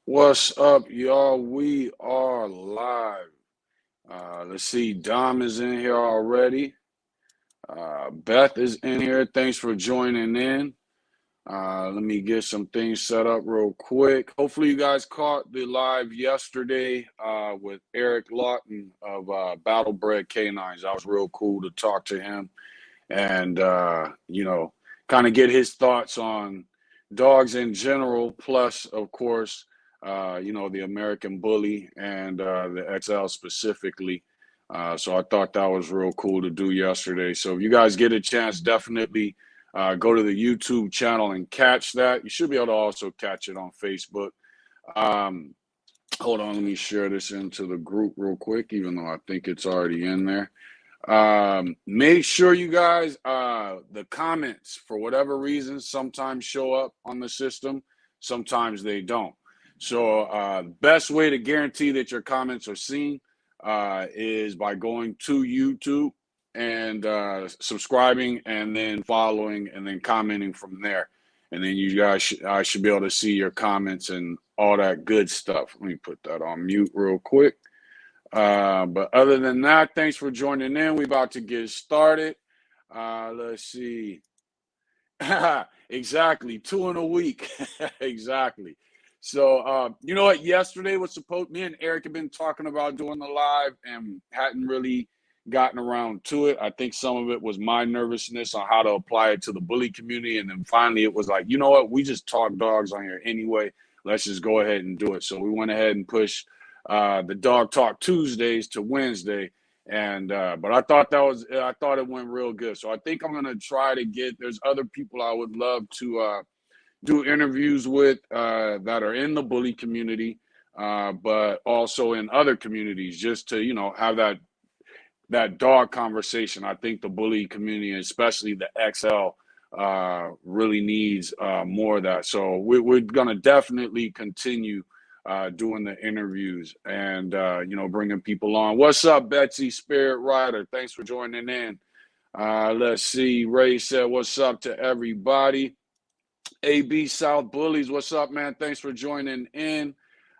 What's up, y'all? We are live. Let's see. Dom is in here already. Beth is in here. Thanks for joining in. Let me get some things set up real quick. Hopefully, you guys caught the live yesterday with Eric Lawton of Battlebred Canines. That was real cool to talk to him and, kind of get his thoughts on dogs in general, plus, of course, the American Bully and the XL specifically. So I thought that was real cool to do yesterday. So if you guys get a chance, definitely go to the YouTube channel and catch that. You should be able to also catch it on Facebook. Um, Hold on, let me share this into the group real quick, even though I think it's already in there. Make sure you guys, the comments, for whatever reason, sometimes show up on the system, sometimes they don't. So, best way to guarantee that your comments are seen is by going to YouTube and subscribing and then following and then commenting from there. And then you guys, I should be able to see your comments and all that good stuff. Let me put that on mute real quick. But other than that, thanks for joining in. We're about to get started. Let's see. Exactly. 2 in a week. Exactly. So, you know what? Yesterday was me and Eric have been talking about doing the live and hadn't really gotten around to it. I think some of it was my nervousness on how to apply it to the bully community. And then finally it was like, you know what? We just talk dogs on here anyway. Let's just go ahead and do it. So we went ahead and pushed the Dog Talk Tuesdays to Wednesday. And but I thought it went real good. So I think I'm gonna try to there's other people I would love to do interviews with that are in the bully community, but also in other communities, just to have that dog conversation. I think the bully community, especially the XL, really needs more of that. So we're gonna definitely continue doing the interviews and bringing people on. What's up, Betsy Spirit Rider? Thanks for joining in. Let's see. Ray said, "What's up to everybody?" AB South Bullies, what's up, man? Thanks for joining in.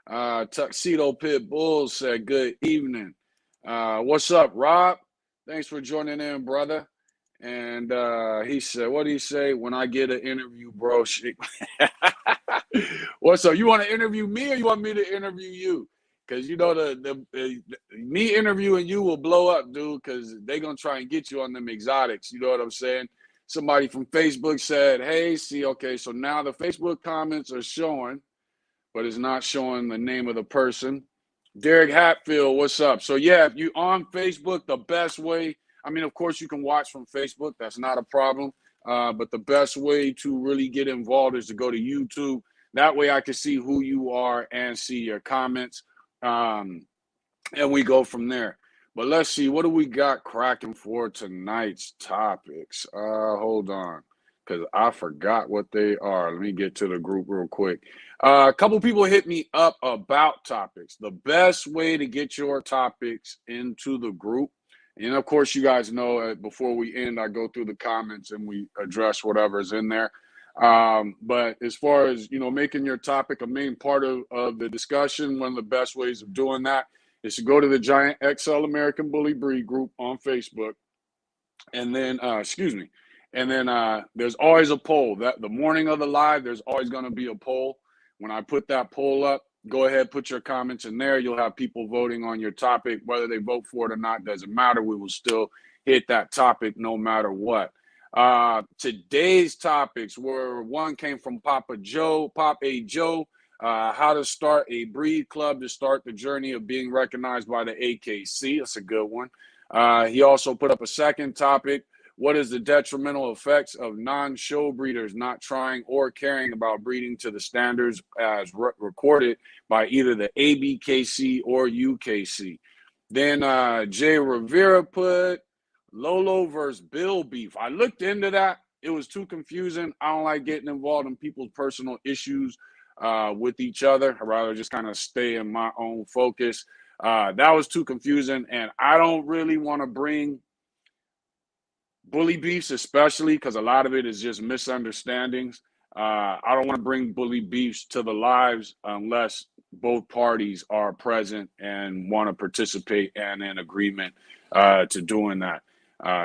Tuxedo Pit Bulls said, "Good evening." What's up, Rob? Thanks for joining in, brother. And he said, what did he say? When I get an interview, bro. What's up? You want to interview me or you want me to interview you? Because me interviewing you will blow up, dude, because they're going to try and get you on them exotics. You know what I'm saying? Somebody from Facebook said, hey, okay, so now the Facebook comments are showing, but it's not showing the name of the person. Derek Hatfield, what's up? So, yeah, if you're on Facebook, the best way, of course, you can watch from Facebook. That's not a problem. But the best way to really get involved is to go to YouTube. That way I can see who you are and see your comments. And we go from there. But let's see, what do we got cracking for tonight's topics? Hold on, because I forgot what they are. Let me get to the group real quick. A couple people hit me up about topics. The best way to get your topics into the group, and of course, you guys know before we end, I go through the comments and we address whatever's in there. But as far as, making your topic a main part of the discussion, one of the best ways of doing that is to go to the Giant XL American Bully Breed group on Facebook. And then, there's always a poll. That the morning of the live, there's always going to be a poll. When I put that poll up, go ahead, put your comments in there. You'll have people voting on your topic. Whether they vote for it or not doesn't matter. We will still hit that topic no matter what. Today's topics one came from Pop A Joe, how to start a breed club to start the journey of being recognized by the AKC. That's a good one. He also put up a second topic. What is the detrimental effects of non-show breeders not trying or caring about breeding to the standards as recorded by either the ABKC or UKC? Then Jay Rivera put Lolo versus Bill beef. I looked into that. It was too confusing. I don't like getting involved in people's personal issues with each other. I'd rather just kind of stay in my own focus. That was too confusing, and I don't really want to bring bully beefs, especially because a lot of it is just misunderstandings. I don't want to bring bully beefs to the lives unless both parties are present and want to participate and in agreement to doing that.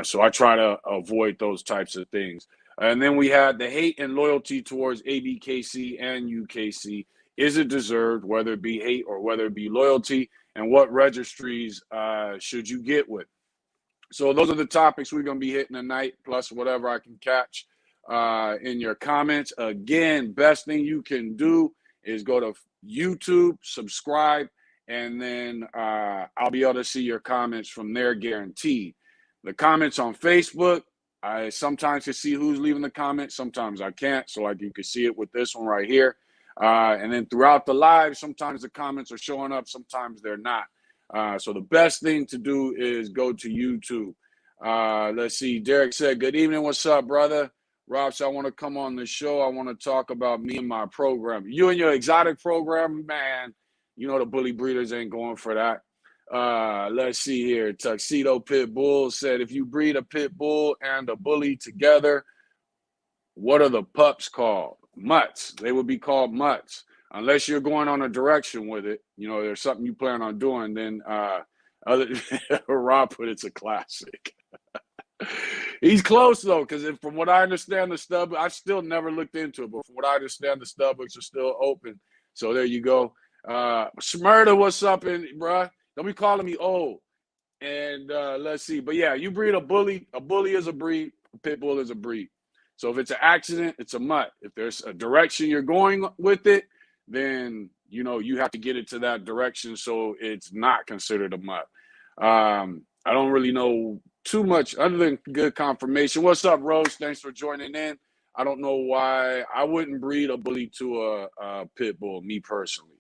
So I try to avoid those types of things. And then we had the hate and loyalty towards ABKC and UKC. Is it deserved, whether it be hate or whether it be loyalty? And what registries should you get with? So those are the topics we're going to be hitting tonight, plus whatever I can catch in your comments. Again, best thing you can do is go to YouTube, subscribe, and then I'll be able to see your comments from there, guaranteed. The comments on Facebook, I sometimes can see who's leaving the comments. Sometimes I can't. So like you can see it with this one right here. And then throughout the live, sometimes the comments are showing up. Sometimes they're not. So the best thing to do is go to YouTube. Let's see. Derek said, good evening. What's up, brother? Rob said, I want to come on the show. I want to talk about me and my program. You and your exotic program, man, you know the bully breeders ain't going for that. Let's see here. Tuxedo Pit Bull said, if you breed a pit bull and a bully together, what are the pups called? Mutts. They would be called mutts. Unless you're going on a direction with it, you know, there's something you plan on doing, then Rob put it's a classic. He's close though, because from what I understand, the stub, I've still never looked into it, but from what I understand, the stub books are still open. So there you go. Smurda, what's up, bruh? Don't be calling me old. And let's see. But yeah, you breed a bully. A bully is a breed. A pit bull is a breed. So if it's an accident, it's a mutt. If there's a direction you're going with it, then, you know, you have to get it to that direction so it's not considered a mutt. I don't really know too much other than good confirmation. What's up, Rose? Thanks for joining in. I don't know why I wouldn't breed a bully to a pit bull, me personally.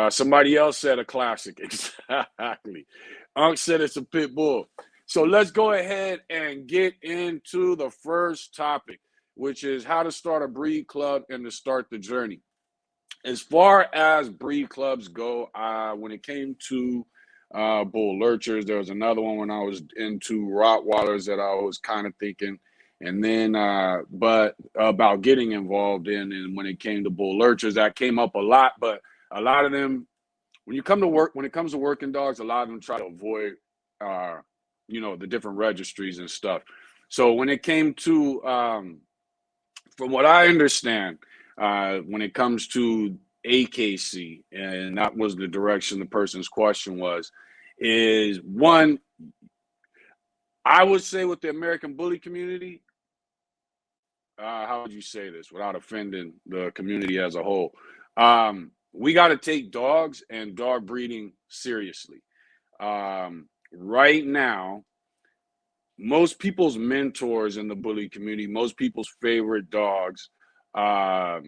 Somebody else said a classic. Exactly. Unc said it's a pit bull. So let's go ahead and get into the first topic, which is how to start a breed club and to start the journey. As far as breed clubs go, when it came to bull lurchers, there was another one when I was into Rottweilers that I was kind of thinking, and then but about getting involved in. And when it came to bull lurchers, that came up a lot. But a lot of them, when it comes to working dogs, a lot of them try to avoid you know, the different registries and stuff. So when it came to from what I understand, when it comes to AKC, and that was the direction the person's question was, is one, I would say with the American bully community, how would you say this without offending the community as a whole? We got to take dogs and dog breeding seriously. Right now, most people's mentors in the bully community, most people's favorite dogs, are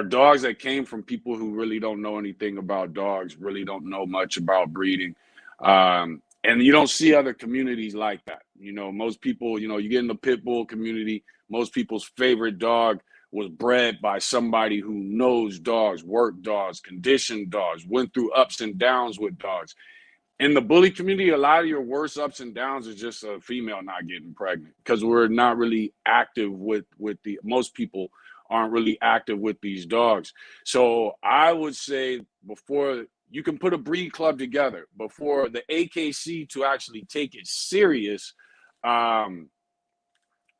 dogs that came from people who really don't know anything about dogs, really don't know much about breeding. And you don't see other communities like that. You know, most people, you know, you get in the pit bull community, most people's favorite dog was bred by somebody who knows dogs, worked dogs, conditioned dogs, went through ups and downs with dogs. In the bully community, a lot of your worst ups and downs is just a female not getting pregnant because we're not really active with most people aren't really active with these dogs. So I would say before you can put a breed club together, before the AKC to actually take it serious,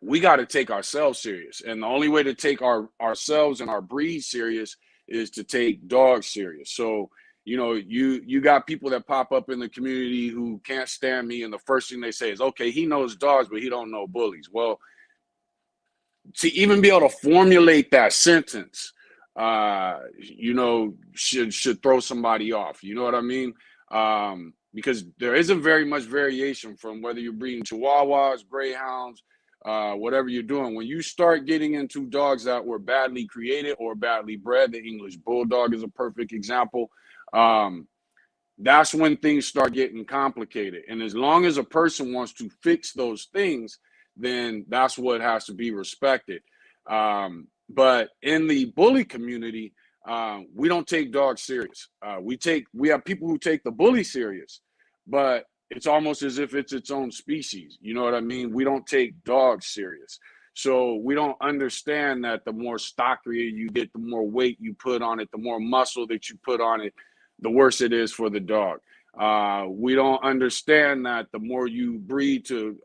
we got to take ourselves serious. And the only way to take ourselves and our breed serious is to take dogs serious. So, you know, you got people that pop up in the community who can't stand me, and the first thing they say is, okay, he knows dogs, but he don't know bullies. Well, to even be able to formulate that sentence, you know, should throw somebody off. You know what I mean? Because there isn't very much variation from whether you're breeding Chihuahuas, Greyhounds, whatever you're doing. When you start getting into dogs that were badly created or badly bred, the English Bulldog is a perfect example. That's when things start getting complicated. And as long as a person wants to fix those things, then that's what has to be respected. But in the bully community, we don't take dogs serious. We have people who take the bully serious, but it's almost as if it's its own species. You know what I mean? We don't take dogs serious. So we don't understand that the more stockier you get, the more weight you put on it, the more muscle that you put on it, the worse it is for the dog. We don't understand that the more you breed to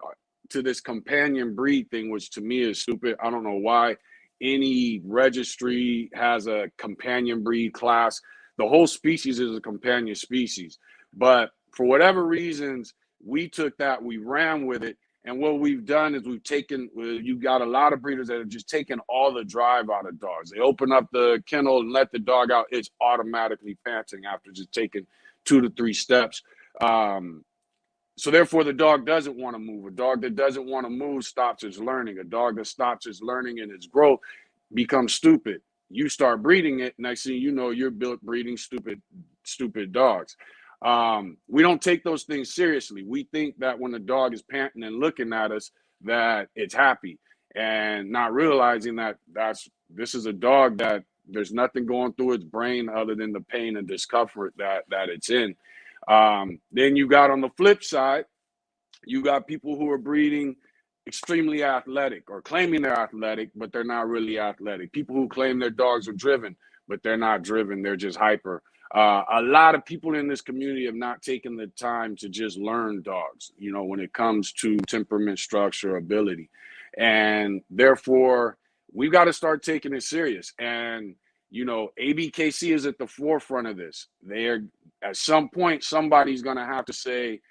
this companion breed thing, which to me is stupid. I don't know why any registry has a companion breed class. The whole species is a companion species. But for whatever reasons, we took that, we ran with it. And what we've done is you got a lot of breeders that have just taken all the drive out of dogs. They open up the kennel and let the dog out. It's automatically panting after just taking 2 to 3 steps. So therefore, the dog doesn't want to move. A dog that doesn't want to move stops its learning. A dog that stops its learning and its growth becomes stupid. You start breeding it, next thing you know, you're breeding stupid dogs. We don't take those things seriously. We think that when the dog is panting and looking at us, that it's happy, and not realizing that this is a dog that there's nothing going through its brain other than the pain and discomfort that it's in. Then you got on the flip side, you got people who are breeding extremely athletic or claiming they're athletic, but they're not really athletic. People who claim their dogs are driven, but they're not driven. They're just hyper. A lot of people in this community have not taken the time to just learn dogs, when it comes to temperament, structure, ability. And therefore, we've got to start taking it serious. And, ABKC is at the forefront of this. At some point, somebody's going to have to say,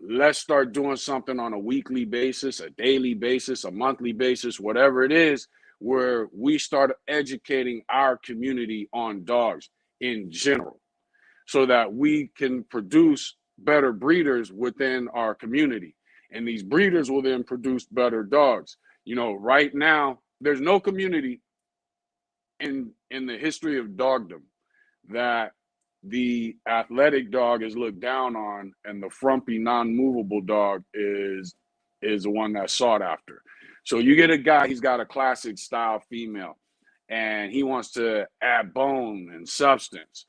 let's start doing something on a weekly basis, a daily basis, a monthly basis, whatever it is, where we start educating our community on dogs in general, so that we can produce better breeders within our community. And these breeders will then produce better dogs. Right now, there's no community in the history of dogdom that the athletic dog is looked down on and the frumpy, non-movable dog is the one that's sought after. So you get a guy, he's got a classic style female, and he wants to add bone and substance.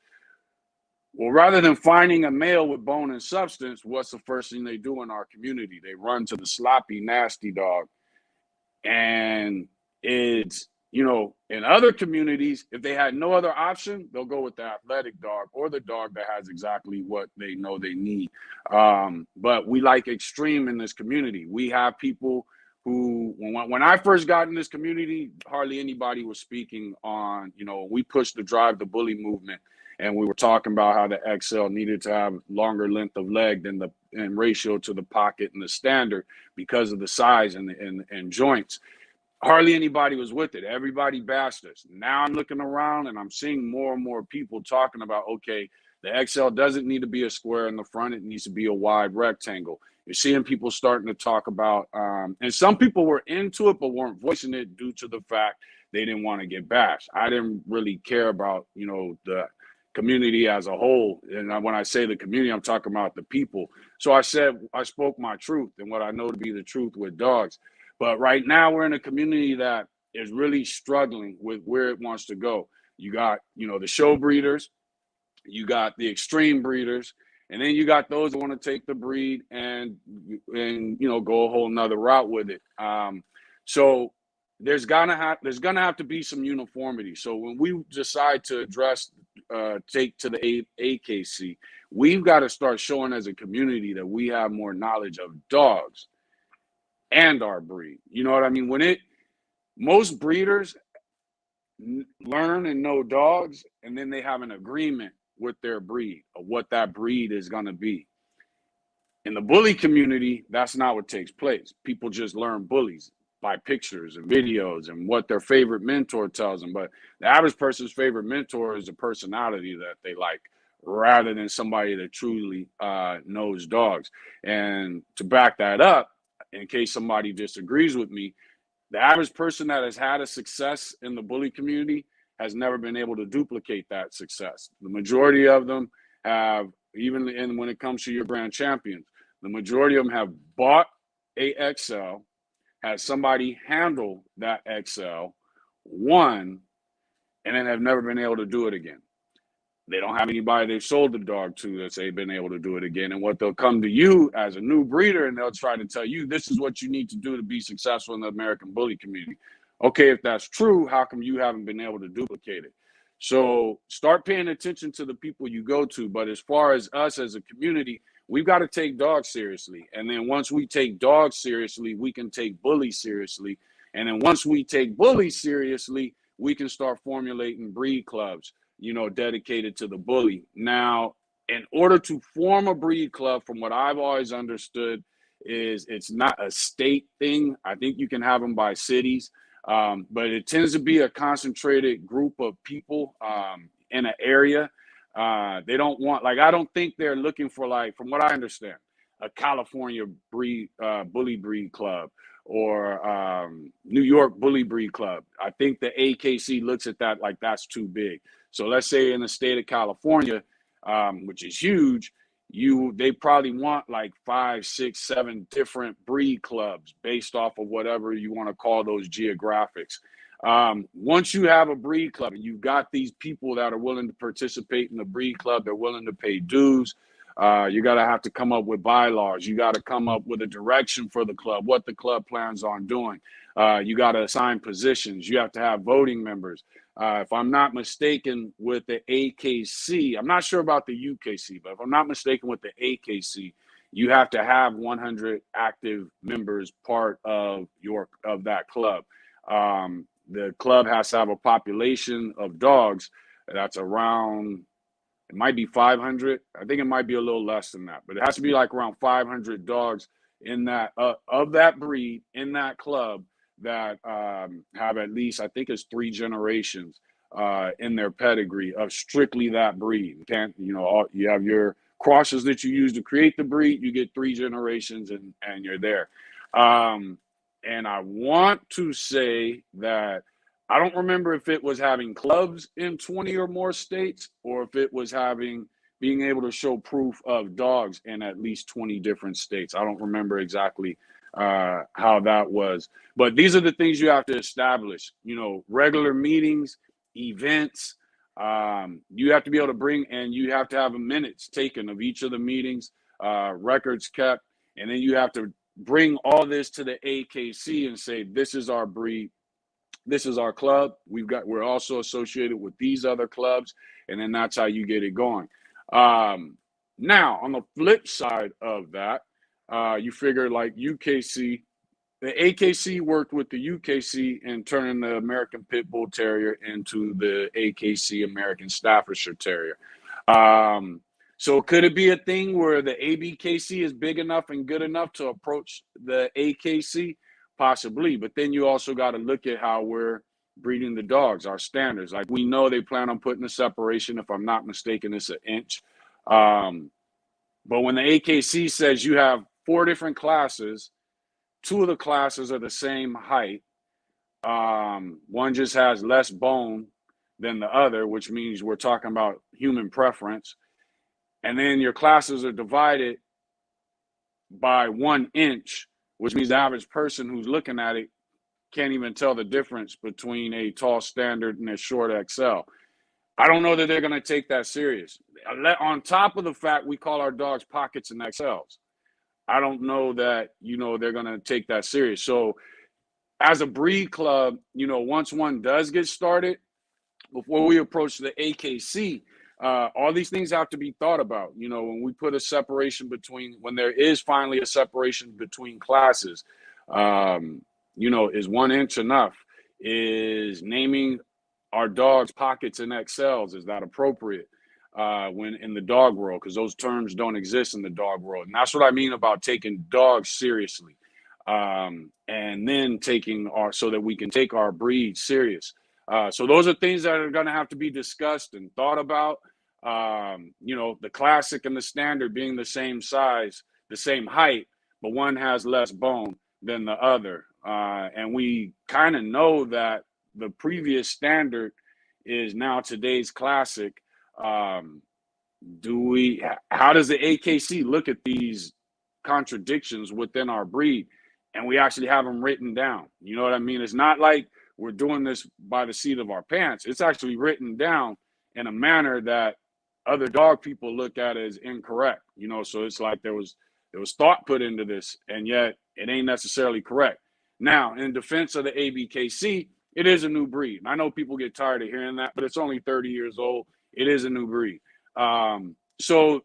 Well, rather than finding a male with bone and substance, what's the first thing they do in our community? They run to the sloppy, nasty dog. And it's, in other communities, if they had no other option, they'll go with the athletic dog or the dog that has exactly what they know they need. But we like extreme in this community. We have people who, when I first got in this community, hardly anybody was speaking on, we pushed the drive the bully movement. And we were talking about how the XL needed to have longer length of leg than in ratio to the pocket and the standard because of the size and joints. Hardly anybody was with it. Everybody bashed us. Now I'm looking around and I'm seeing more and more people talking about, okay, the XL doesn't need to be a square in the front. It needs to be a wide rectangle. You're seeing people starting to talk about, and some people were into it, but weren't voicing it due to the fact they didn't want to get bashed. I didn't really care about, the community as a whole. And when I say the community, I'm talking about the people. So I spoke my truth and what I know to be the truth with dogs. But right now we're in a community that is really struggling with where it wants to go. You got, the show breeders, you got the extreme breeders, and then you got those that want to take the breed and go a whole nother route with it. So there's gonna have to be some uniformity. So when we decide to take to the ABKC, we've got to start showing as a community that we have more knowledge of dogs and our breed. You know what I mean? Most breeders learn and know dogs, and then they have an agreement with their breed of what that breed is going to be. In the bully community, that's not what takes place. People just learn bullies by pictures and videos and what their favorite mentor tells them. But the average person's favorite mentor is a personality that they like, rather than somebody that truly knows dogs. And to back that up, in case somebody disagrees with me, the average person that has had a success in the bully community has never been able to duplicate that success. The majority of them have, even when it comes to your grand champions, the majority of them have bought a XL, had somebody handle that XL, won, and then have never been able to do it again. they don't have anybody they've sold the dog to that's they've been able to do it again. And what they'll come to you as a new breeder and they'll try to tell you, this is what you need to do to be successful in the American bully community. Okay, if that's true, how come you haven't been able to duplicate it? So start paying attention to the people you go to. But as far as us as a community, we've got to take dogs seriously. And then once we take dogs seriously, we can take bullies seriously. And then once we take bullies seriously, we can start formulating breed clubs, dedicated to the bully. Now, in order to form a breed club, from what I've always understood, is it's not a state thing. I think you can have them by cities, but it tends to be a concentrated group of people in an area. They don't want, I don't think they're looking for, from what I understand, a California bully breed club or New York bully breed club. I think the AKC looks at that like that's too big. So let's say in the state of California, which is huge, they probably want 5, 6, 7 different breed clubs based off of whatever you want to call those geographics. Once you have a breed club and you've got these people that are willing to participate in the breed club, they're willing to pay dues. You got to have to come up with bylaws. You got to come up with a direction for the club, what the club plans on doing. You got to assign positions. You have to have voting members. If I'm not mistaken with the AKC, I'm not sure about the UKC, but if I'm not mistaken with the AKC, you have to have 100 active members part of that club. The club has to have a population of dogs that's around, it might be 500. I think it might be a little less than that, but it has to be around 500 dogs in that of that breed in that club that have at least, I think it's 3 generations in their pedigree of strictly that breed. You have your crosses that you use to create the breed, you get 3 generations and you're there. And I want to say that I don't remember if it was having clubs in 20 or more states or if it was being able to show proof of dogs in at least 20 different states. I don't remember exactly how that was. But these are the things you have to establish, regular meetings, events. You have to be able to bring, and you have to have minutes taken of each of the meetings, records kept, and then you have to bring all this to the AKC and say, this is our breed. This is our club. We're also associated with these other clubs. And then that's how you get it going. Now, on the flip side of that, you figure UKC, the AKC worked with the UKC in turning the American Pit Bull Terrier into the AKC American Staffordshire Terrier. So could it be a thing where the ABKC is big enough and good enough to approach the AKC? Possibly, but then you also got to look at how we're breeding the dogs, our standards. We know they plan on putting a separation, if I'm not mistaken, it's 1 inch. But when the AKC says you have 4 different classes, 2 of the classes are the same height. One just has less bone than the other, which means we're talking about human preference. And then your classes are divided by 1 inch, which means the average person who's looking at it can't even tell the difference between a tall standard and a short XL. I don't know that they're going to take that serious. On top of the fact we call our dogs pockets and XLs, I don't know that, they're going to take that serious. So as a breed club, once one does get started, before we approach the AKC, all these things have to be thought about. When we put a separation when there is finally a separation between classes, is 1 inch enough? Is naming our dogs pockets and XLs, is that appropriate when in the dog world? Because those terms don't exist in the dog world. And that's what I mean about taking dogs seriously, and then so that we can take our breed serious. So those are things that are going to have to be discussed and thought about. The classic and the standard being the same size, the same height, but one has less bone than the other. And we kind of know that the previous standard is now today's classic. How does the AKC look at these contradictions within our breed? And we actually have them written down. You know what I mean? It's not like we're doing this by the seat of our pants. It's actually written down in a manner that other dog people look at it as incorrect, you know. So it's like there was thought put into this, and yet it ain't necessarily correct. Now, in defense of the ABKC, it is a new breed. And I know people get tired of hearing that, but it's only 30 years old. It is a new breed. So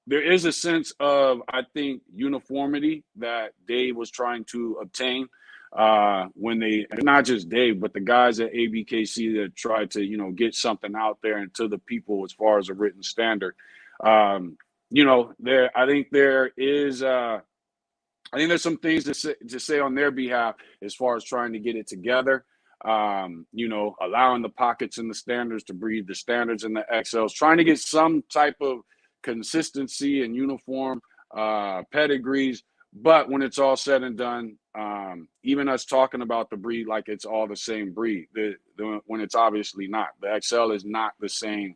there is a sense of, I think, uniformity that Dave was trying to obtain when they, not just Dave, but the guys at ABKC that tried to, you know, get something out there and to the people as far as a written standard. You know, I think there is, I think there's some things to say on their behalf as far as trying to get it together. You know, allowing the pockets and the standards to breed the standards and the XLs, trying to get some type of consistency and uniform pedigrees. But when it's all said and done, even us talking about the breed like it's all the same breed, when it's obviously not. The XL is not the same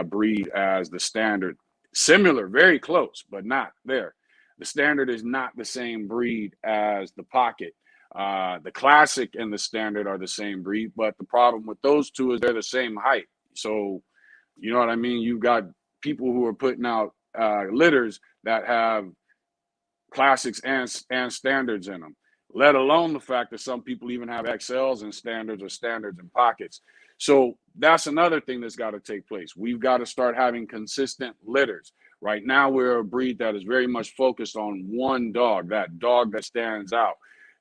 breed as the standard. Similar, very close, but not there. The standard is not the same breed as the pocket. The classic and the standard are the same breed, but the problem with those two is they're the same height. So, you know what I mean? You've got people who are putting out litters that have classics and standards in them, let alone the fact that some people even have XLs and standards or standards and pockets. So that's another thing that's got to take place. We've got to start having consistent litters. Right now, we're a breed that is very much focused on one dog, that dog that stands out.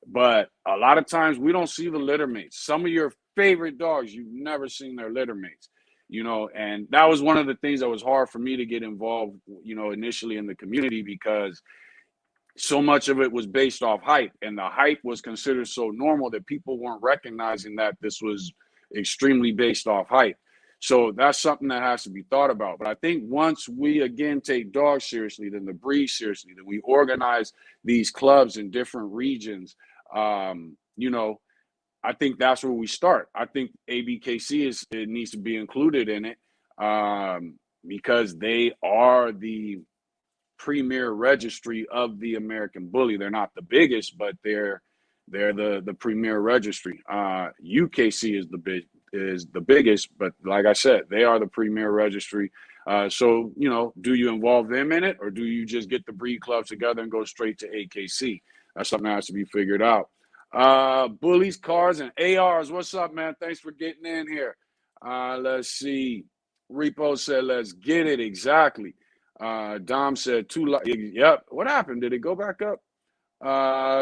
But a lot of times we don't see the litter mates. Some of your favorite dogs, you've never seen their litter mates, you know, and that was one of the things that was hard for me to get involved, you know, initially in the community, because so much of it was based off height, and the height was considered so normal that people weren't recognizing that this was extremely based off height. So that's something that has to be thought about. But I think once we again take dogs seriously, then the breed seriously, then we organize these clubs in different regions, you know, I think that's where we start. I think ABKC it needs to be included in it, because they are the premier registry of the American Bully. They're not the biggest, but they're the premier registry. UKC is the biggest, but like I said, they are the premier registry. So, you know, do you involve them in it, or do you just get the breed clubs together and go straight to AKC? That's something that has to be figured out. Bullies, cars, and ARs. What's up, man? Thanks for getting in here. Let's see. Repo said, let's get it. Exactly. Dom said, yep. What happened? Did it go back up?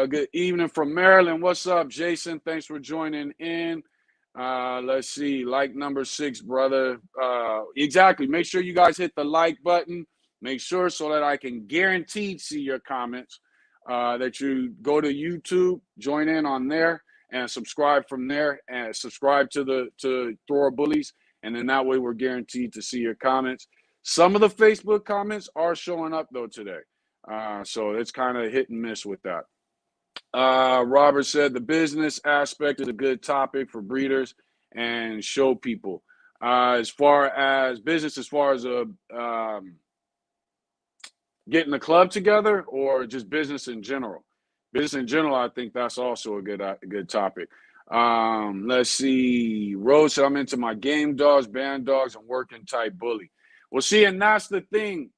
Good evening from Maryland. What's up, Jason? Thanks for joining in. Let's see. Like number 6, brother. Exactly. Make sure you guys hit the like button. Make sure so that I can guaranteed see your comments. That you go to YouTube, join in on there, and subscribe from there, and subscribe to Thor Bullies, and then that way we're guaranteed to see your comments. Some of the Facebook comments are showing up though today, so it's kind of hit and miss with that. Robert said the business aspect is a good topic for breeders and show people. As far as business, as far as getting the club together, or just business in general? Business in general, I think that's also a good topic. Let's see. Rose said, I'm into my game dogs, band dogs, and working type bully. Well, see, and that's the thing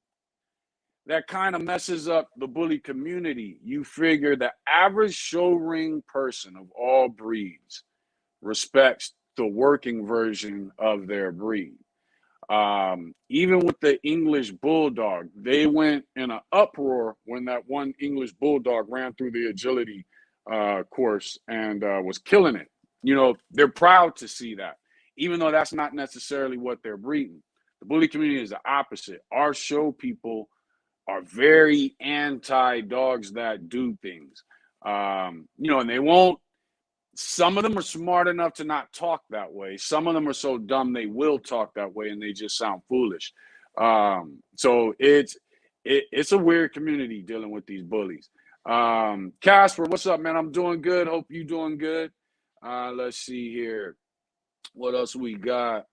that kind of messes up the bully community. You figure the average show ring person of all breeds respects the working version of their breed. Even with the English Bulldog, they went in an uproar when that one English Bulldog ran through the agility course and was killing it. You know, they're proud to see that, even though that's not necessarily what they're breeding. The bully community is the opposite. Our show people are very anti-dogs that do things. You know, and they won't. Some of them are smart enough to not talk that way. Some of them are so dumb they will talk that way, and they just sound foolish. So it's a weird community dealing with these bullies. Casper, what's up, man? I'm doing good. Hope you doing good. Let's see here. What else we got?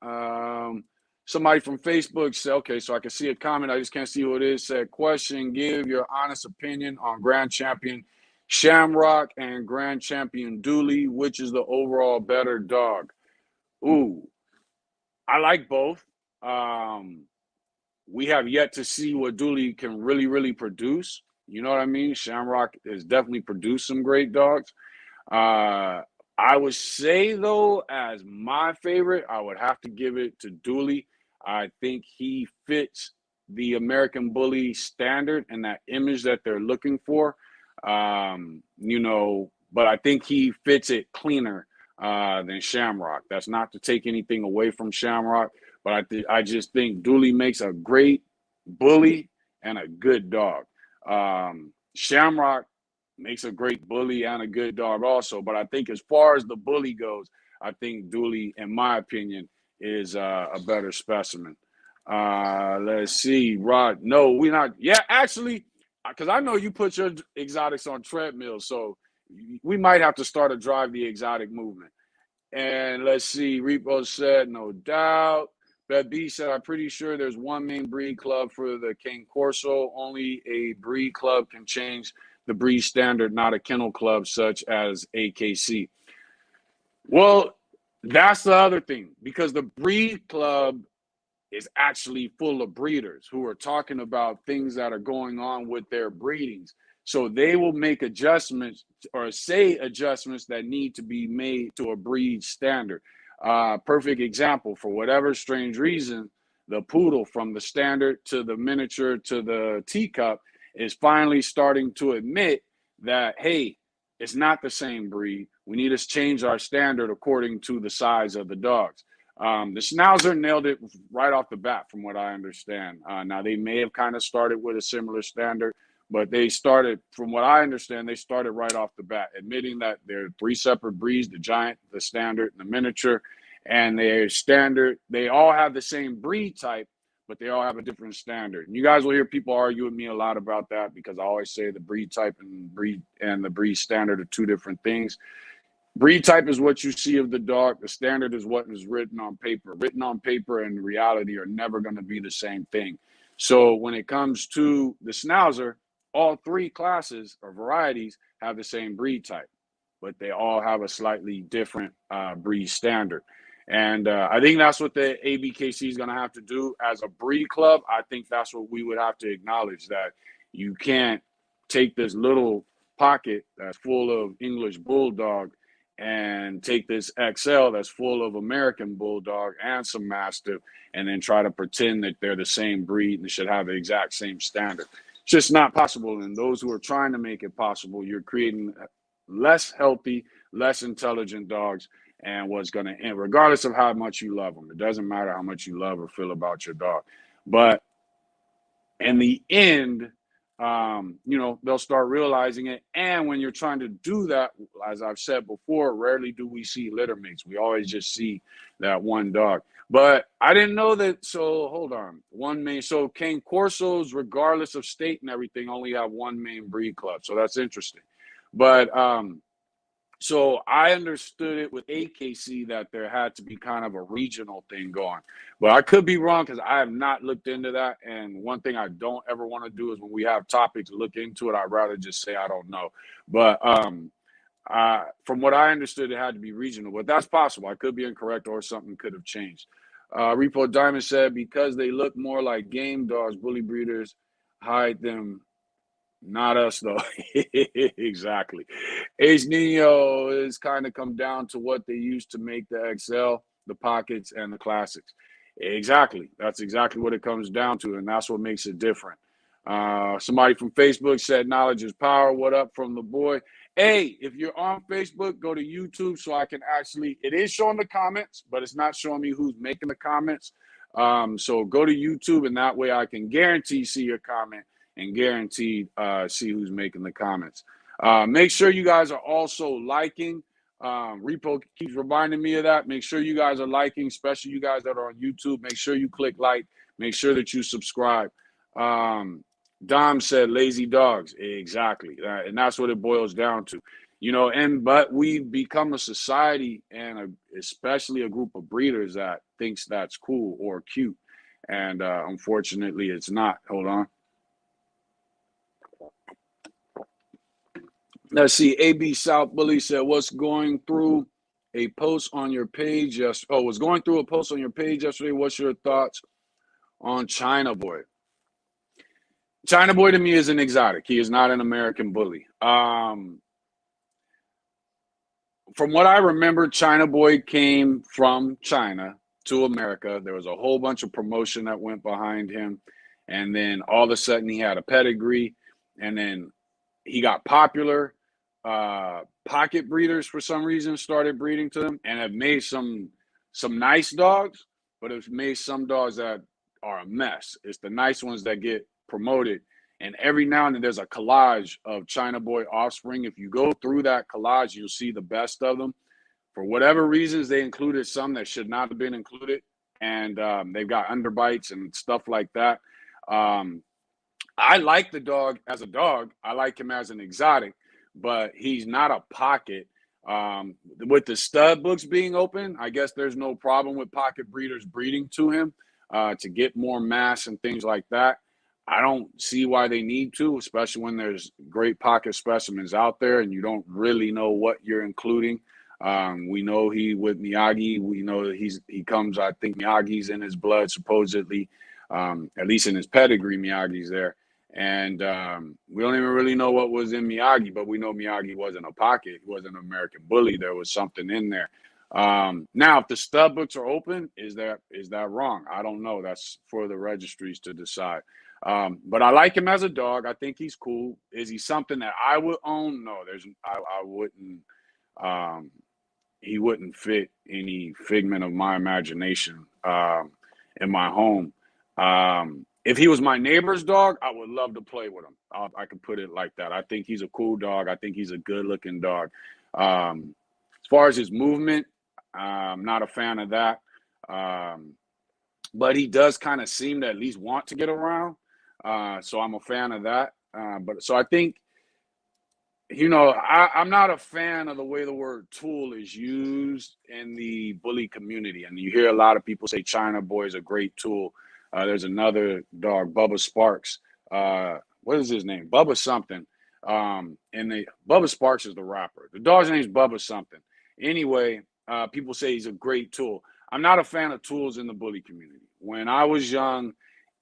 Somebody from Facebook said, okay, so I can see a comment. I just can't see who it is. Said, question, give your honest opinion on Grand Champion Shamrock and Grand Champion Dooley. Which is the overall better dog? Ooh, I like both. We have yet to see what Dooley can really produce. You know what I mean? Shamrock has definitely produced some great dogs. I would say, though, as my favorite, I would have to give it to Dooley. I think he fits the American Bully standard and that image that they're looking for. But I think he fits it cleaner than Shamrock. That's not to take anything away from Shamrock, but I just think Dooley makes a great bully and a good dog. Shamrock makes a great bully and a good dog also. But I think as far as the bully goes, I think Dooley, in my opinion, is a better specimen. Let's see, Rod. No, we're not. Yeah, actually, because I know you put your exotics on treadmills, so we might have to start a drive the exotic movement. And let's see, Repo said, no doubt. Beth B said, I'm pretty sure there's one main breed club for the King Corso. Only a breed club can change the breed standard, not a kennel club such as AKC. Well, that's the other thing, because the breed club is actually full of breeders who are talking about things that are going on with their breedings. So they will make adjustments or say adjustments that need to be made to a breed standard. Perfect example, for whatever strange reason, the poodle, from the standard to the miniature to the teacup, is finally starting to admit that, hey, it's not the same breed. We need to change our standard according to the size of the dogs. The Schnauzer nailed it right off the bat, from what I understand. Now, they may have kind of started with a similar standard, but they started, from what I understand, they started right off the bat, admitting that there are three separate breeds: the giant, the standard, and the miniature. And their standard, they all have the same breed type, but they all have a different standard. And you guys will hear people argue with me a lot about that, because I always say the breed type and the breed standard are two different things. Breed type is what you see of the dog. The standard is what is written on paper. Written on paper and reality are never going to be the same thing. So when it comes to the Schnauzer, all three classes or varieties have the same breed type, but they all have a slightly different breed standard. And I think that's what the ABKC is going to have to do as a breed club. I think that's what we would have to acknowledge, that you can't take this little pocket that's full of English Bulldog and take this XL that's full of American Bulldog and some Mastiff, and then try to pretend that they're the same breed and should have the exact same standard. It's just not possible. And those who are trying to make it possible, you're creating less healthy, less intelligent dogs, and what's going to end, regardless of how much you love them. It doesn't matter how much you love or feel about your dog. But in the end, they'll start realizing it. And when you're trying to do that, as I've said before, rarely do we see litter mates. We always just see that one dog. But I didn't know that. So hold on. One main. So Cane Corsos, regardless of state and everything, only have one main breed club. So that's interesting. But so I understood it with AKC that there had to be kind of a regional thing going. But I could be wrong, because I have not looked into that. And one thing I don't ever want to do is, when we have topics, look into it. I'd rather just say I don't know. But from what I understood, it had to be regional. But that's possible. I could be incorrect, or something could have changed. Repo Diamond said, because they look more like game dogs, bully breeders hide them. Not us, though. Exactly. Ace Nino is kind of come down to what they used to make the XL, the pockets, and the classics. Exactly. That's exactly what it comes down to, and that's what makes it different. Somebody from Facebook said, knowledge is power. What up from the boy? Hey, if you're on Facebook, go to YouTube so I can actually, it is showing the comments, but it's not showing me who's making the comments. So go to YouTube, and that way I can guarantee see your comment and guaranteed see who's making the comments. Make sure you guys are also liking. Repo keeps reminding me of that. Make sure you guys are liking, especially you guys that are on YouTube. Make sure you click like. Make sure that you subscribe. Dom said lazy dogs. Exactly. And that's what it boils down to. But we've become a society, and especially a group of breeders that thinks that's cool or cute. And unfortunately, it's not. Hold on. Let's see. AB South Bully said, what's going through a post on your page yesterday. Oh, was going through a post on your page yesterday. What's your thoughts on China Boy? China Boy to me is an exotic. He is not an American bully. From what I remember, China Boy came from China to America. There was a whole bunch of promotion that went behind him. And then all of a sudden he had a pedigree. And then he got popular. Pocket breeders, for some reason, started breeding to him and have made some nice dogs, but it's made some dogs that are a mess. It's the nice ones that get promoted. And every now and then there's a collage of China Boy offspring. If you go through that collage, you'll see the best of them. For whatever reasons, they included some that should not have been included. And they've got underbites and stuff like that. I like the dog as a dog. I like him as an exotic, but he's not a pocket. With the stud books being open, I guess there's no problem with pocket breeders breeding to him to get more mass and things like that. I don't see why they need to, especially when there's great pocket specimens out there and you don't really know what you're including. We know he with Miyagi. We know he comes. I think Miyagi's in his blood, supposedly, at least in his pedigree. Miyagi's there, and we don't even really know what was in Miyagi, but we know Miyagi wasn't a pocket. He wasn't an American bully. There was something in there. Now, if the stud books are open, is that wrong? I don't know. That's for the registries to decide. But I like him as a dog. I think he's cool. Is he something that I would own? No, I wouldn't. He wouldn't fit any figment of my imagination in my home. If he was my neighbor's dog, I would love to play with him. I could put it like that. I think he's a cool dog. I think he's a good-looking dog. As far as his movement, I'm not a fan of that. But he does kind of seem to at least want to get around. So I'm a fan of that. So I think, I'm not a fan of the way the word tool is used in the bully community. And you hear a lot of people say China Boy is a great tool. There's another dog, Bubba Sparks. What is his name? Bubba something. Bubba Sparks is the rapper. The dog's name is Bubba something. Anyway, people say he's a great tool. I'm not a fan of tools in the bully community. When I was young,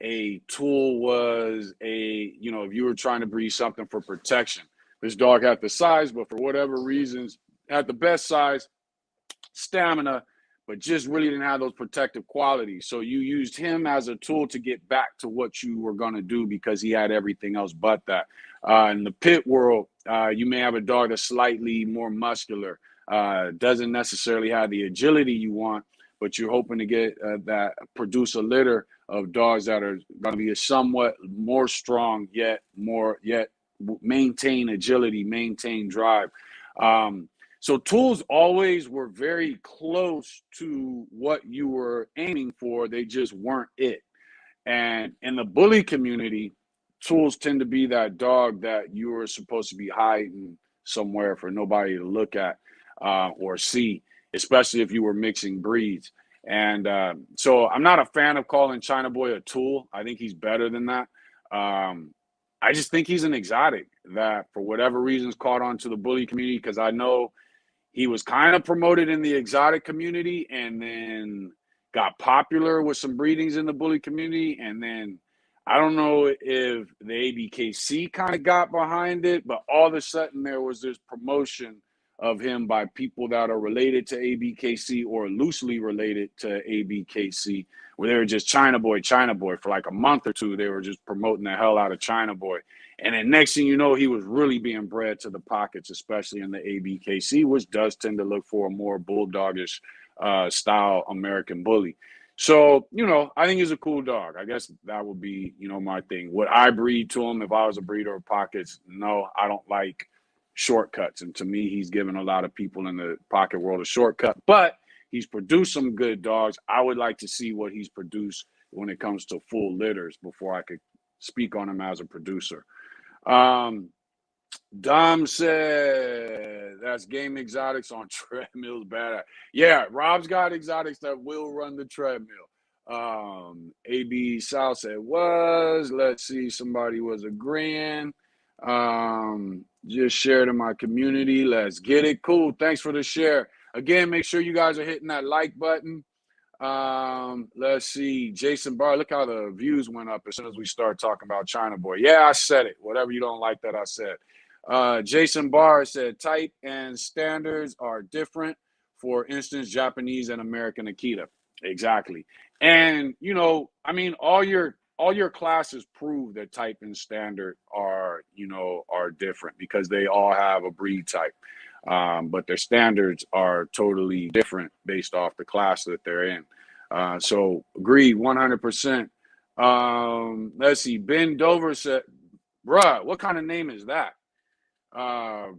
a tool was if you were trying to breed something for protection. This dog had the size, but for whatever reasons, had the best size, stamina, but just really didn't have those protective qualities. So you used him as a tool to get back to what you were going to do because he had everything else but that. In the pit world, you may have a dog that's slightly more muscular, doesn't necessarily have the agility you want, but you're hoping to get produce a litter of dogs that are going to be a somewhat more strong, yet maintain agility, maintain drive. So tools always were very close to what you were aiming for. They just weren't it. And in the bully community, tools tend to be that dog that you were supposed to be hiding somewhere for nobody to look at or see, especially if you were mixing breeds. And so I'm not a fan of calling China Boy a tool. I think he's better than that. I just think he's an exotic that, for whatever reasons, caught on to the bully community, because I know he was kind of promoted in the exotic community and then got popular with some breedings in the bully community. And then I don't know if the ABKC kind of got behind it, but all of a sudden there was this promotion of him by people that are related to ABKC or loosely related to ABKC, where they were just China Boy for like a month or two. They were just promoting the hell out of China Boy. And then next thing you know, he was really being bred to the pockets, especially in the ABKC, which does tend to look for a more bulldogish style American bully. So, I think he's a cool dog. I guess that would be, my thing. Would I breed to him if I was a breeder of pockets? No, I don't like shortcuts. And to me, he's given a lot of people in the pocket world a shortcut. But he's produced some good dogs. I would like to see what he's produced when it comes to full litters before I could speak on him as a producer. Dom said that's game exotics on treadmills bad. Yeah, Rob's got exotics that will run the treadmill. AB South said was. Let's see, somebody was agreeing. Just shared in my community. Let's get it. Cool. Thanks for the share. Again, make sure you guys are hitting that like button. Let's see. Jason Barr, look how the views went up as soon as we start talking about China Boy. Yeah, I said it. Whatever you don't like that I said. Jason Barr said type and standards are different. For instance, Japanese and American Akita. Exactly. And I mean, all your classes prove that type and standard are different because they all have a breed type. But their standards are totally different based off the class that they're in. So agree 100%. Let's see. Ben Dover said, bruh, what kind of name is that?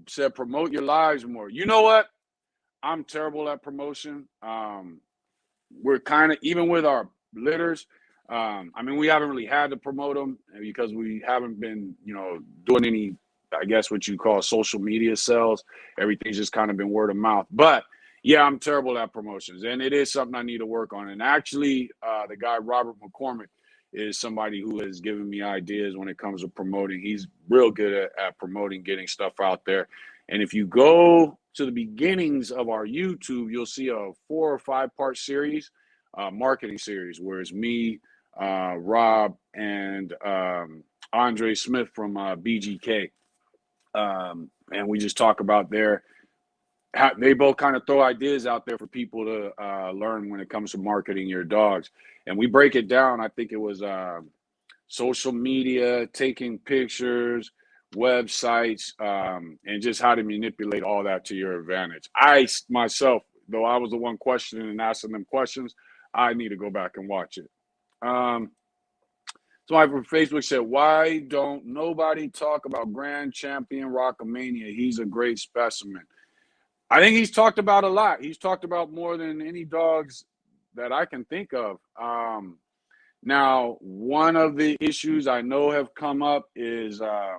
Said promote your lives more. You know what? I'm terrible at promotion. We're kind of, even with our litters, I mean, we haven't really had to promote them because we haven't been, doing any, I guess what you call social media sales. Everything's just kind of been word of mouth. But yeah, I'm terrible at promotions, and it is something I need to work on. And actually, the guy Robert McCormick is somebody who has given me ideas when it comes to promoting. He's real good at promoting, getting stuff out there. And if you go to the beginnings of our YouTube, you'll see a 4 or 5 part series, marketing series, where it's me, Rob, and Andre Smith from BGK. And we just talk about they both kind of throw ideas out there for people to learn when it comes to marketing your dogs. And we break it down. I think it was social media, taking pictures, websites, and just how to manipulate all that to your advantage. I myself, though I was the one questioning and asking them questions, I need to go back and watch it. Somebody from Facebook said, why don't nobody talk about Grand Champion Rockamania? He's a great specimen. I think he's talked about a lot. He's talked about more than any dogs that I can think of. Now, one of the issues I know have come up is I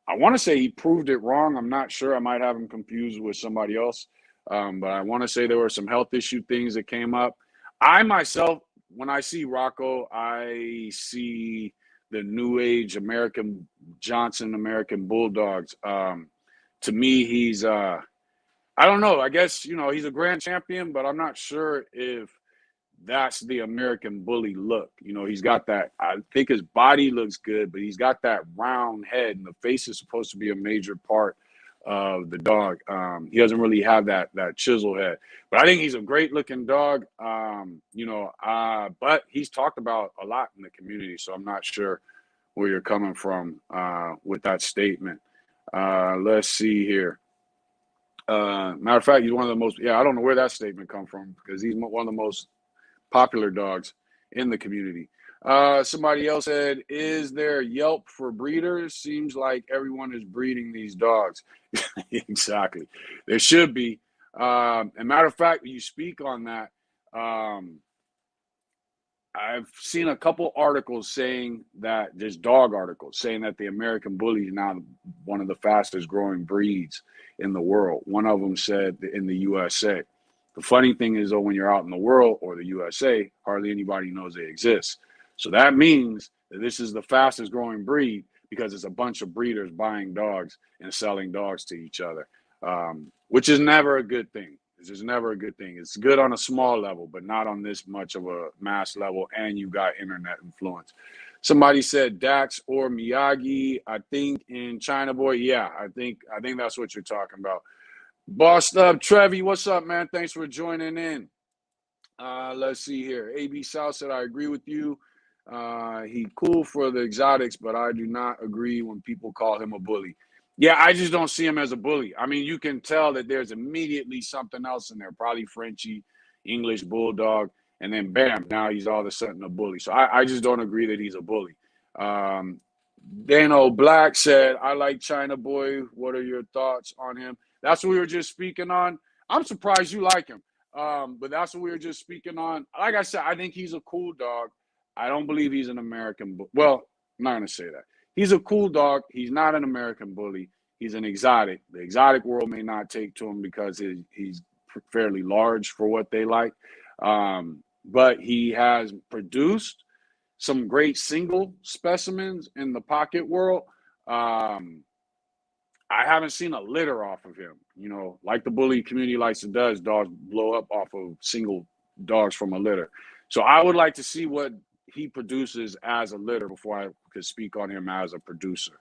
want to say he proved it wrong. I'm not sure. I might have him confused with somebody else. But I want to say there were some health issue things that came up. I myself, when I see Rocco, I see the new age American Johnson, American Bulldogs. To me, he's I don't know. I guess, he's a grand champion, but I'm not sure if that's the American Bully look. He's got that, I think his body looks good, but he's got that round head, and the face is supposed to be a major part of the dog. He doesn't really have that chisel head, but I think he's a great looking dog. But he's talked about a lot in the community, so I'm not sure where you're coming from with that statement. Let's see here. Matter of fact, he's one of the most, I don't know where that statement come from, because he's one of the most popular dogs in the community. Somebody else said, is there Yelp for breeders? Seems like everyone is breeding these dogs. Exactly. There should be. And matter of fact, you speak on that. I've seen a couple articles saying that, just dog articles, saying that the American Bully is now one of the fastest growing breeds in the world. One of them said in the USA. The funny thing is, though, when you're out in the world or the USA, hardly anybody knows they exist. So that means that this is the fastest growing breed because it's a bunch of breeders buying dogs and selling dogs to each other, which is never a good thing. It's just never a good thing. It's good on a small level, but not on this much of a mass level, and you got internet influence. Somebody said Dax or Miyagi, I think in China Boy. Yeah, I think that's what you're talking about. Bossed up, Trevi, what's up, man? Thanks for joining in. Let's see here. AB South said, I agree with you. He cool for the exotics, but I do not agree when people call him a bully. Yeah, I just don't see him as a bully. I mean, you can tell that there's immediately something else in there, probably Frenchie, English Bulldog, and then bam, now he's all of a sudden a bully. So I just don't agree that he's a bully. Dano Black said, I like China Boy. What are your thoughts on him? That's what we were just speaking on. I'm surprised you like him. But that's what we were just speaking on. Like I said, I think he's a cool dog. I don't believe he's an American. Well, I'm not going to say that. He's a cool dog. He's not an American bully. He's an exotic. The exotic world may not take to him because he's fairly large for what they like. But he has produced some great single specimens in the pocket world. I I haven't seen a litter off of him. You know, like the bully community likes to does, dogs blow up off of single dogs from a litter. So I would like to see what he produces as a litter before I could speak on him as a producer.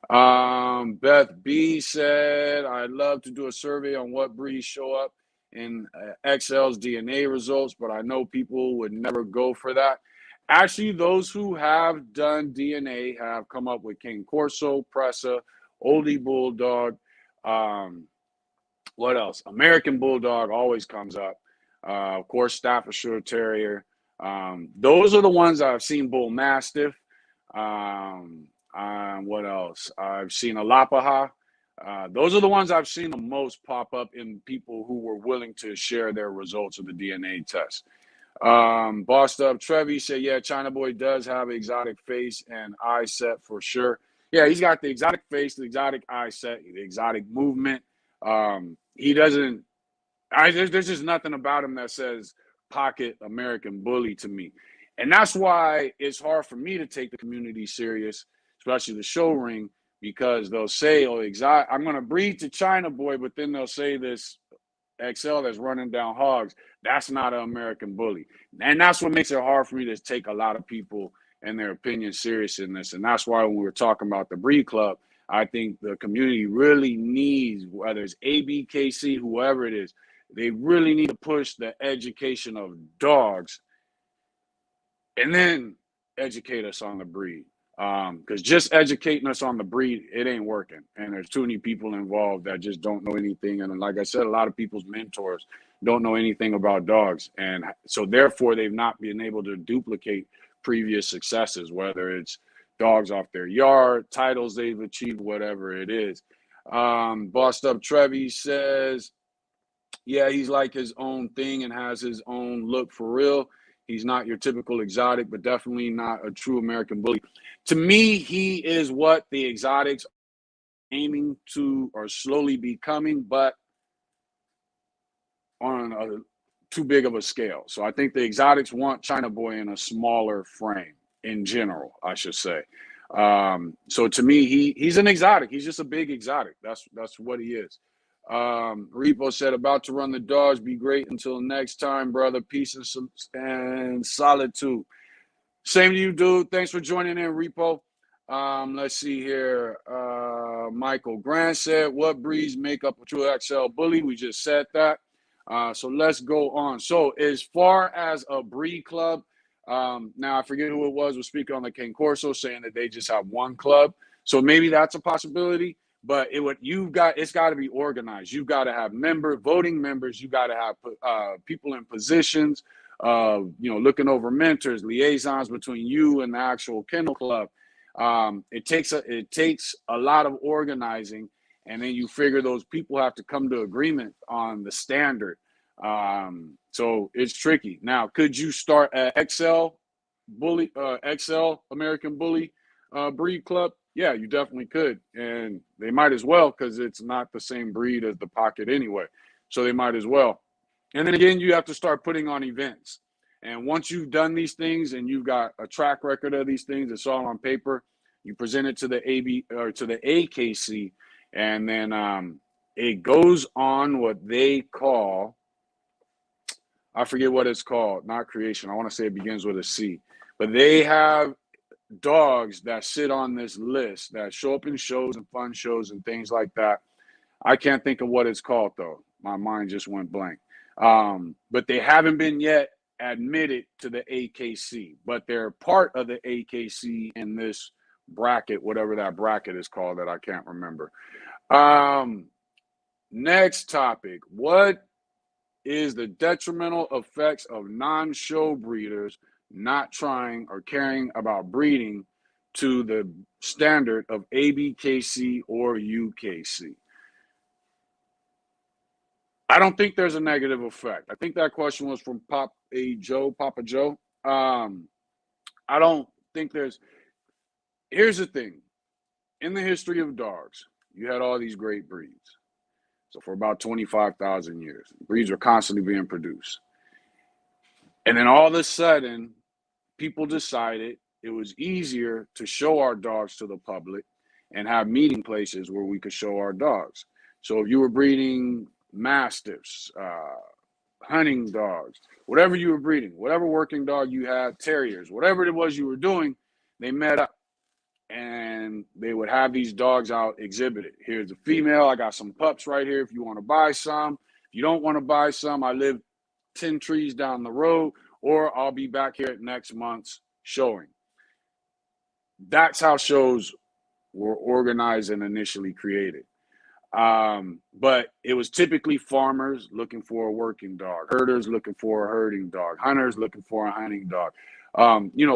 Beth B said, I'd love to do a survey on what breeds show up in XL's DNA results, but I know people would never go for that. Actually, those who have done DNA have come up with King Corso, Pressa, Oldie Bulldog. Um, what else? American Bulldog always comes up. Of course, Staffordshire Terrier. Those are the ones I've seen. Bull Mastiff. What else? I've seen a Lapaha. Those are the ones I've seen the most pop up in people who were willing to share their results of the DNA test. Bossed Up Trevi said, yeah, China Boy does have an exotic face and eye set for sure. Yeah, he's got the exotic face, the exotic eye set, the exotic movement. He doesn't, there's just nothing about him that says pocket American bully to me. And that's why it's hard for me to take the community serious, especially the show ring, because they'll say, oh, I'm going to breed to China Boy, but then they'll say this XL that's running down hogs. That's not an American bully. And that's what makes it hard for me to take a lot of people and their opinion serious in this. And that's why when we were talking about the breed club, I think the community really needs, whether it's ABKC, whoever it is, they really need to push the education of dogs and then educate us on the breed. Because just educating us on the breed, it ain't working. And there's too many people involved that just don't know anything. And like I said, a lot of people's mentors don't know anything about dogs. And so therefore, they've not been able to duplicate previous successes, whether it's dogs off their yard, titles they've achieved, whatever it is. Bossed Up Trevi says, yeah, he's like his own thing and has his own look for real. He's not your typical exotic, but definitely not a true American bully. To me, he is what the exotics are aiming to or slowly becoming, but on a too big of a scale. So I think the exotics want China Boy in a smaller frame in general, I should say. So to me, he's an exotic. He's just a big exotic. That's what he is. Repo said, about to run the dogs. Be great until next time, brother. Peace and solitude. Same to you, dude. Thanks for joining in, Repo. Let's see here. Michael Grant said, what breeds make up a true XL bully? We just said that. So let's go on. So as far as a breed club, now I forget who it was speaking on the King Corso saying that they just have one club. So maybe that's a possibility. But it's got to be organized. You've got to have voting members. You got to have people in positions, looking over mentors, liaisons between you and the actual kennel club. It takes a lot of organizing, and then you figure those people have to come to agreement on the standard. So it's tricky. Now, could you start an XL American Bully breed club? Yeah, you definitely could. And they might as well, because it's not the same breed as the pocket anyway. So they might as well. And then again, you have to start putting on events. And once you've done these things and you've got a track record of these things, it's all on paper. You present it to the AKC, and then it goes on what they call, I forget what it's called, not creation. I want to say it begins with a C. But they have dogs that sit on this list that show up in shows and fun shows and things like that. I can't think of what it's called, though. My mind just went blank. But they haven't been yet admitted to the AKC, but they're part of the AKC in this bracket, whatever that bracket is called that I can't remember. Next topic. What is the detrimental effects of non-show breeders not trying or caring about breeding to the standard of ABKC or UKC? I don't think there's a negative effect. I think that question was from Papa Joe. I don't think here's the thing. In the history of dogs, you had all these great breeds. So for about 25,000 years, breeds were constantly being produced. And then all of a sudden, people decided it was easier to show our dogs to the public and have meeting places where we could show our dogs. So if you were breeding mastiffs, hunting dogs, whatever you were breeding, whatever working dog you had, terriers, whatever it was you were doing, they met up and they would have these dogs out exhibited. Here's a female. I got some pups right here if you want to buy some. If you don't want to buy some, I live 10 trees down the road, or I'll be back here at next month's showing. That's how shows were organized and initially created. But it was typically farmers looking for a working dog, herders looking for a herding dog, hunters looking for a hunting dog.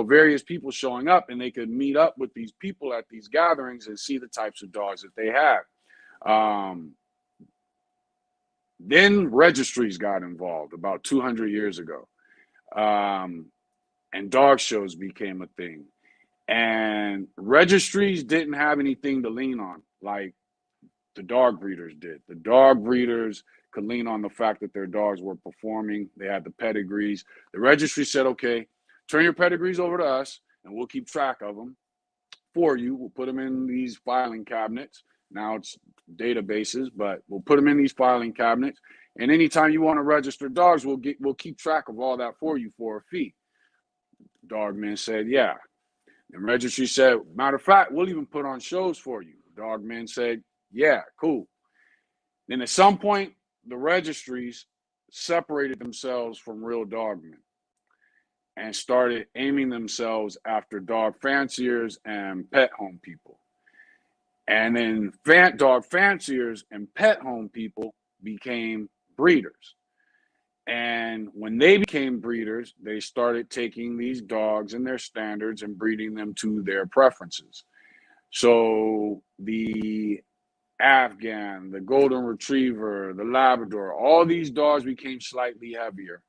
Various people showing up, and they could meet up with these people at these gatherings and see the types of dogs that they have. Then registries got involved about 200 years ago, and dog shows became a thing. And registries didn't have anything to lean on like the dog breeders did. The dog breeders could lean on the fact that their dogs were performing. They had the pedigrees. The registry said, okay, turn your pedigrees over to us, and we'll keep track of them for you. We'll put them in these filing cabinets. Now it's databases, but we'll put them in these filing cabinets. And anytime you want to register dogs, we'll keep track of all that for you for a fee. Dogman said, yeah. And registry said, matter of fact, we'll even put on shows for you. Dogman said, yeah, cool. Then at some point, the registries separated themselves from real dogmen and started aiming themselves after dog fanciers and pet home people. And then dog fanciers and pet home people became breeders. And when they became breeders, they started taking these dogs and their standards and breeding them to their preferences. So the Afghan, the Golden Retriever, the Labrador, all these dogs became slightly heavier,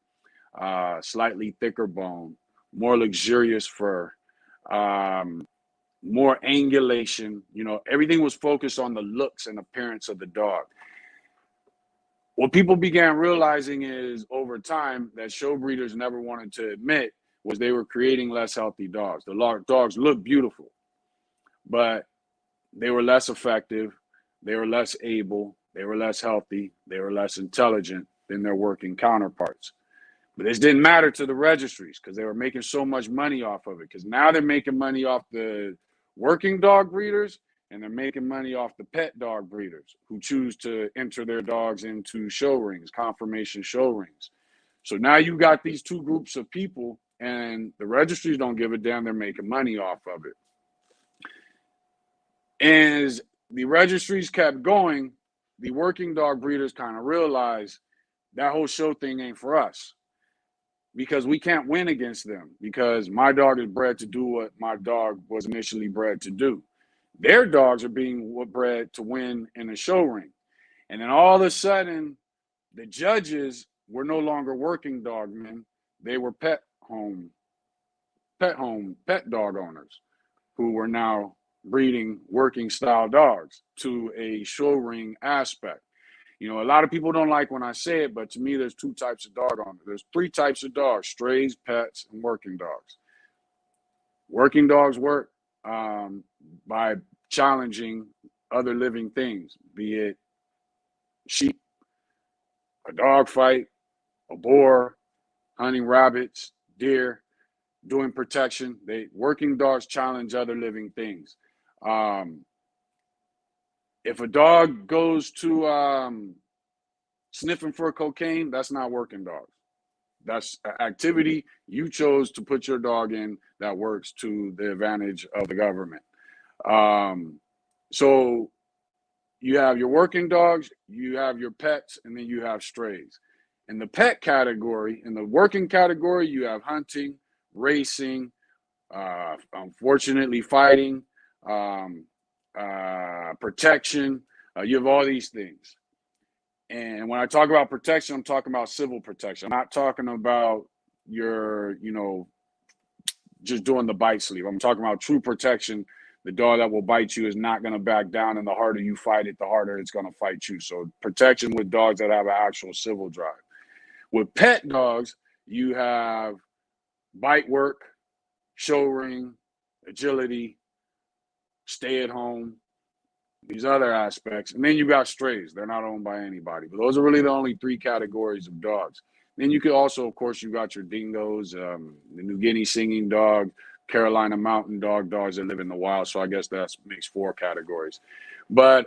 slightly thicker bone, more luxurious fur, more angulation. Everything was focused on the looks and appearance of the dog. What people began realizing is over time that show breeders never wanted to admit was they were creating less healthy dogs. The dogs looked beautiful, but they were less effective, they were less able, they were less healthy, they were less intelligent than their working counterparts. But this didn't matter to the registries because they were making so much money off of it, because now they're making money off the working dog breeders, and they're making money off the pet dog breeders who choose to enter their dogs into show rings, conformation show rings. So now you got these two groups of people, and the registries don't give a damn. They're making money off of it. As the registries kept going, the working dog breeders kind of realized that whole show thing ain't for us, because we can't win against them, because my dog is bred to do what my dog was initially bred to do. Their dogs are being bred to win in a show ring. And then all of a sudden, the judges were no longer working dog men. They were pet dog owners who were now breeding working style dogs to a show ring aspect. A lot of people don't like when I say it, but to me, there's two types of dog owners. There's three types of dogs: strays, pets, and working dogs. Working dogs work by challenging other living things, be it sheep, a dog fight, a boar, hunting rabbits, deer, doing protection. Working dogs challenge other living things. If a dog goes to sniffing for cocaine, that's not working dogs. That's an activity you chose to put your dog in that works to the advantage of the government. So you have your working dogs, you have your pets, and then you have strays. In the pet category, in the working category, you have hunting, racing, unfortunately fighting, protection. You have all these things. And when I talk about protection, I'm talking about civil protection. I'm not talking about your, just doing the bite sleeve. I'm talking about true protection. The dog that will bite you is not going to back down, and the harder you fight it, the harder it's going to fight you. So protection with dogs that have an actual civil drive. With pet dogs, you have bite work, show ring, agility, stay at home, these other aspects. And then you got strays. They're not owned by anybody. But those are really the only three categories of dogs. Then you could also, of course, you got your dingoes, the New Guinea singing dog, Carolina mountain dog, dogs that live in the wild. So I guess that makes four categories. But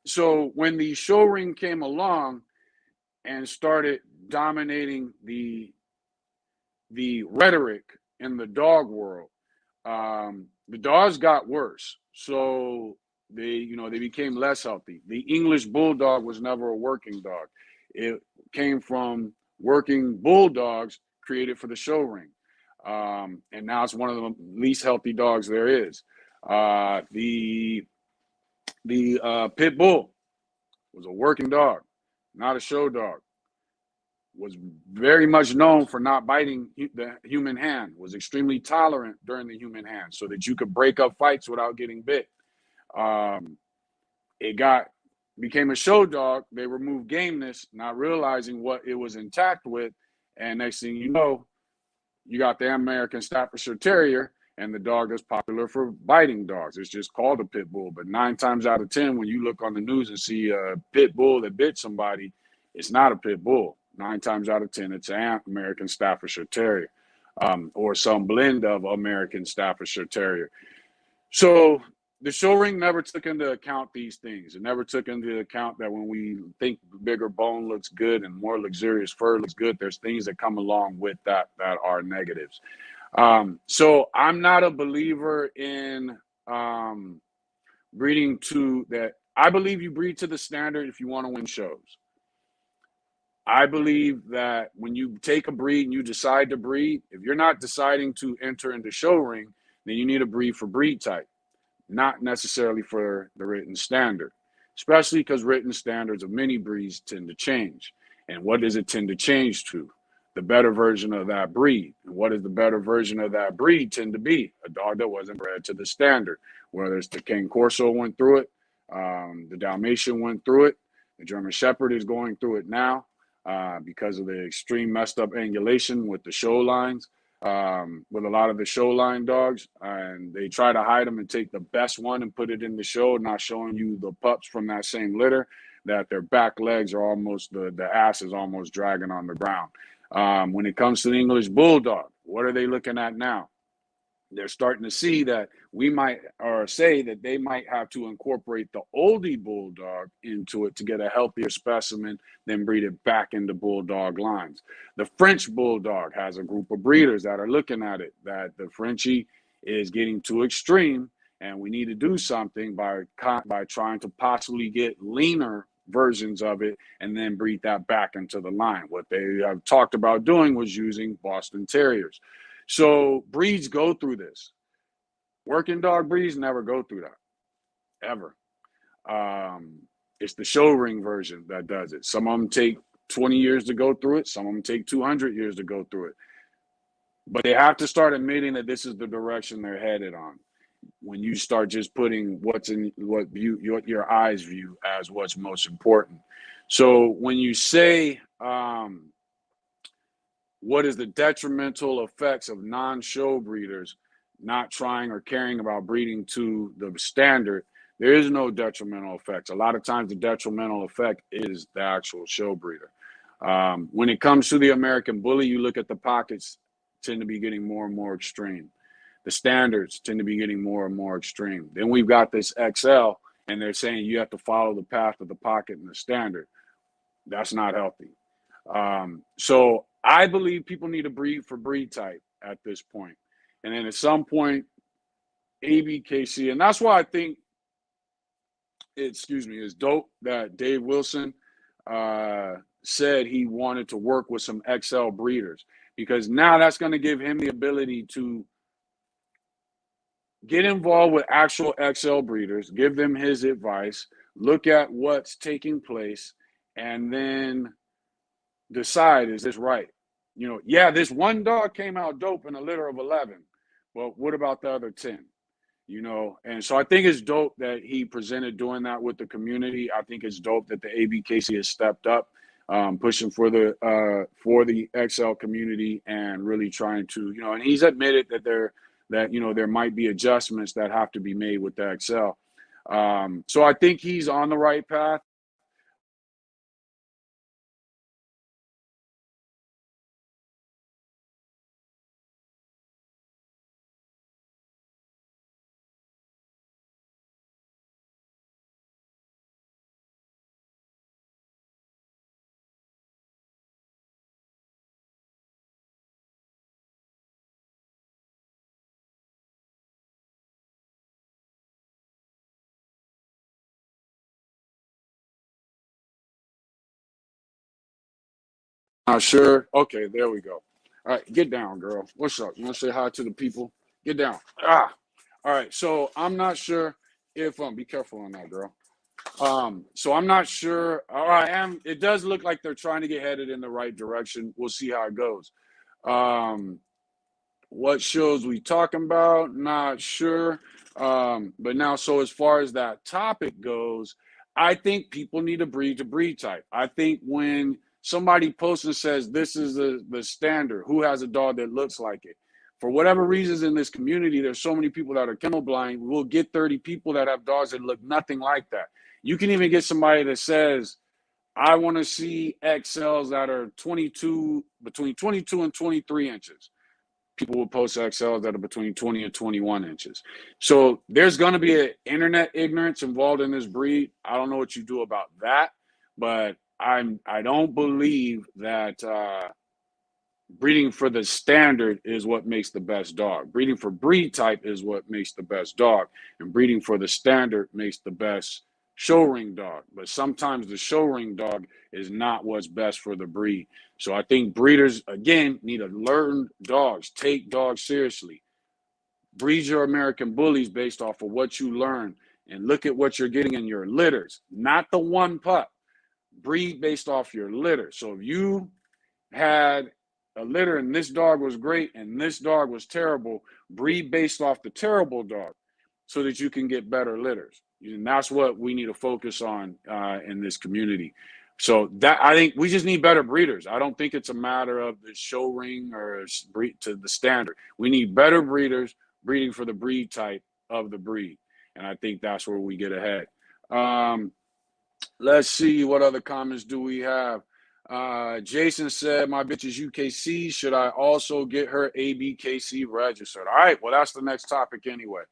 so when the show ring came along and started dominating the rhetoric in the dog world, the dogs got worse. So they became less healthy. The English bulldog was never a working dog. It came from working bulldogs created for the show ring. And now it's one of the least healthy dogs there is. The pit bull was a working dog, not a show dog. Was very much known for not biting the human hand, was extremely tolerant during the human hand so that you could break up fights without getting bit. It became a show dog. They removed gameness, not realizing what it was intact with. And next thing you know, you got the American Staffordshire Terrier, and the dog is popular for biting dogs. It's just called a pit bull. But 9 times out of 10, when you look on the news and see a pit bull that bit somebody, it's not a pit bull. 9 times out of 10, it's an American Staffordshire Terrier, or some blend of American Staffordshire Terrier. So the show ring never took into account these things. It never took into account that when we think bigger bone looks good and more luxurious fur looks good, there's things that come along with that are negatives. So I'm not a believer in breeding to that. I believe you breed to the standard if you want to win shows. I believe that when you take a breed and you decide to breed, if you're not deciding to enter into show ring, then you need to breed for breed type, not necessarily for the written standard, especially because written standards of many breeds tend to change. And what does it tend to change to? The better version of that breed. And what does the better version of that breed tend to be? A dog that wasn't bred to the standard. Whether it's the Cane Corso went through it, the Dalmatian went through it, the German Shepherd is going through it now because of the extreme messed up angulation with the show lines. With a lot of the show line dogs, and they try to hide them and take the best one and put it in the show, not showing you the pups from that same litter, that their back legs are almost, the ass is almost dragging on the ground. When it comes to the English Bulldog, what are they looking at now? They're starting to see that say that they might have to incorporate the oldie bulldog into it to get a healthier specimen, then breed it back into bulldog lines. The French bulldog has a group of breeders that are looking at it, that the Frenchie is getting too extreme, and we need to do something by trying to possibly get leaner versions of it and then breed that back into the line. What they have talked about doing was using Boston Terriers. So breeds go through this. Working dog breeds never go through that, ever. It's the show ring version that does it. Some of them take 20 years to go through it. Some of them take 200 years to go through it. But they have to start admitting that this is the direction they're headed on. When you start just putting what your eyes view as what's most important. So when you say, what is the detrimental effects of non-show breeders not trying or caring about breeding to the standard? There is no detrimental effects. A lot of times the detrimental effect is the actual show breeder. When it comes to the American Bully, you look at the pockets tend to be getting more and more extreme. The standards tend to be getting more and more extreme. Then we've got this XL, and they're saying you have to follow the path of the pocket and the standard. That's not healthy. So I believe people need to breed for breed type at this point. And then at some point, ABKC, and that's why I think it's dope that Dave Wilson said he wanted to work with some XL breeders, because now that's going to give him the ability to get involved with actual XL breeders, give them his advice, look at what's taking place, and then decide, is this right? Yeah, this one dog came out dope in a litter of 11, but what about the other 10? And so I think it's dope that he presented doing that with the community. I think it's dope that the ABKC has stepped up, pushing for the XL community and really trying to, and he's admitted that there might be adjustments that have to be made with the XL. So I think he's on the right path. Not sure. Okay, there we go. All right, get down, girl. What's up? You want to say hi to the people? Get down. Ah. All right. So I'm not sure if be careful on that, girl. So I'm not sure. I am. It does look like they're trying to get headed in the right direction. We'll see how it goes. Um, what shows we talking about? Not sure. But now, so as far as that topic goes, I think people need to breed type. I think when somebody posts and says this is the standard, who has a dog that looks like it? For whatever reasons in this community, there's so many people that are kennel blind. We'll get 30 people that have dogs that look nothing like that. You can even get somebody that says, I want to see XLs that are 22, between 22 and 23 inches. People will post XLs that are between 20 and 21 inches. So there's going to be an internet ignorance involved in this breed. I don't know what you do about that, but I don't believe that breeding for the standard is what makes the best dog. Breeding for breed type is what makes the best dog, and breeding for the standard makes the best show ring dog. But sometimes the show ring dog is not what's best for the breed. So I think breeders, again, need to learn dogs, take dogs seriously. Breed your American bullies based off of what you learn, and look at what you're getting in your litters, not the one pup. Breed based off your litter. So if you had a litter and this dog was great and this dog was terrible, breed based off the terrible dog so that you can get better litters. And that's what we need to focus on in this community. So that, I think we just need better breeders. I don't think it's a matter of the show ring or breed to the standard. We need better breeders breeding for the breed type of the breed. And I think that's where we get ahead. Let's see, what other comments do we have? Jason said, my bitch is UKC. Should I also get her ABKC registered? All right, well, that's the next topic anyway.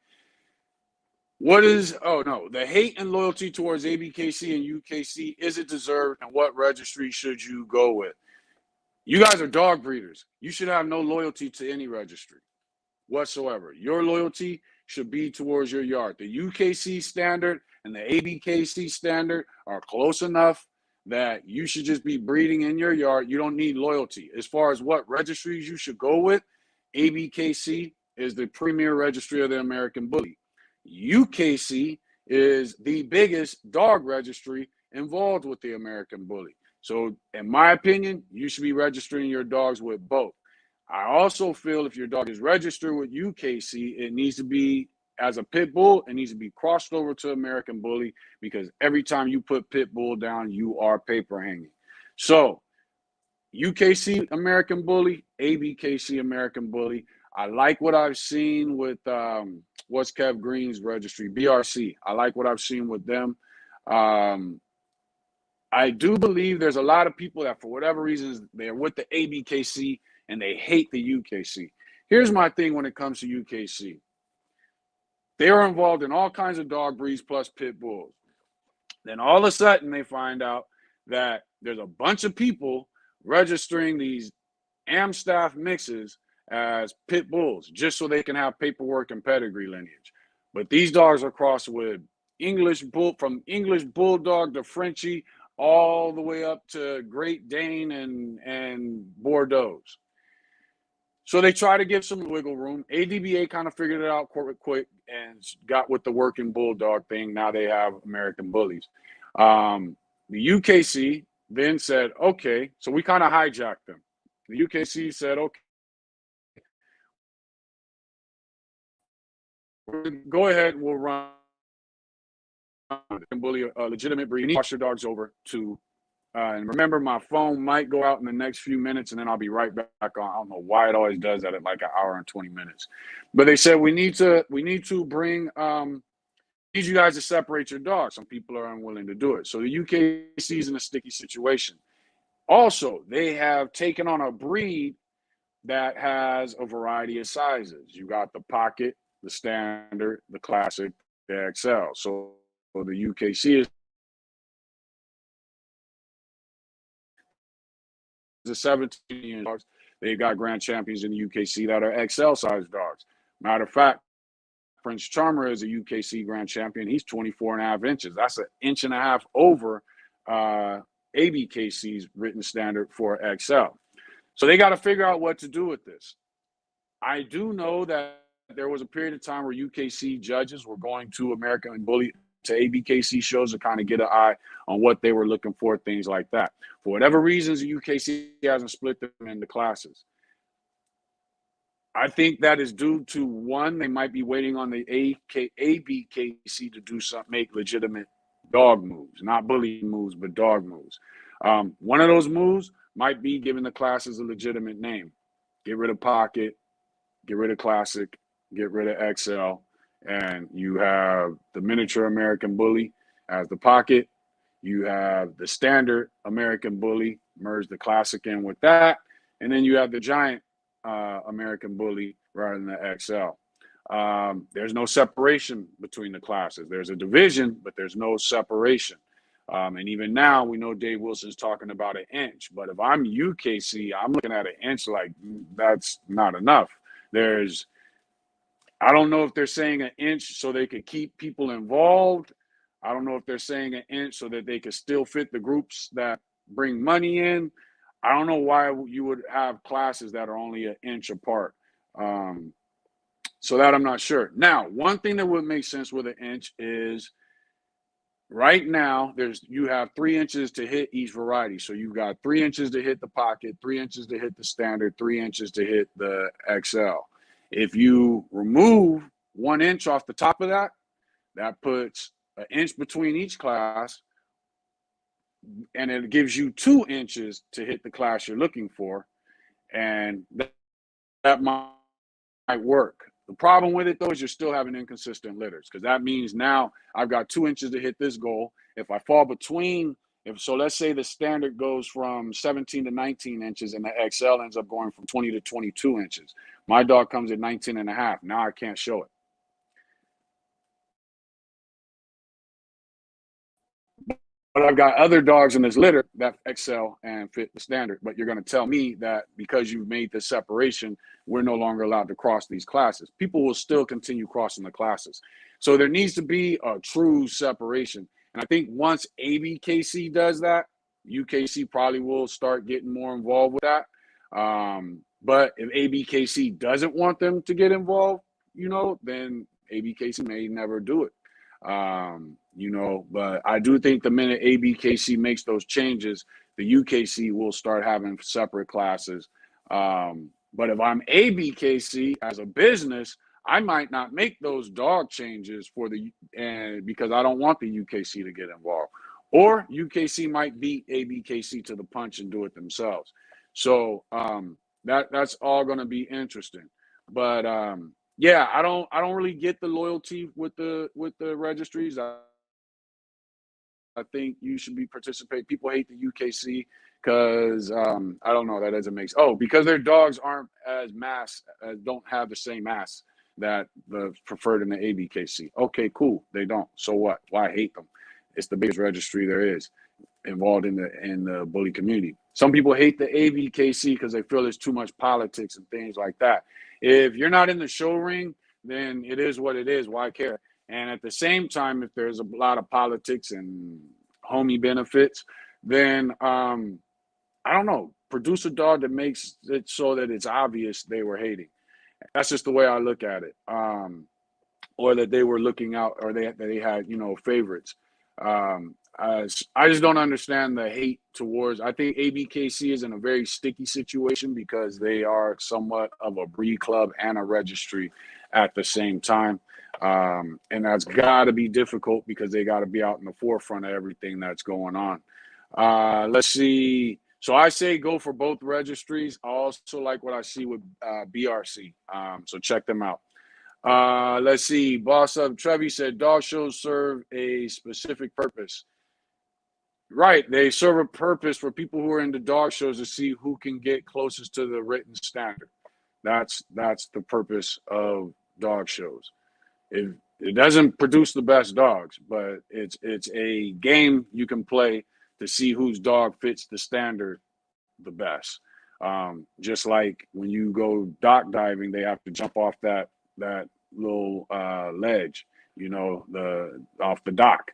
What is, oh no, the hate and loyalty towards ABKC and UKC, is it deserved, and what registry should you go with? You guys are dog breeders. You should have no loyalty to any registry whatsoever. Your loyalty should be towards your yard. The UKC standard and the ABKC standard are close enough that you should just be breeding in your yard. You don't need loyalty. As far as what registries you should go with, ABKC is the premier registry of the American Bully. UKC is the biggest dog registry involved with the American Bully. So in my opinion, you should be registering your dogs with both. I also feel if your dog is registered with UKC, it needs to be, as a pit bull, it needs to be crossed over to American Bully, because every time you put pit bull down, you are paper hanging. So UKC American Bully, ABKC American Bully. I like what I've seen with what's Kev Green's registry, BRC. I like what I've seen with them. I do believe there's a lot of people that, for whatever reasons, they're with the ABKC and they hate the UKC. Here's my thing when it comes to UKC. They are involved in all kinds of dog breeds plus pit bulls. Then all of a sudden they find out that there's a bunch of people registering these Amstaff mixes as pit bulls just so they can have paperwork and pedigree lineage. But these dogs are crossed with English bull, from English bulldog to Frenchie, all the way up to Great Dane and Bordeaux's. So they try to give some wiggle room. ADBA kind of figured it out quick and got with the working bulldog thing. Now they have American Bullies. The UKC then said, okay, so we kind of hijacked them. The UKC said, okay, go ahead, we'll run bully a legitimate breed. You need to wash your dogs over to, and remember, my phone might go out in the next few minutes, and then I'll be right back on. I don't know why it always does that at like an hour and 20 minutes. But they said we need to bring need you guys to separate your dogs. Some people are unwilling to do it. So the UKC is in a sticky situation. Also, they have taken on a breed that has a variety of sizes. You got the pocket, the standard, the classic, the XL. So the UKC is the 17 dogs. They got grand champions in the UKC that are XL size dogs. Matter of fact, Prince Charmer is a UKC grand champion. He's 24 and a half inches. That's an inch and a half over ABKC's written standard for XL. So they got to figure out what to do with this. I do know that there was a period of time where UKC judges were going to American Bully to ABKC shows to kind of get an eye on what they were looking for, things like that. For whatever reasons, the UKC hasn't split them into classes. I think that is due to, one, they might be waiting on the ABKC to do something, make legitimate dog moves, not bully moves, but dog moves. One of those moves might be giving the classes a legitimate name. Get rid of pocket, get rid of classic, get rid of XL, and you have the miniature American Bully as the pocket. You have the standard American Bully, merge the classic in with that, and then you have the giant American Bully rather than the XL. There's no separation between the classes. There's a division, but there's no separation. And even now, we know Dave Wilson's talking about an inch. But if I'm UKC, I'm looking at an inch like that's not enough. I don't know if they're saying an inch so they could keep people involved. I don't know if they're saying an inch so that they could still fit the groups that bring money in. I don't know why you would have classes that are only an inch apart. So that I'm not sure. Now, one thing that would make sense with an inch is right now you have 3 inches to hit each variety. So you've got 3 inches to hit the pocket, 3 inches to hit the standard, 3 inches to hit the XL. If you remove 1 inch off the top of that, that puts an inch between each class, and it gives you 2 inches to hit the class you're looking for, and that might work. The problem with it, though, is you're still having inconsistent litters, because that means now I've got 2 inches to hit this goal. If I fall between, so let's say the standard goes from 17 to 19 inches and the XL ends up going from 20 to 22 inches. My dog comes at 19 and a half. Now I can't show it. But I've got other dogs in this litter that excel and fit the standard. But you're going to tell me that because you've made this separation, we're no longer allowed to cross these classes. People will still continue crossing the classes. So there needs to be a true separation. And I think once ABKC does that, UKC probably will start getting more involved with that. But if ABKC doesn't want them to get involved, then ABKC may never do it. But I do think the minute ABKC makes those changes, the UKC will start having separate classes. But if I'm ABKC as a business, I might not make those dog changes because I don't want the UKC to get involved. Or UKC might beat ABKC to the punch and do it themselves. So that's all going to be interesting. But yeah, I don't really get the loyalty with the registries. I think you should be participate. People hate the UKC because I don't know, that doesn't make sense. Oh, because their dogs aren't as don't have the same mass that the preferred in the ABKC. Okay, cool. They don't. So what? Why hate them? It's the biggest registry there is involved in the bully community. Some people hate the ABKC because they feel there's too much politics and things like that. If you're not in the show ring, then it is what it is. Why care? And at the same time, if there's a lot of politics and homie benefits, then I don't know, produce a dog that makes it so that it's obvious they were hating. That's just the way I look at it. Or that they were looking out, or they had favorites. I just don't understand the hate towards. I think ABKC is in a very sticky situation because they are somewhat of a breed club and a registry at the same time. And that's got to be difficult because they got to be out in the forefront of everything that's going on. Let's see. So I say go for both registries. I also like what I see with BRC. So check them out. Let's see. Boss Up Trevi said dog shows serve a specific purpose. Right. They serve a purpose for people who are into dog shows to see who can get closest to the written standard. That's the purpose of dog shows. It doesn't produce the best dogs, but it's a game you can play to see whose dog fits the standard the best. Just like when you go dock diving, they have to jump off that little ledge, the off the dock.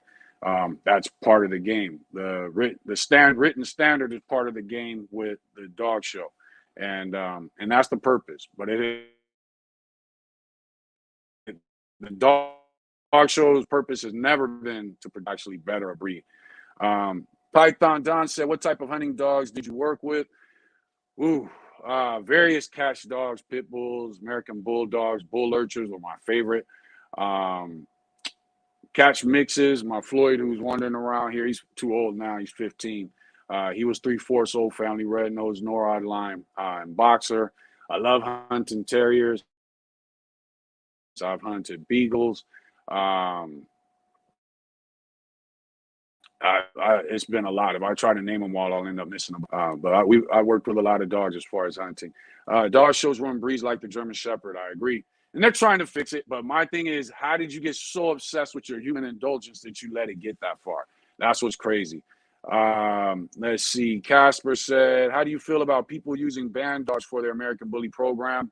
That's part of the game. The written standard is part of the game with the dog show, and that's the purpose. But the dog show's purpose has never been to actually better a breed. Python Don said, "What type of hunting dogs did you work with?" Ooh, various catch dogs, pit bulls, American bulldogs, bull lurchers were my favorite. Catch mixes. My Floyd, who's wandering around here, he's too old now. He's 15. He was 3/4 old family, red nose, Norad line, and boxer. I love hunting terriers. I've hunted beagles. It's been a lot. If I try to name them all, I'll end up missing them. But I worked with a lot of dogs as far as hunting. Dog shows run breeds like the German Shepherd. I agree. And they're trying to fix it. But my thing is, how did you get so obsessed with your human indulgence that you let it get that far? That's what's crazy. Let's see. Casper said, how do you feel about people using band dogs for their American Bully program?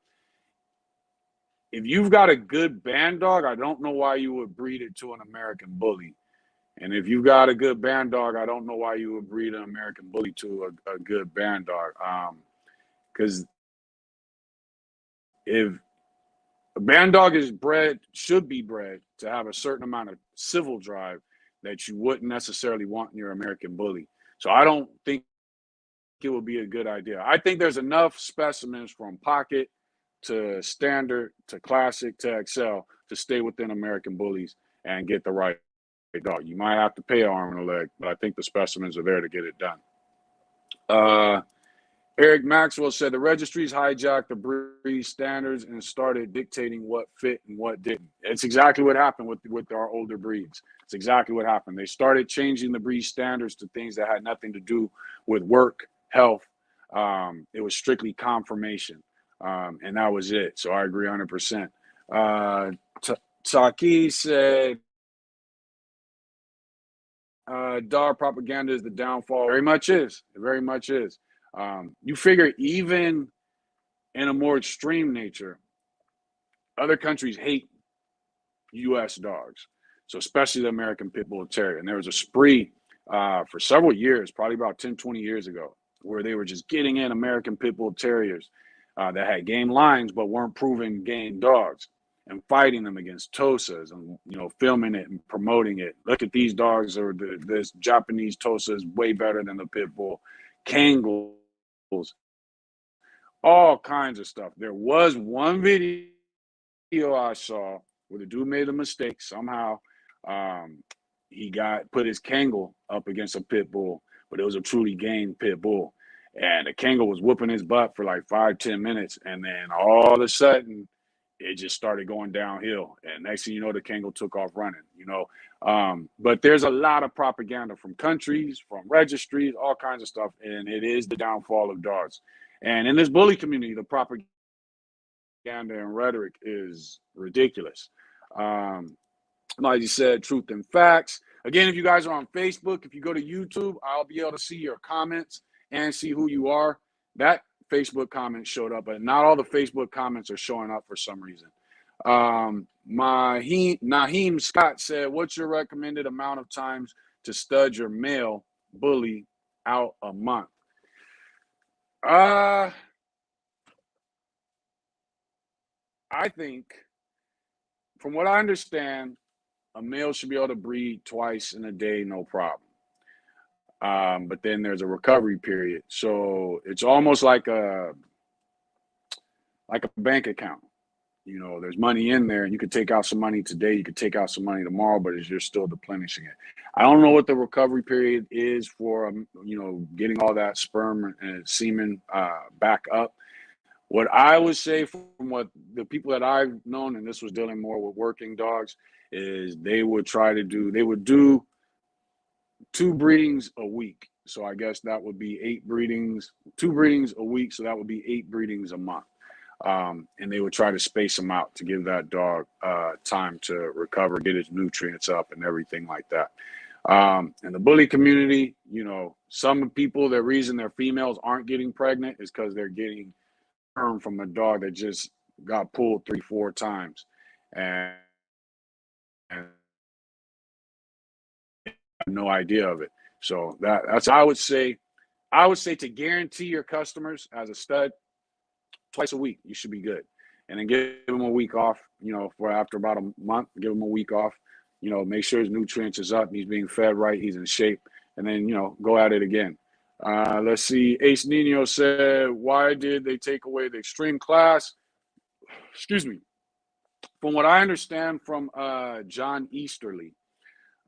If you've got a good band dog, I don't know why you would breed it to an American Bully. And if you've got a good band dog, I don't know why you would breed an American Bully to a good band dog. Because if a band dog should be bred to have a certain amount of civil drive that you wouldn't necessarily want in your American Bully. So I don't think it would be a good idea. I think there's enough specimens from pocket to standard to classic to XL to stay within American Bullies and get the right dog. You might have to pay an arm and a leg, but I think the specimens are there to get it done. Eric Maxwell said the registries hijacked the breed standards and started dictating what fit and what didn't. It's exactly what happened with our older breeds. It's exactly what happened. They started changing the breed standards to things that had nothing to do with work, health. It was strictly conformation, and that was it. So I agree 100%. Taki said, dog propaganda is the downfall. Very much is. It very much is. You figure even in a more extreme nature, other countries hate U.S. dogs. So especially the American Pit Bull Terrier. And there was a spree for several years, probably about 10, 20 years ago, where they were just getting in American Pit Bull Terriers that had game lines but weren't proven game dogs, and fighting them against Tosas and, filming it and promoting it. Look at these dogs, or this Japanese Tosa is way better than the Pit Bull. Kangles, all kinds of stuff. There was one video I saw where the dude made a mistake somehow. He put his Kangal up against a pit bull, but it was a truly game pit bull. And the Kangal was whooping his butt for like 5-10 minutes. And then all of a sudden, it just started going downhill. And next thing you know, the Kangal took off running, But there's a lot of propaganda from countries, from registries, all kinds of stuff. And it is the downfall of dogs. And in this bully community, the propaganda and rhetoric is ridiculous. Like you said, truth and facts. Again, if you guys are on Facebook, if you go to YouTube, I'll be able to see your comments and see who you are. That Facebook comment showed up, but not all the Facebook comments are showing up for some reason. Naheem Scott said, what's your recommended amount of times to stud your male bully out a month? I think, from what I understand, a male should be able to breed twice in a day, no problem. But then there's a recovery period. So it's almost like a bank account. There's money in there, and you could take out some money today, you could take out some money tomorrow, but you're still replenishing it. I don't know what the recovery period is for, getting all that sperm and semen back up. What I would say from what the people that I've known, and this was dealing more with working dogs, is they would do 2 breedings a week. So I guess that would be 8 breedings, 2 breedings a week. So that would be 8 breedings a month. And they would try to space them out to give that dog time to recover, get his nutrients up and everything like that. In the bully community, you know, some people, the reason their females aren't getting pregnant is because they're getting sperm from a dog that just got pulled 3-4 times. And no idea of it. So that's I would say to guarantee your customers as a stud, twice a week you should be good, and then give him a week off. You know, for after about a month, give him a week off. You know, make sure his nutrients is up, he's being fed right, he's in shape, and then, you know, go at it again. Let's see. Ace Nino said, "Why did they take away the extreme class?" Excuse me. From what I understand from John Easterly,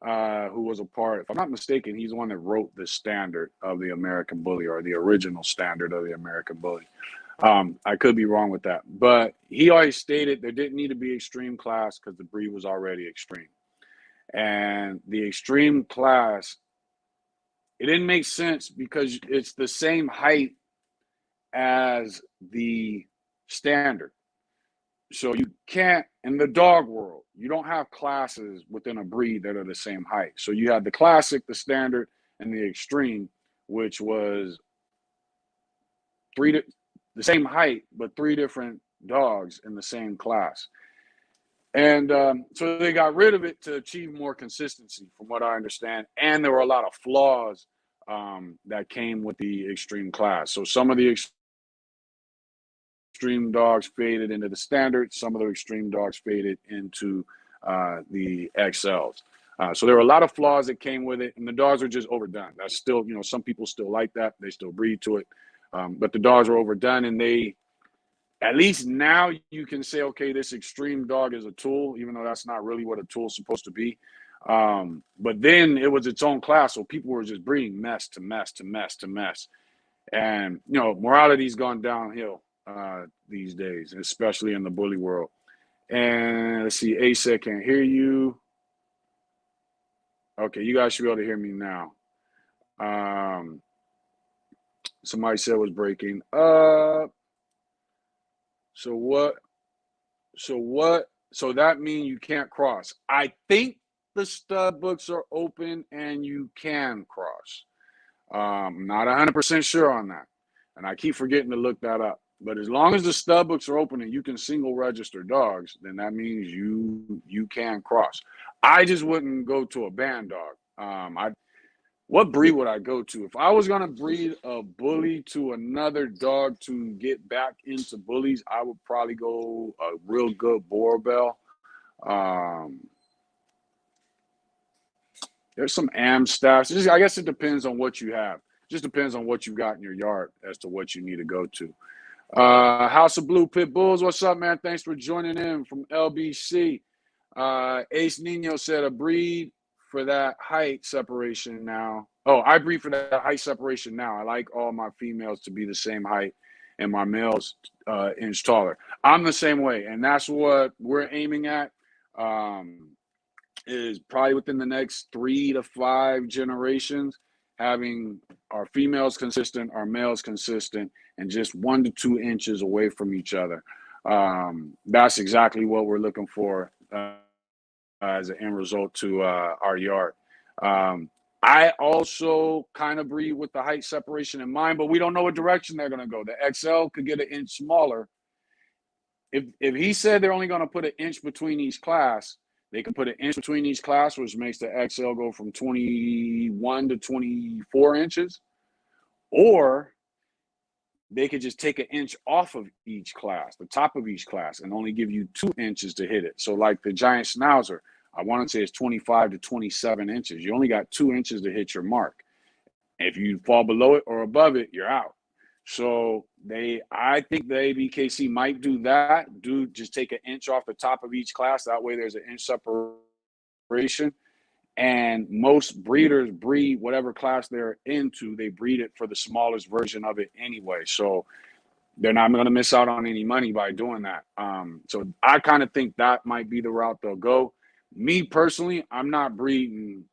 who was a part, if I'm not mistaken, he's the one that wrote the standard of the American Bully, or the original standard of the American Bully. I could be wrong with that, but he always stated there didn't need to be extreme class because the breed was already extreme. And the extreme class, it didn't make sense because it's the same height as the standard. So you can't, in the dog world, you don't have classes within a breed that are the same height. So you have the classic, the standard, and the extreme, which was the same height, but 3 different dogs in the same class. And so they got rid of it to achieve more consistency, from what I understand. And there were a lot of flaws that came with the extreme class. So some of the extreme dogs faded into the standard. Some of the extreme dogs faded into the XLs. So there were a lot of flaws that came with it, and the dogs are just overdone. That's still, you know, some people still like that. They still breed to it. But the dogs are overdone, and they, at least now you can say, okay, this extreme dog is a tool, even though that's not really what a tool is supposed to be. But then it was its own class, so people were just breeding mess to mess to mess to mess. And, you know, morality's gone downhill these days, especially in the bully world. And let's see, A said, can't hear you. Okay, you guys should be able to hear me now. Somebody said was breaking up. So that means you can't cross. I think the stud books are open and you can cross. I'm not 100% sure on that, and I keep forgetting to look that up. But as long as the stud books are open and you can single register dogs, then that means you can cross. I just wouldn't go to a band dog. What breed would I go to? If I was going to breed a bully to another dog to get back into bullies, I would probably go a real good Borbell. There's some Amstaffs. I guess it depends on what you have. It just depends on what you got in your yard as to what you need to go to. House of Blue Pit Bulls, what's up, man? Thanks for joining in from LBC. Ace Nino said a breed for that height separation now. Oh, I breed for that height separation now. I like all my females to be the same height and my males inch taller. I'm the same way, and that's what we're aiming at. Is probably within the next 3 to 5 generations, having our females consistent, our males consistent, and just 1 to 2 inches away from each other. That's exactly what we're looking for as an end result to our yard. I also kind of breed with the height separation in mind, but we don't know what direction they're going to go. The XL could get an inch smaller. If he said they're only going to put an inch between each class, they can put an inch between each class, which makes the XL go from 21 to 24 inches. Or they could just take an inch off of each class, the top of each class, and only give you 2 inches to hit it. So like the giant schnauzer, I want to say it's 25 to 27 inches. You only got 2 inches to hit your mark. If you fall below it or above it, you're out. So I think the ABKC might do that. Just take an inch off the top of each class. That way there's an inch separation. And most breeders breed whatever class they're into. They breed it for the smallest version of it anyway. So they're not going to miss out on any money by doing that. So I kind of think that might be the route they'll go. Me personally, I'm not breeding.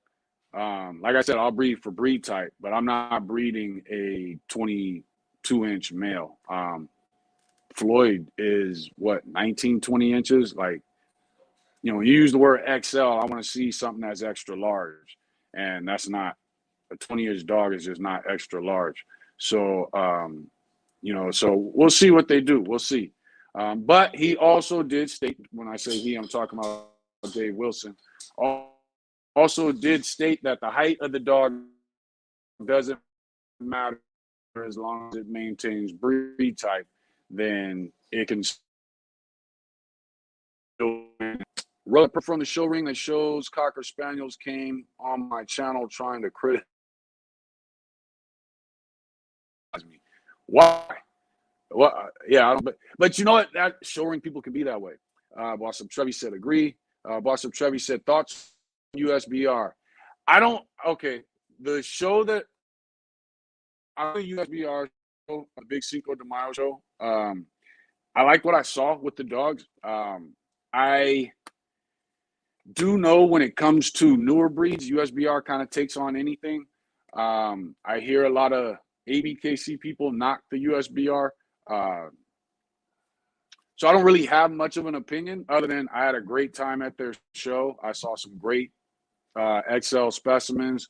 Like I said, I'll breed for breed type, but I'm not breeding a 22-inch male. Floyd is what, 19, 20 inches? Like, you know, when you use the word XL, I want to see something that's extra large. And that's not, a 20-inch dog is just not extra large. So, you know, so we'll see what they do. We'll see. But he also did state, when I say he, I'm talking about Dave Wilson, also did state that the height of the dog doesn't matter as long as it maintains breed type, then it can still win. Rutherford from the show ring that shows Cocker Spaniels came on my channel trying to criticize me. Why? Well, yeah, but you know what? That show ring people can be that way. Boss of Trevi said agree. Boss of Trevi said thoughts USBR. I don't. Okay, the show that I the USBR show, the Big Cinco de Mayo show. I like what I saw with the dogs. I do know when it comes to newer breeds, USBR kind of takes on anything. I hear a lot of ABKC people knock the USBR. So I don't really have much of an opinion other than I had a great time at their show. I saw some great XL specimens.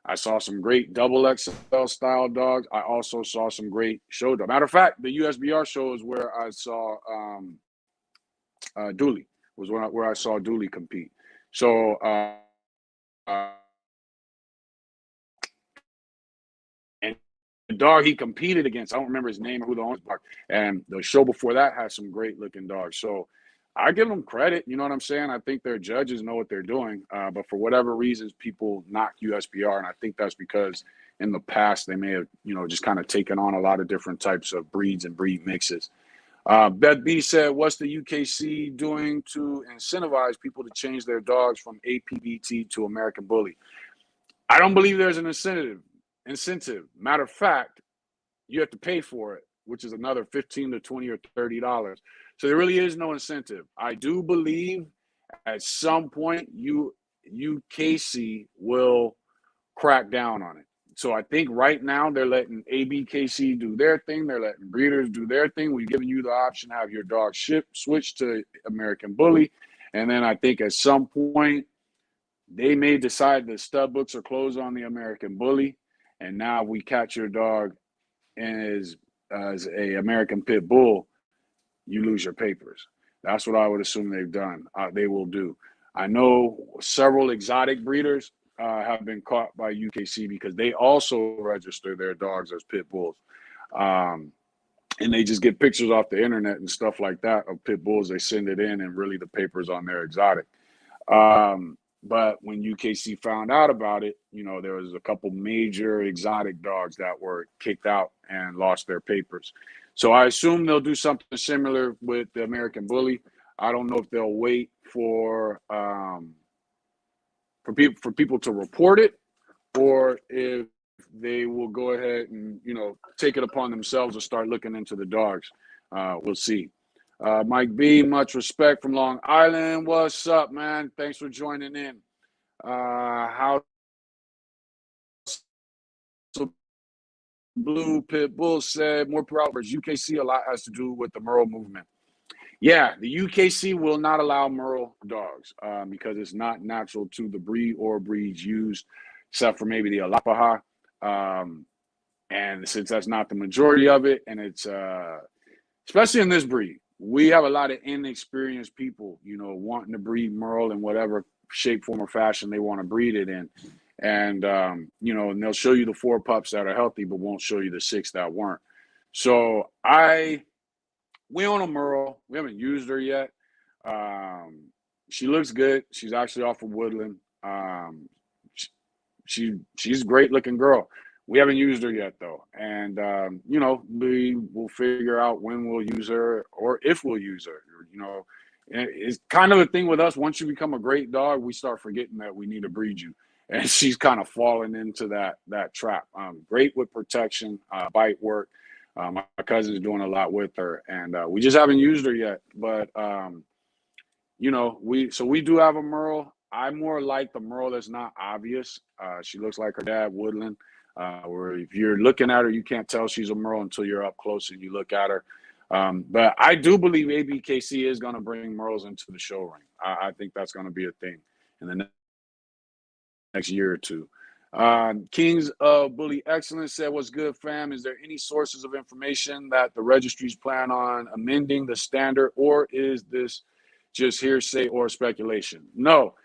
I saw some great double XL style dogs. I also saw some great show dogs. Matter of fact, the USBR show is where I saw Dooley, was where I saw Dooley compete. So and the dog he competed against, I don't remember his name or who the owner was, and the show before that had some great looking dogs. So I give them credit. You know what I'm saying? I think their judges know what they're doing. But for whatever reasons, people knock USBR. And I think that's because in the past, they may have, you know, just kind of taken on a lot of different types of breeds and breed mixes. Beth B said, what's the UKC doing to incentivize people to change their dogs from APBT to American Bully? I don't believe there's an incentive. Matter of fact, you have to pay for it, which is another $15 to $20 or $30. So there really is no incentive. I do believe at some point UKC will crack down on it. So I think right now they're letting ABKC do their thing. They're letting breeders do their thing. We're giving you the option to have your dog switch to American Bully. And then I think at some point they may decide the stud books are closed on the American Bully. And now we catch your dog as a American Pit Bull, you lose your papers. That's what I would assume they've done. They will do. I know several exotic breeders have been caught by UKC because they also register their dogs as pit bulls. And they just get pictures off the internet and stuff like that of pit bulls. They send it in and really the paper's on their exotic. But when UKC found out about it, you know, there was a couple major exotic dogs that were kicked out and lost their papers. So I assume they'll do something similar with the American Bully. I don't know if they'll wait for people to report it, or if they will go ahead and, you know, take it upon themselves to start looking into the dogs. We'll see. Mike B, much respect from Long Island. What's up, man? Thanks for joining in. How Blue Pit Bull said, more per hours. UKC, a lot has to do with the Merle movement. Yeah, the UKC will not allow Merle dogs because it's not natural to the breed or breeds used, except for maybe the Alapaha. And since that's not the majority of it, and it's especially in this breed, we have a lot of inexperienced people, you know, wanting to breed Merle in whatever shape, form, or fashion they want to breed it in. And, you know, and they'll show you the 4 pups that are healthy, but won't show you the 6 that weren't. So we own a Merle. We haven't used her yet. She looks good. She's actually off of Woodland. She's a great looking girl. We haven't used her yet, though. And, you know, we will figure out when we'll use her or if we'll use her. You know, it's kind of a thing with us. Once you become a great dog, we start forgetting that we need to breed you. And she's kind of fallen into that trap. Great with protection, bite work. My cousin's doing a lot with her, and we just haven't used her yet. But we do have a Merle. I more like the Merle that's not obvious. She looks like her dad, Woodland. Where if you're looking at her, you can't tell she's a Merle until you're up close and you look at her. But I do believe ABKC is going to bring Merles into the show ring. I think that's going to be a thing in the next year or two. Kings of Bully Excellence said, "What's good, fam? Is there any sources of information that the registries plan on amending the standard, or is this just hearsay or speculation?" No.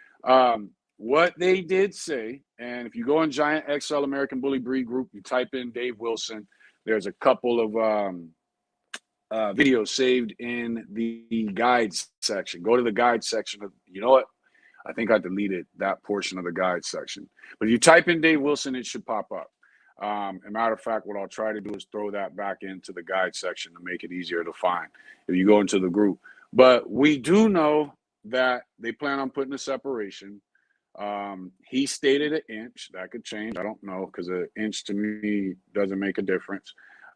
What they did say, and if you go in Giant XL American Bully Breed Group, you type in Dave Wilson, there's a couple of videos saved in the guides section. Go to the guide section. You know what? I think I deleted that portion of the guide section. But if you type in Dave Wilson, it should pop up. As a matter of fact, what I'll try to do is throw that back into the guide section to make it easier to find if you go into the group. But we do know that they plan on putting a separation. He stated an inch. That could change. I don't know, because an inch to me doesn't make a difference.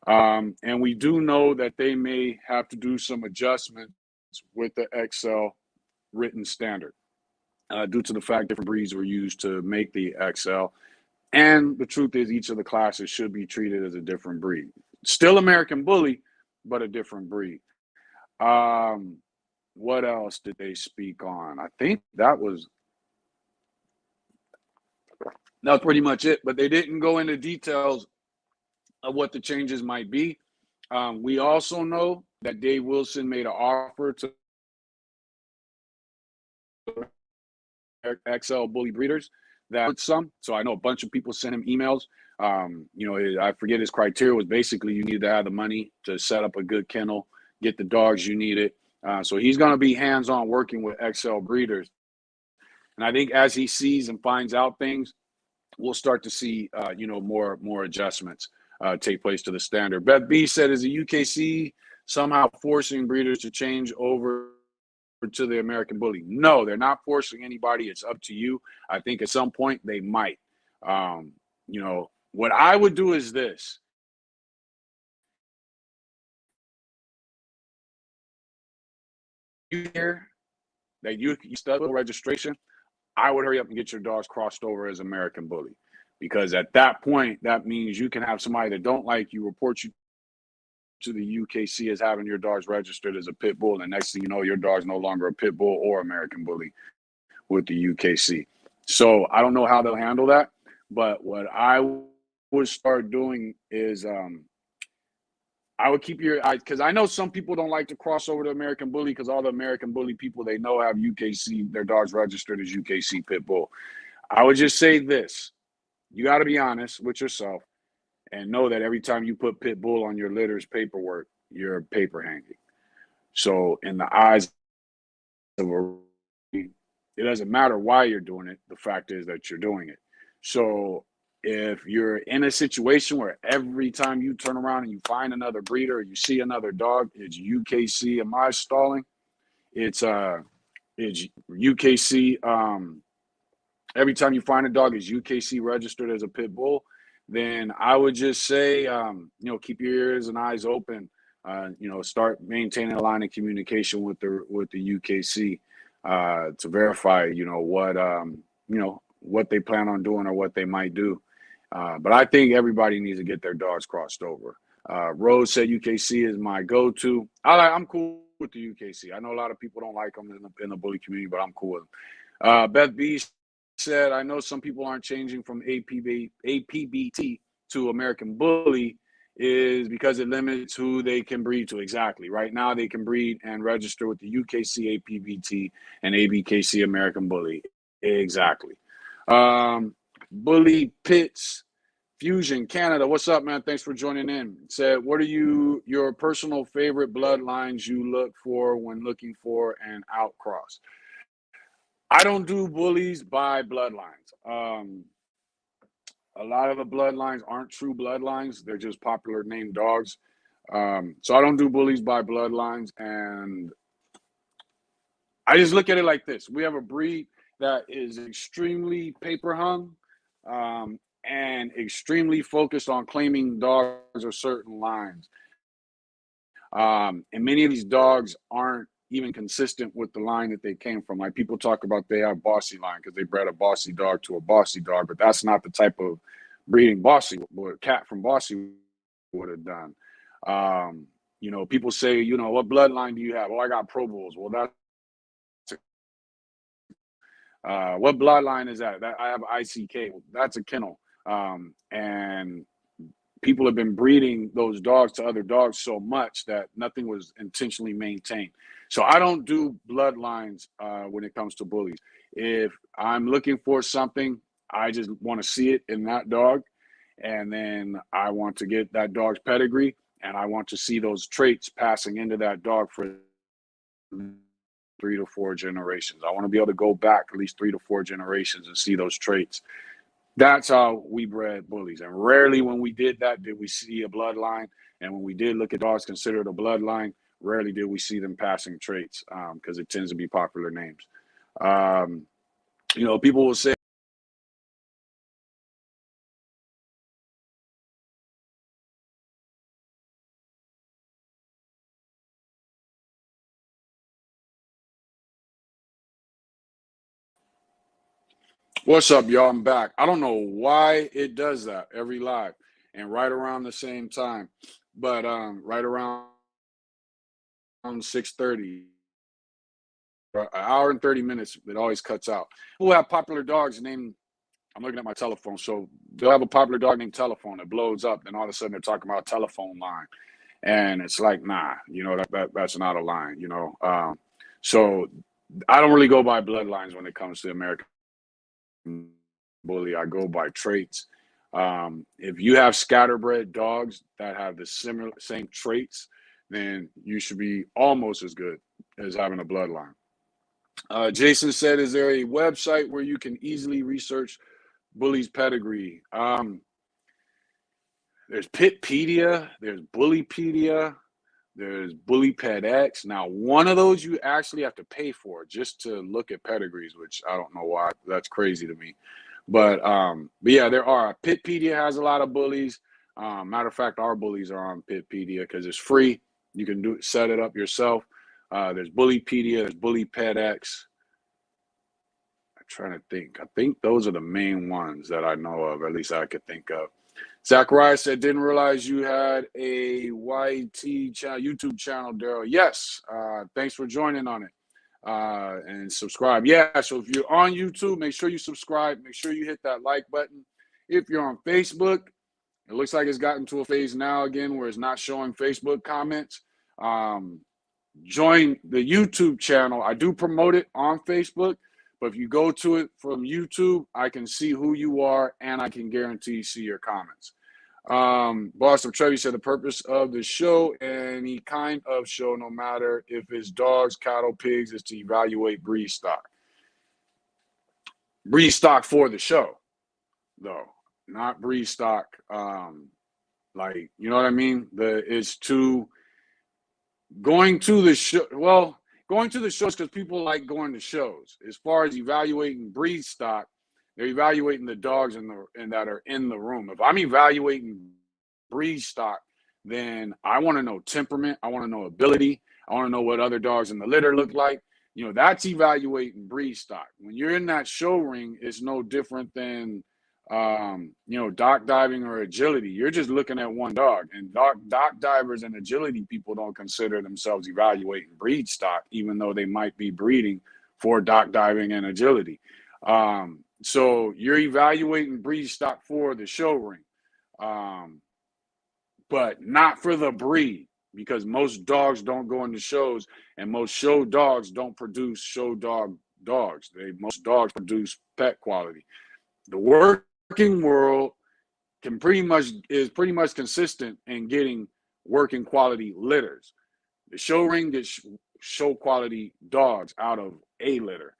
And we do know that they may have to do some adjustments with the XL written standard due to the fact different breeds were used to make the XL. And the truth is, each of the classes should be treated as a different breed. Still American Bully, but a different breed. What else did they speak on? I think that was pretty much it, but they didn't go into details of what the changes might be. We also know that Dave Wilson made an offer to XL Bully breeders that some. So I know a bunch of people sent him emails. I forget his criteria was basically you need to have the money to set up a good kennel, get the dogs you needed. So he's going to be hands-on working with XL breeders. And I think as he sees and finds out things, we'll start to see, more adjustments take place to the standard. Beth B said, "Is the UKC somehow forcing breeders to change over to the American Bully?" No, they're not forcing anybody. It's up to you. I think at some point they might. What I would do is this. You hear that you stuck with registration, I would hurry up and get your dogs crossed over as American Bully, because at that point, that means you can have somebody that don't like you report you to the UKC as having your dogs registered as a pit bull, and next thing you know, your dog's no longer a pit bull or American Bully with the UKC. So I don't know how they'll handle that, but what I would start doing is I would keep your eye, because I know some people don't like to cross over to American Bully because all the American Bully people they know have UKC, their dogs registered as UKC pit bull. I would just say this: you got to be honest with yourself and know that every time you put pit bull on your litter's paperwork, you're paper hanging. So in the eyes of it doesn't matter why you're doing it. The fact is that you're doing it. So if you're in a situation where every time you turn around and you find another breeder or you see another dog, it's UKC, am I stalling? It's UKC. Every time you find a dog is UKC registered as a pit bull, then I would just say, keep your ears and eyes open. Start maintaining a line of communication with the UKC to verify, what they plan on doing or what they might do. But I think everybody needs to get their dogs crossed over. Rose said UKC is my go-to. I'm cool with the UKC. I know a lot of people don't like them in the bully community, but I'm cool with them. Beth B said, "I know some people aren't changing from APBT to American Bully is because it limits who they can breed to." Exactly. Right now they can breed and register with the UKC APBT and ABKC American Bully. Exactly. Bully Pits Fusion Canada, what's up, man? Thanks for joining in. Said, "What are your personal favorite bloodlines you look for when looking for an outcross?" I don't do bullies by bloodlines. A lot of the bloodlines aren't true bloodlines. They're just popular named dogs. So I don't do bullies by bloodlines. And I just look at it like this. We have a breed that is extremely paper hung and extremely focused on claiming dogs or certain lines. And many of these dogs aren't even consistent with the line that they came from. Like people talk about they have bossy line because they bred a bossy dog to a bossy dog, but that's not the type of breeding bossy what a cat from bossy would have done. People say, what bloodline do you have? Oh, I got Pro Bulls. Well, that's what bloodline is that? That I have ICK. That's a kennel. And people have been breeding those dogs to other dogs so much that nothing was intentionally maintained. So I don't do bloodlines when it comes to bullies. If I'm looking for something, I just want to see it in that dog. And then I want to get that dog's pedigree, and I want to see those traits passing into that dog for 3 to 4 generations. I want to be able to go back at least 3 to 4 generations and see those traits. That's how we bred bullies. And rarely when we did that did we see a bloodline. And when we did look at dogs considered a bloodline, rarely did we see them passing traits because it tends to be popular names. People will say, what's up, y'all? I'm back. I don't know why it does that every live and right around the same time. But right around 6:30, an hour and 30 minutes, it always cuts out. People have popular dogs named, I'm looking at my telephone, so they'll have a popular dog named Telephone that blows up, and all of a sudden they're talking about a telephone line. And it's like, nah, that's not a line, So I don't really go by bloodlines when it comes to American Bully. I go by traits. If you have scatterbred dogs that have the same traits, then you should be almost as good as having a bloodline. Jason said, is there a website where you can easily research Bully's pedigree? There's Pitpedia, there's Bullypedia, there's BullyPedX. Now, one of those you actually have to pay for just to look at pedigrees, which I don't know why. That's crazy to me. But yeah, there are. Pitpedia has a lot of bullies. Matter of fact, our bullies are on Pitpedia because it's free. You can set it up yourself. There's Bullypedia, there's BullyPedX. I'm trying to think. I think those are the main ones that I know of, at least I could think of. Zachariah said, didn't realize you had a YT channel, YouTube channel, Daryl. Yes. Thanks for joining on it. And subscribe. Yeah, so if you're on YouTube, make sure you subscribe. Make sure you hit that like button. If you're on Facebook, it looks like it's gotten to a phase now again where it's not showing Facebook comments. Join the YouTube channel. I do promote it on Facebook, but if you go to it from YouTube, I can see who you are and I can guarantee see your comments. Boss of Trevi said the purpose of the show, any kind of show, no matter if it's dogs, cattle, pigs, is to evaluate breed stock. Breed stock for the show, though, not breed stock. Like, you know what I mean? It's to going to the show. Well, going to the shows because people like going to shows. As far as evaluating breed stock, they're evaluating the dogs and that are in the room. If I'm evaluating breed stock, then I want to know temperament. I want to know ability. I want to know what other dogs in the litter look like. That's evaluating breed stock. When you're in that show ring, it's no different than, dock diving or agility. You're just looking at one dog. And dock divers and agility people don't consider themselves evaluating breed stock, even though they might be breeding for dock diving and agility. So you're evaluating breed stock for the show ring. But not for the breed, because most dogs don't go into shows, and most show dogs don't produce show dogs. Most dogs produce pet quality. The working world is pretty much consistent in getting working quality litters. The show ring gets show quality dogs out of a litter.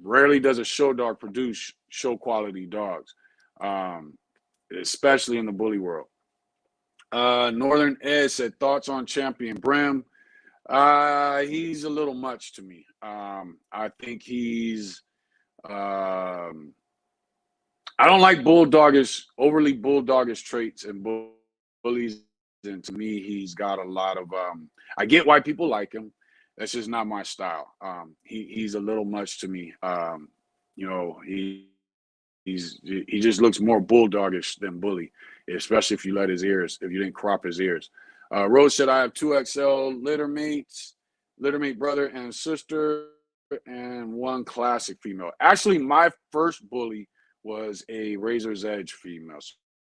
Rarely does a show dog produce show quality dogs, especially in the bully world. Northern Ed said, thoughts on Champion Brim. He's a little much to me. I think he's I don't like overly bulldogish traits and bullies and to me, he's got a lot of. I get why people like him. That's just not my style. He's a little much to me. You know, he just looks more bulldogish than bully, especially if you if you didn't crop his ears. Rose said, I have 2XL litter mate brother and sister, and one classic female. Actually, my first bully was a Razor's Edge female.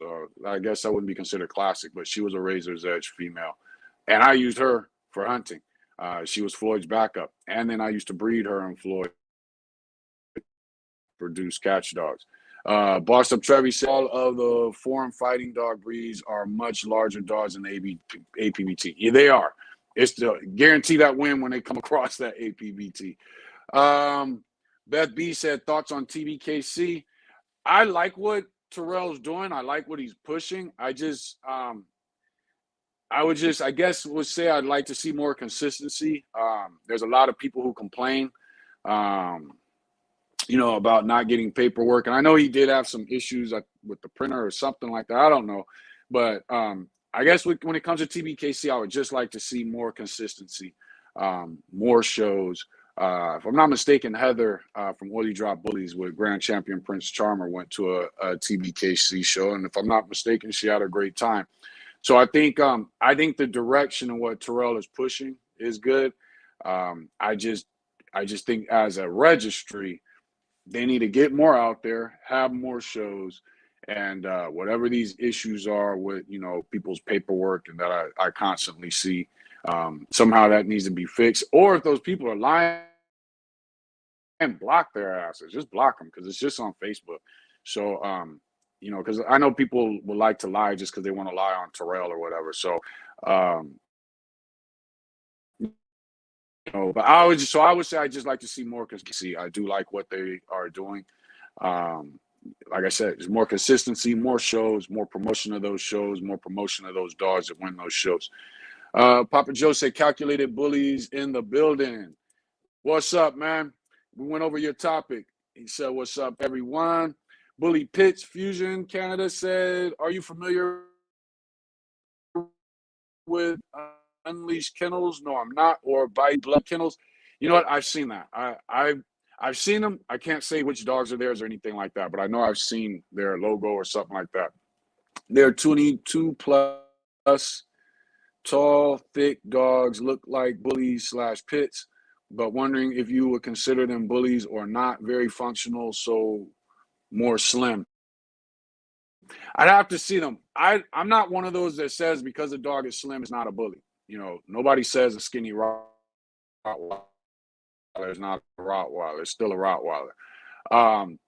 So I guess that wouldn't be considered classic, but she was a Razor's Edge female. And I used her for hunting. She was Floyd's backup. And then I used to breed her and Floyd, produce catch dogs. Bossed Up Trevi said all of the foreign fighting dog breeds are much larger dogs than APBT. Yeah, they are. It's the guarantee that win when they come across that APBT. Beth B said, thoughts on TBKC? I like what Terrell's doing. I like what he's pushing. I guess would say I'd like to see more consistency. There's a lot of people who complain, about not getting paperwork. And I know he did have some issues with the printer or something like that. I don't know. But I guess when it comes to TBKC, I would just like to see more consistency, more shows. If I'm not mistaken, Heather from Woody Drop Bullies with Grand Champion Prince Charmer went to a TBKC show. And if I'm not mistaken, she had a great time. So I think the direction of what Terrell is pushing is good. I just think as a registry, they need to get more out there, have more shows, and whatever these issues are with people's paperwork and that I constantly see, somehow that needs to be fixed. Or if those people are lying, block their asses. Just block them because it's just on Facebook. So because I know people would like to lie just because they want to lie on Terrell or whatever. So but I would say I just like to see more consistency. I do like what they are doing. Like I said, there's more consistency, more shows, more promotion of those shows, more promotion of those dogs that win those shows. Papa Joe said, calculated bullies in the building. What's up, man? We went over your topic. He said, what's up, everyone? Bully Pitts Fusion Canada said, are you familiar with Unleashed Kennels? No, I'm not. Or By Blood Kennels? You know what? I've seen that. I've seen them. I can't say which dogs are theirs or anything like that, but I know I've seen their logo or something like that. They're 22 plus, tall, thick dogs, look like bullies / pits, but wondering if you would consider them bullies or not. Very functional, so more slim. I'd have to see them. I'm not one of those that says because a dog is slim, it's not a bully. Nobody says a skinny Rottweiler is not a Rottweiler. It's still a Rottweiler.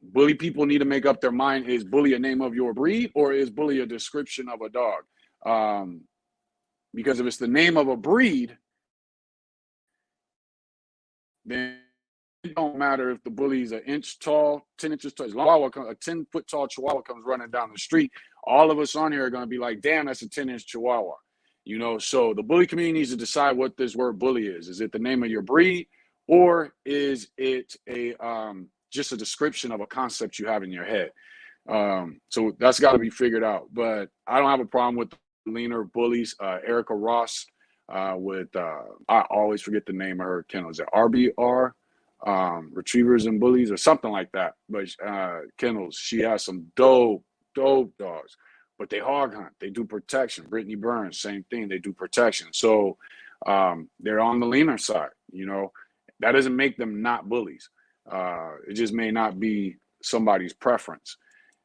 Bully people need to make up their mind. Is bully a name of your breed or is bully a description of a dog? Because if it's the name of a breed, then it don't matter if the bully is an inch tall, 10 inches tall. As long as a 10-foot tall Chihuahua comes running down the street, all of us on here are going to be like, damn, that's a 10-inch Chihuahua. So the bully community needs to decide what this word bully is. Is it the name of your breed or is it just a description of a concept you have in your head? So that's got to be figured out. But I don't have a problem with the leaner bullies. Erica Ross with I always forget the name of her kennel. Is it RBR? Retrievers and Bullies or something like that. But kennels, she has some dope dogs. But they hog hunt. They do protection. Brittany Burns, same thing. They do protection. So they're on the leaner side. That doesn't make them not bullies. It just may not be somebody's preference.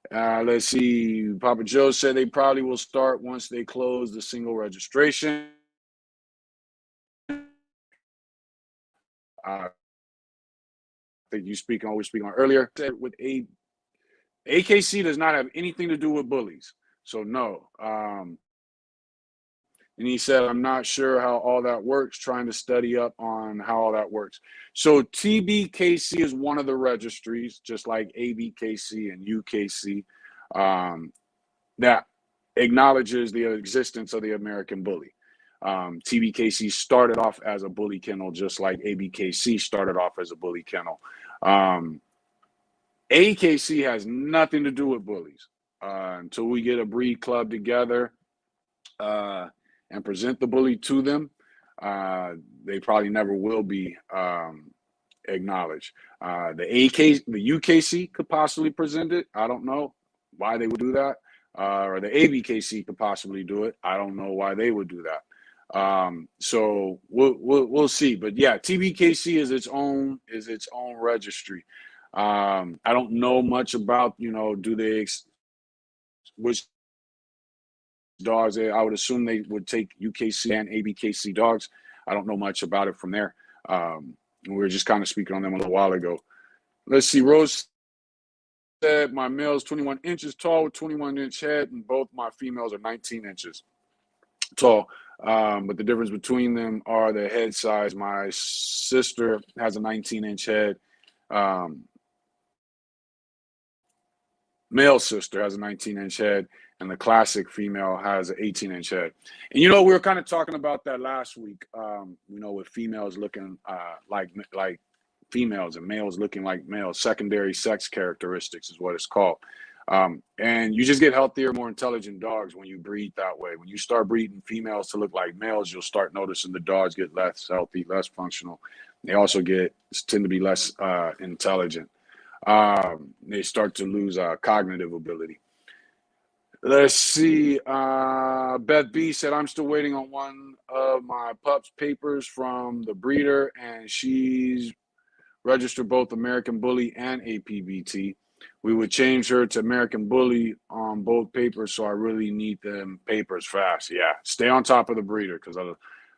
Let's see. Papa Joe said they probably will start once they close the single registration. I think we're speaking on earlier. With AKC does not have anything to do with bullies. So no. And he said, I'm not sure how all that works, trying to study up on how all that works. So TBKC is one of the registries, just like ABKC and UKC, that acknowledges the existence of the American bully. TBKC started off as a bully kennel, just like ABKC started off as a bully kennel. AKC has nothing to do with bullies until we get a breed club together. and present the bully to them, they probably never will be acknowledged. The UKC could possibly present it. I don't know why they would do that. Or the ABKC could possibly do it. I don't know why they would do that. So we'll see. But yeah, TBKC is its own registry. I don't know much about, do they which dogs. I would assume they would take UKC and ABKC dogs. I don't know much about it from there. We were just kind of speaking on them a little while ago. Let's see. Rose said my male is 21 inches tall with 21-inch head, and both my females are 19 inches tall. But the difference between them are the head size. My sister has a 19-inch head. Male sister has a 19-inch head, and the classic female has an 18-inch head. And we were kind of talking about that last week. With females looking like females and males looking like males. Secondary sex characteristics is what it's called. And you just get healthier, more intelligent dogs when you breed that way. When you start breeding females to look like males, you'll start noticing the dogs get less healthy, less functional. They also tend to be less intelligent. They start to lose cognitive ability. Let's see. Beth B said, I'm still waiting on one of my pup's papers from the breeder, and she's registered both American Bully and APBT. We would change her to American Bully on both papers, so I really need them papers fast. Yeah, stay on top of the breeder, because a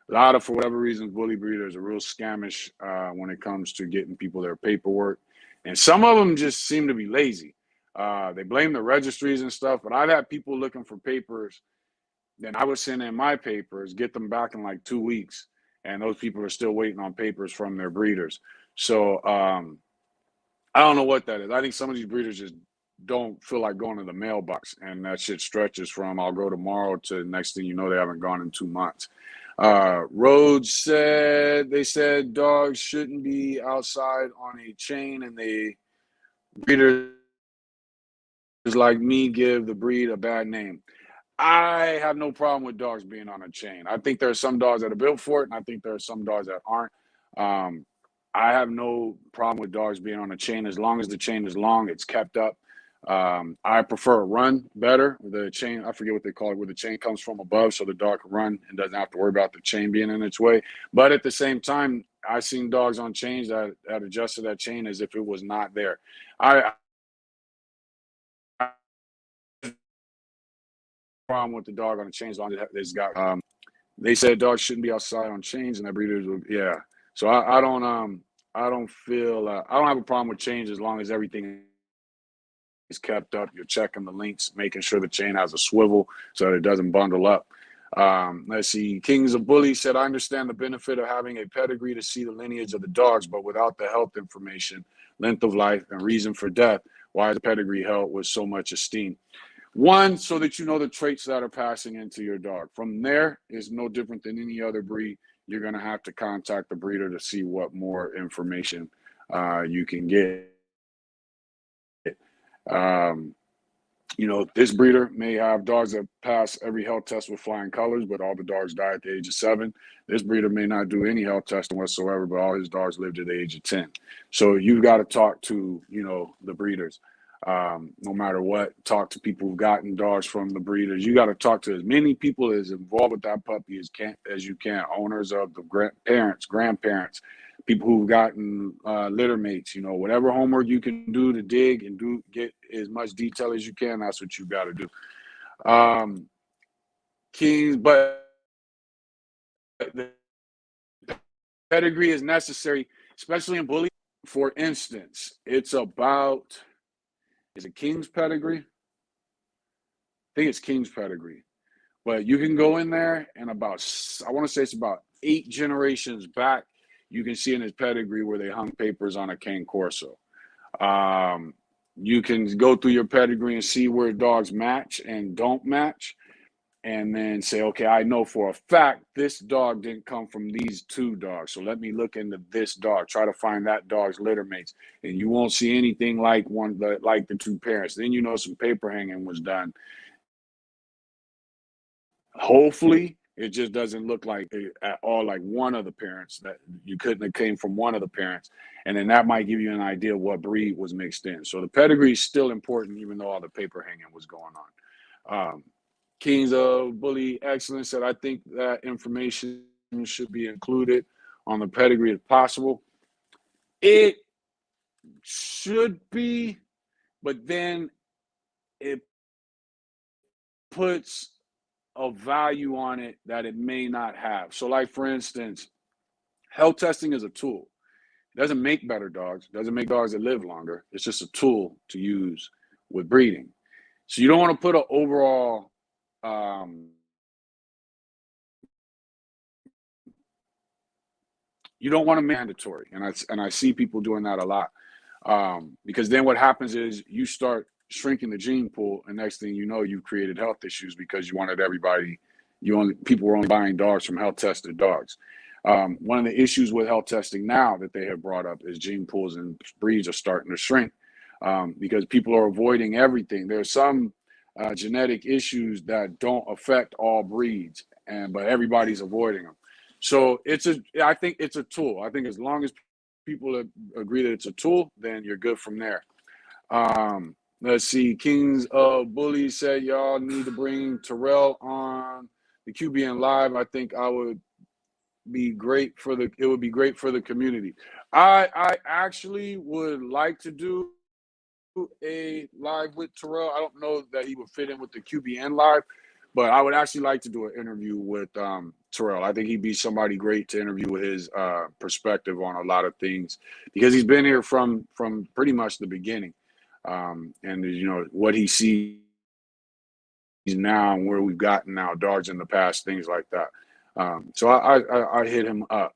lot of, for whatever reasons, bully breeders are real scamish when it comes to getting people their paperwork. And some of them just seem to be lazy. They blame the registries and stuff, but I've had people looking for papers. Then I would send in my papers, get them back in like 2 weeks, and those people are still waiting on papers from their breeders. So I don't know what that is. I think some of these breeders just don't feel like going to the mailbox, and that shit stretches from I'll go tomorrow to next thing you know they haven't gone in 2 months. Rhodes said they said dogs shouldn't be outside on a chain, and they breeders like me give the breed a bad name. I have no problem with dogs being on a chain. I think there are some dogs that are built for it, and I think there are some dogs that aren't. I have no problem with dogs being on a chain as long as the chain is long, it's kept up. I prefer a run better. The chain, I forget what they call it, where the chain comes from above so the dog can run and doesn't have to worry about the chain being in its way. But at the same time, I've seen dogs on chains that adjusted that chain as if it was not there. I problem with the dog on the chain as long as it's got. They said dogs shouldn't be outside on chains, and that breeders will, yeah. So I don't feel I don't have a problem with chains as long as everything is kept up. You're checking the links, making sure the chain has a swivel so that it doesn't bundle up. Let's see. Kings of Bullies said, I understand the benefit of having a pedigree to see the lineage of the dogs, but without the health information, length of life, and reason for death, why is the pedigree held with so much esteem? One, so that you know the traits that are passing into your dog. From there, is no different than any other breed. You're going to have to contact the breeder to see what more information you can get. This breeder may have dogs that pass every health test with flying colors, but all the dogs die at the age of 7. This breeder may not do any health testing whatsoever, but all his dogs live to the age of 10. So you've got to talk to, the breeders. No matter what, talk to people who've gotten dogs from the breeders. You got to talk to as many people as involved with that puppy as you can. Owners of the parents, grandparents, people who've gotten litter mates. Whatever homework you can do to dig and get as much detail as you can. That's what you got to do. Kings, but the pedigree is necessary, especially in bullying. For instance, it's about. Is it King's pedigree? I think it's King's pedigree. But you can go in there and I want to say it's about 8 generations back, you can see in his pedigree where they hung papers on a Cane Corso. You can go through your pedigree and see where dogs match and don't match. And then say, okay, I know for a fact this dog didn't come from these 2 dogs. So let me look into this dog, try to find that dog's litter mates. And you won't see anything like the 2 parents. Then some paper hanging was done. Hopefully It just doesn't look like at all like one of the parents, that you couldn't have came from one of the parents. And then that might give you an idea of what breed was mixed in. So the pedigree is still important, even though all the paper hanging was going on. Kings of Bully Excellence said, I think that information should be included on the pedigree if possible. It should be, but then it puts a value on it that it may not have. So, like for instance, health testing is a tool. It doesn't make better dogs. It doesn't make dogs that live longer. It's just a tool to use with breeding. So you don't want to put an overall you don't want to mandatory, and I see people doing that a lot, because then what happens is you start shrinking the gene pool, and next thing you know, you've created health issues because you wanted everybody, people were only buying dogs from health tested dogs. One of the issues with health testing now that they have brought up is gene pools and breeds are starting to shrink, because people are avoiding everything. There's some genetic issues that don't affect all breeds, but everybody's avoiding them. So I think it's a tool. I think as long as people agree that it's a tool, then you're good from there. Let's see. Kings of Bullies said y'all need to bring Terrell on the QBN Live. I think it would be great for the community. I actually would like to do a live with Terrell. I don't know that he would fit in with the QBN Live, but I would actually like to do an interview with Terrell. I think he'd be somebody great to interview with his perspective on a lot of things, because he's been here from pretty much the beginning, and what he sees now and where we've gotten now, dogs in the past, things like that. So I hit him up.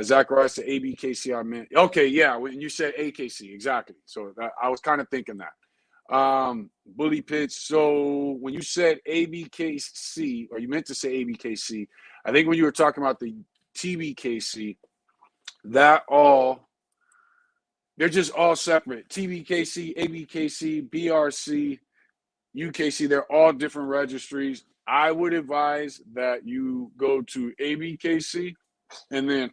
Zacharias to ABKC, I meant. Okay, yeah, when you said AKC, exactly. So I was kind of thinking that. Bully Pitch. So when you said ABKC, or you meant to say ABKC, I think when you were talking about the TBKC, they're just all separate. TBKC, ABKC, BRC, UKC, they're all different registries. I would advise that you go to ABKC, and then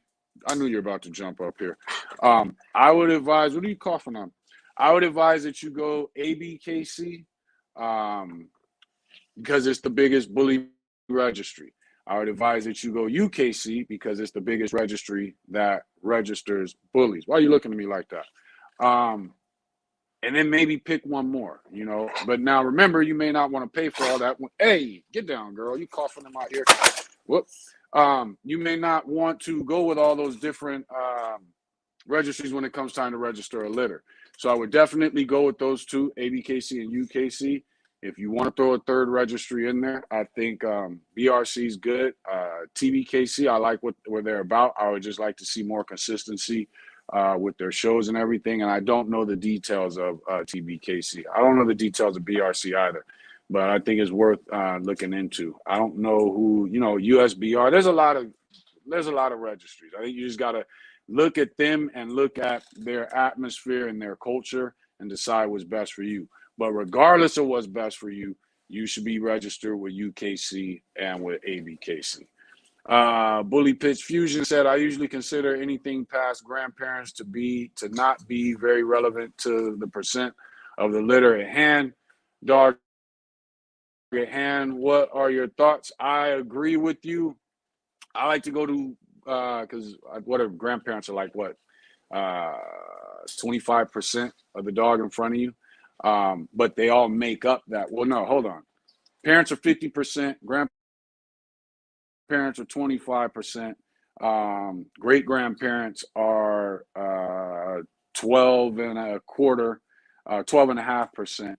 I knew you're about to jump up here. I would advise, what are you coughing on? I would advise that you go ABKC, because it's the biggest bully registry. I would advise that you go UKC because it's the biggest registry that registers bullies. Why are you looking at me like that? And then maybe pick one more, But now remember, you may not want to pay for all that. Hey, get down, girl. You coughing in my ear. Whoop. You may not want to go with all those different registries when it comes time to register a litter. So I would definitely go with those two, ABKC and UKC. If you want to throw a third registry in there, I think BRC is good. TBKC, I like what they're about. I would just like to see more consistency with their shows and everything. And I don't know the details of TBKC. I don't know the details of BRC either, but I think it's worth looking into. I don't know who, USBR. There's a lot of registries. I think you just got to look at them and look at their atmosphere and their culture and decide what's best for you. But regardless of what's best for you, you should be registered with UKC and with ABKC. Bully Pitch Fusion said, I usually consider anything past grandparents to not be very relevant to the percent of the litter at hand. Dog at hand, what are your thoughts? I agree with you. I like to go to, because what if grandparents are like, 25% of the dog in front of you? But they all make up that. Well, no, hold on. Parents are 50%, grandparents are 25%, great grandparents are 12.25%,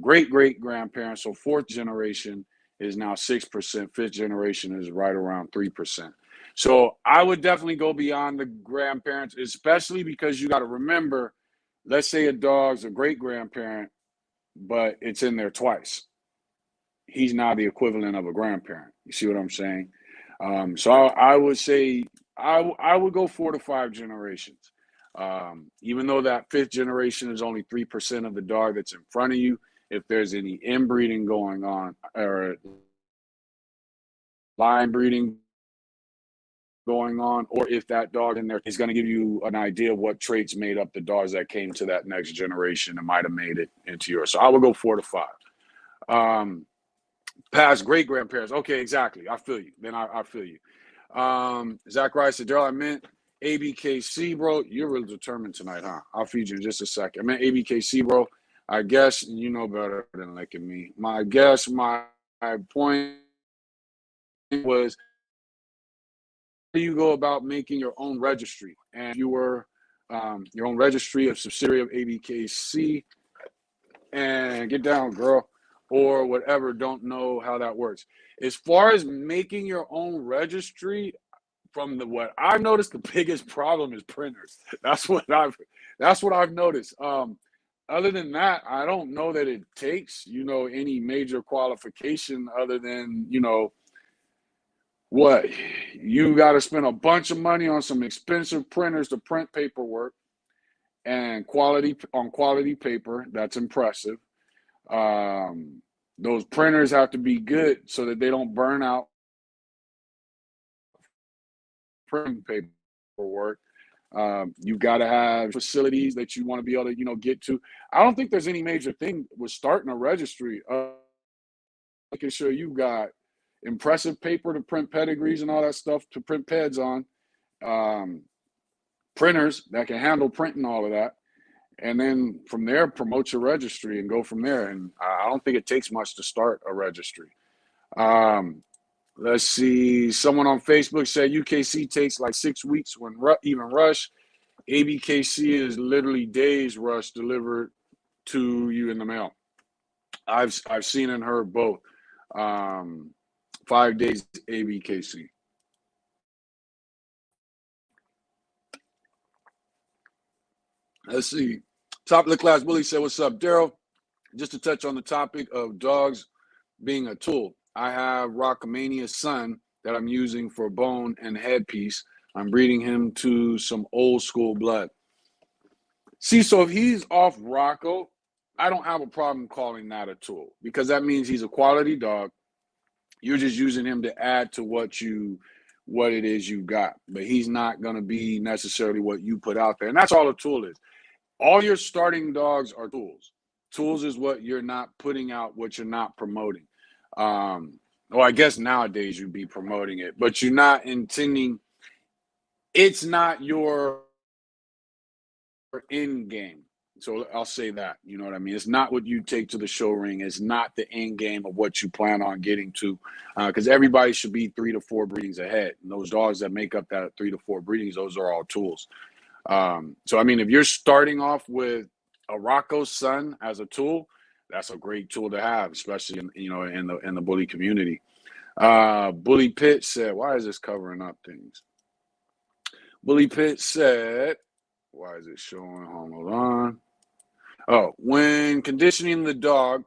great grandparents, so fourth generation is now 6%, fifth generation is right around 3%. So I would definitely go beyond the grandparents, especially because you got to remember, let's say a dog's a great grandparent, but it's in there twice. He's now the equivalent of a grandparent. You see what I'm saying? So I would say I would go 4 to 5 generations. Even though that fifth generation is only 3% of the dog that's in front of you, if there's any inbreeding going on, or line breeding going on, or if that dog in there is going to give you an idea of what traits made up the dogs that came to that next generation and might have made it into yours. So I would go 4 to 5. Past great grandparents. Okay, exactly. I feel you. Then I feel you. Zachariah said, Daryl, I meant ABKC, bro. You're really determined tonight, huh? I'll feed you in just a second. I meant ABKC, bro. I guess you know better than licking me. My point was, how do you go about making your own registry? And if you were your own registry of subsidiary of ABKC, and get down, girl, or whatever, don't know how that works. As far as making your own registry, from what I've noticed, the biggest problem is printers. That's what I've noticed. Other than that, I don't know that it takes, any major qualification other than, what you got to spend a bunch of money on some expensive printers to print paperwork and quality paper. That's impressive. Those printers have to be good so that they don't burn out printing paperwork. You got to have facilities that you want to be able to, get to. I don't think there's any major thing with starting a registry. Making sure you got impressive paper to print pedigrees and all that stuff to print peds on. Printers that can handle printing all of that. And then from there, promote your registry and go from there. And I don't think it takes much to start a registry. Let's see. Someone on Facebook said UKC takes like 6 weeks when even rush. ABKC is literally days rush delivered to you in the mail. I've seen and heard both. 5 days ABKC. Let's see. Top of the class, Bully said, "What's up, Daryl? Just to touch on the topic of dogs being a tool. I have Rockamania's son that I'm using for bone and headpiece. I'm breeding him to some old school blood. See, so if he's off Rocco, I don't have a problem calling that a tool because that means he's a quality dog. You're just using him to add to what it is you got, but he's not going to be necessarily what you put out there. And that's all a tool is. All your starting dogs are tools. Tools is what you're not putting out, what you're not promoting. Well, I guess nowadays you'd be promoting it, but you're not intending, it's not your end game. So I'll say that, you know what I mean? It's not what you take to the show ring. It's not the end game of what you plan on getting to, because everybody should be 3 to 4 breedings ahead. And those dogs that make up that 3 to 4 breedings, those are all tools. So, I mean, if you're starting off with a Rocco's son as a tool, that's a great tool to have, especially in the bully community. Bully Pitt said, "Why is this covering up things?" Bully Pitt said, "Why is it showing? Hold on. Oh, when conditioning the dog,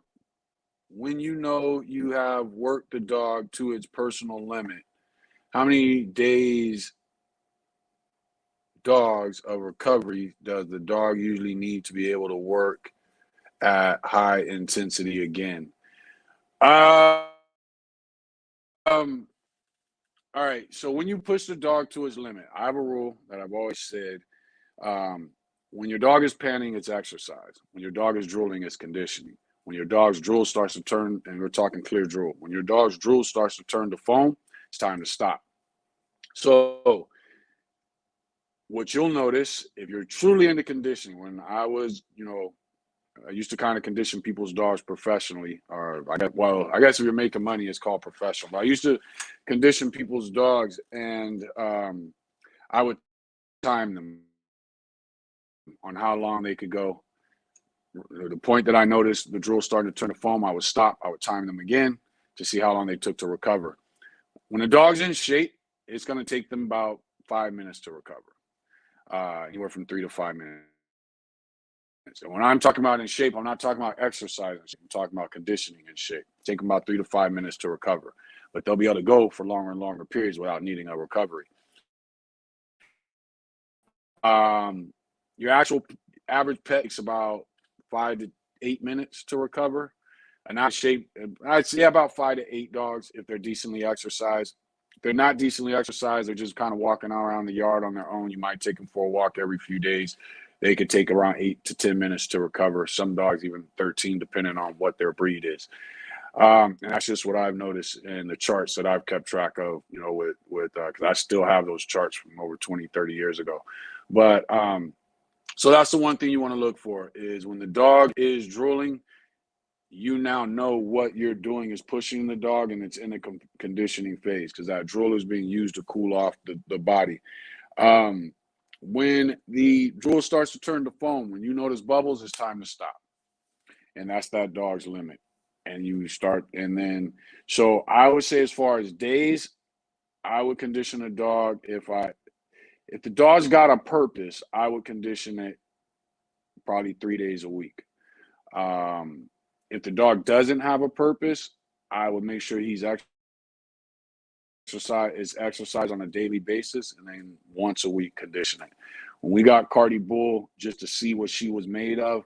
when you know you have worked the dog to its personal limit, how many days dogs of recovery does the dog usually need to be able to work at high intensity again?" Um, all right. So when you push the dog to its limit, I have a rule that I've always said. When your dog is panting, it's exercise. When your dog is drooling, it's conditioning. When your dog's drool starts to turn, and we're talking clear drool, when your dog's drool starts to turn to foam, it's time to stop. So what you'll notice if you're truly into conditioning, when I used to kind of condition people's dogs professionally, or I guess if you're making money, it's called professional. But I used to condition people's dogs, and I would time them on how long they could go. The point that I noticed the drool started to turn to foam, I would stop. I would time them again to see how long they took to recover. When a dog's in shape, it's going to take them about 5 minutes to recover, anywhere from 3 to 5 minutes. And when I'm talking about in shape, I'm not talking about exercise. I'm talking about conditioning in shape. Take them about 3 to 5 minutes to recover, but they'll be able to go for longer and longer periods without needing a recovery. Your actual average pet takes about 5 to 8 minutes to recover. and out of shape, I'd say about 5 to 8 dogs if they're decently exercised. If they're not decently exercised, they're just kind of walking around the yard on their own. You might take them for a walk every few days. They could take around 8 to 10 minutes to recover. Some dogs even 13, depending on what their breed is. And that's just what I've noticed in the charts that I've kept track of, with because I still have those charts from over 20, 30 years ago. But so that's the one thing you want to look for is when the dog is drooling, you now know what you're doing is pushing the dog and it's in a conditioning phase because that drool is being used to cool off the body. When the drool starts to turn to foam, when you notice bubbles, it's time to stop. And that's that dog's limit. And you start, and then, so I would say as far as days, I would condition a dog if the dog's got a purpose, I would condition it probably 3 days a week. If the dog doesn't have a purpose, I would make sure he's exercise on a daily basis and then once a week conditioning. When we got Cardi Bull just to see what she was made of,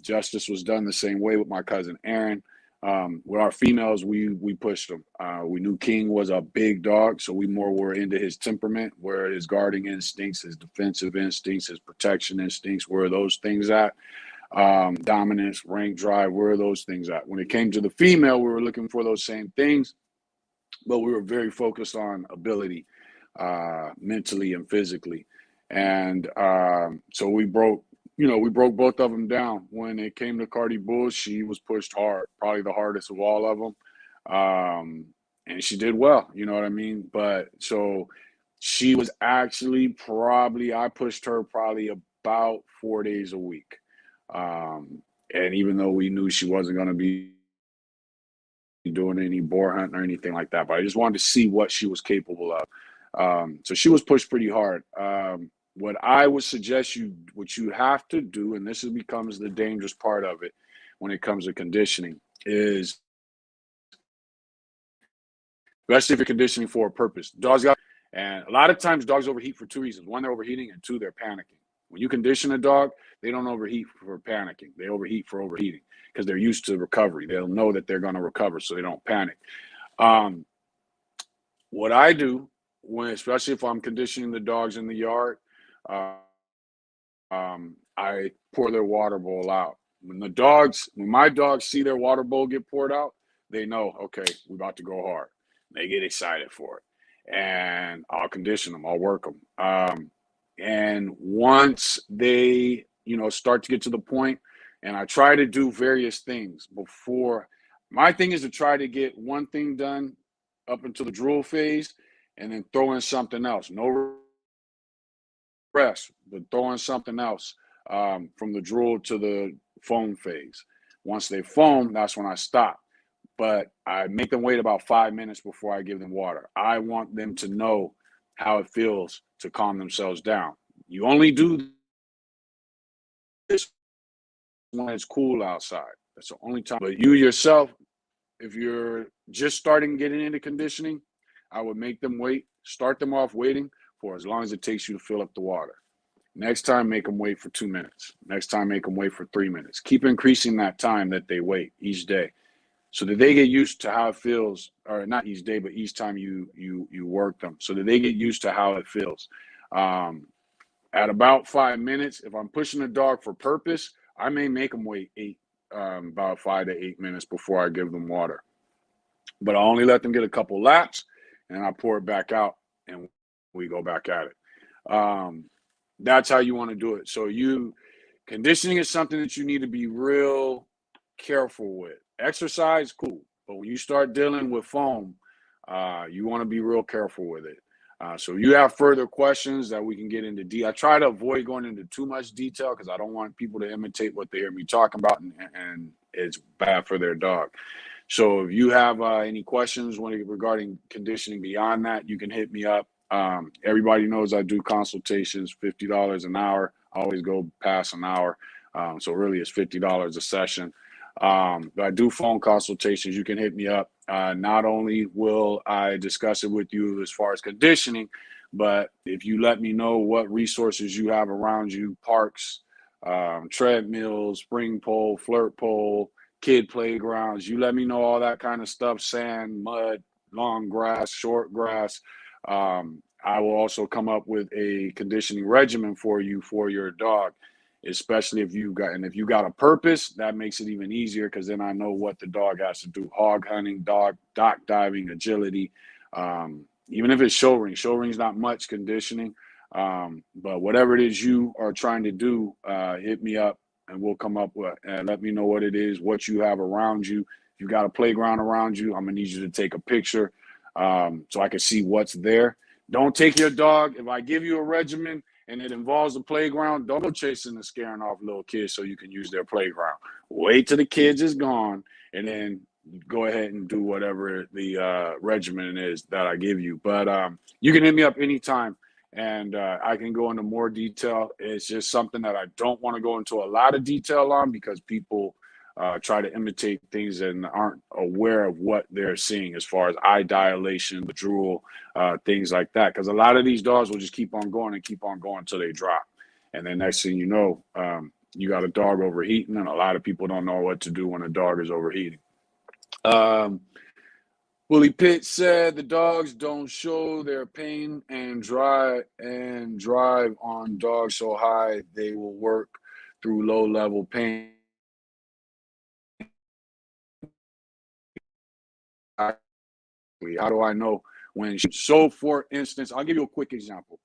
justice was done the same way with my cousin Aaron. With our females, we pushed them. We knew King was a big dog, so we more were into his temperament, where his guarding instincts, his defensive instincts, his protection instincts, where are those things at? Dominance, rank drive, where are those things at? When it came to the female, we were looking for those same things, but we were very focused on ability, mentally and physically. And so we broke both of them down. When it came to Cardi Bull, she was pushed hard, probably the hardest of all of them. And she did well, you know what I mean? But so she was actually I pushed her probably about 4 days a week. And even though we knew she wasn't going to be doing any boar hunting or anything like that, but I just wanted to see what she was capable of. So she was pushed pretty hard. What I would suggest what you have to do, and this becomes the dangerous part of it when it comes to conditioning, is especially if you're conditioning for a purpose. And a lot of times dogs overheat for two reasons. One, they're overheating, and two, they're panicking. When you condition a dog, they don't overheat for panicking. They overheat for overheating because they're used to recovery. They'll know that they're going to recover, so they don't panic. What I do, especially if I'm conditioning the dogs in the yard, I pour their water bowl out. When my dogs see their water bowl get poured out, they know, okay, we're about to go hard. They get excited for it. And I'll condition them. I'll work them. And once they, start to get to the point, and I try to do various things before. My thing is to try to get one thing done up until the drool phase and then throw in something else. No rest, but throwing something else from the drool to the foam phase. Once they foam, that's when I stop. But I make them wait about 5 minutes before I give them water. I want them to know how it feels to calm themselves down. You only do this when it's cool outside. That's the only time. But you yourself, if you're just starting getting into conditioning, I would make them wait, start them off waiting for as long as it takes you to fill up the water. Next time, make them wait for 2 minutes. Next time, make them wait for 3 minutes. Keep increasing that time that they wait each day so that they get used to how it feels, or not each day, but each time you work them, so that they get used to how it feels. At about 5 minutes, if I'm pushing a dog for purpose, I may make them wait about 5 to 8 minutes before I give them water. But I only let them get a couple laps, and I pour it back out, and we go back at it. That's how you want to do it. So conditioning is something that you need to be real careful with. Exercise, cool. But when you start dealing with foam, you want to be real careful with it. So you have further questions that we can get into. I try to avoid going into too much detail because I don't want people to imitate what they hear me talking about, and it's bad for their dog. So if you have any questions regarding conditioning beyond that, you can hit me up. Everybody knows I do consultations, $50 an hour. I always go past an hour. So really it's $50 a session. But I do phone consultations. You can hit me up. Not only will I discuss it with you as far as conditioning, but if you let me know what resources you have around you, parks, treadmills, spring pole, flirt pole, kid playgrounds. You let me know all that kind of stuff, sand, mud, long grass, short grass. I will also come up with a conditioning regimen for you for your dog, especially if you got a purpose. That makes it even easier because then I know what the dog has to do: hog hunting, dock diving, agility. Even if it's show ring's not much conditioning, but whatever it is you are trying to do, hit me up and we'll come up with and let me know what it is, what you have around you. If you got a playground around you, I'm gonna need you to take a picture so I can see what's there. Don't take your dog. If I give you a regimen and it involves a playground, don't go chasing and scaring off little kids so you can use their playground. Wait till the kids is gone and then go ahead and do whatever the regimen is that I give you. But you can hit me up anytime and I can go into more detail. It's just something that I don't want to go into a lot of detail on because people try to imitate things and aren't aware of what they're seeing as far as eye dilation, the drool, things like that. Because a lot of these dogs will just keep on going until they drop. And then next thing you know, you got a dog overheating, and a lot of people don't know what to do when a dog is overheating. Willie Pitt said the dogs don't show their pain and drive on dogs so high they will work through low level pain. How do I know when so for instance, I'll give you a quick example.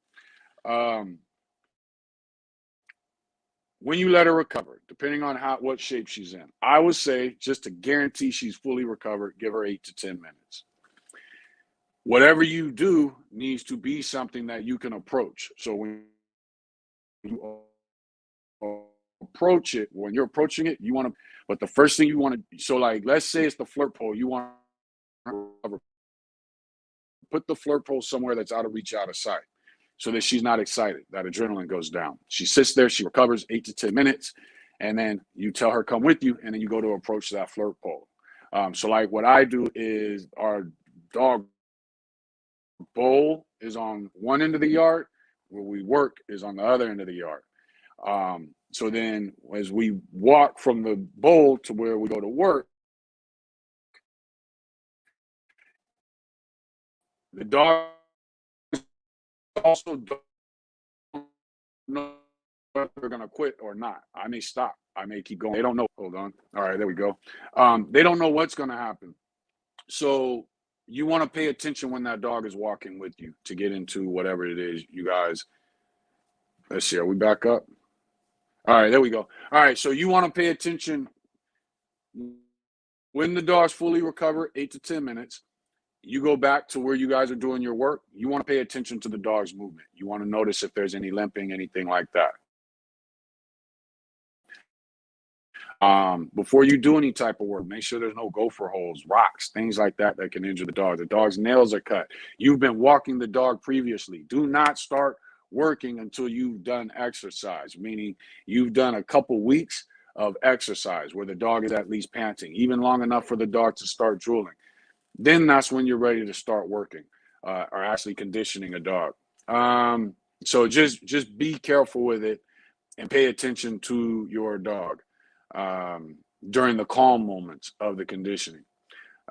When you let her recover, depending on what shape she's in, I would say just to guarantee she's fully recovered, give her 8 to 10 minutes. Whatever you do needs to be something that you can approach. So when you approach it, when you're approaching it, you want to, but the first thing you want to, so like, let's say it's the flirt pole, you want to put the flirt pole somewhere that's out of reach, out of sight, so that she's not excited, that adrenaline goes down. She sits there, she recovers 8 to 10 minutes, and then you tell her, come with you, and then you go to approach that flirt pole. So like what I do is our dog bowl is on one end of the yard, where we work is on the other end of the yard. So then as we walk from the bowl to where we go to work, the dog also don't know if they're going to quit or not. I may stop. I may keep going. They don't know. Hold on. All right, there we go. They don't know what's going to happen. So you want to pay attention when that dog is walking with you to get into whatever it is you guys. Let's see. Are we back up? All right, there we go. All right, so you want to pay attention when the dog's fully recovered, 8 to 10 minutes. You go back to where you guys are doing your work. You want to pay attention to the dog's movement. You want to notice if there's any limping, anything like that. Before you do any type of work, make sure there's no gopher holes, rocks, things like that that can injure the dog. The dog's nails are cut. You've been walking the dog previously. Do not start working until you've done exercise, meaning you've done a couple weeks of exercise where the dog is at least panting, even long enough for the dog to start drooling. Then that's when you're ready to start working or actually conditioning a dog. So just be careful with it and pay attention to your dog during the calm moments of the conditioning.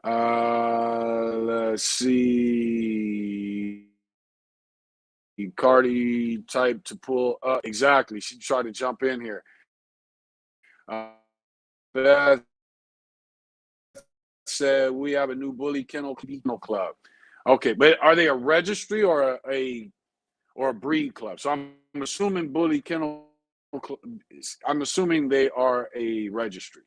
Let's see. Cardi type to pull up. Exactly. She tried to jump in here. Beth said we have a new bully kennel club. Okay, but are they a registry or a breed club? So I'm assuming bully kennel. I'm assuming they are a registry.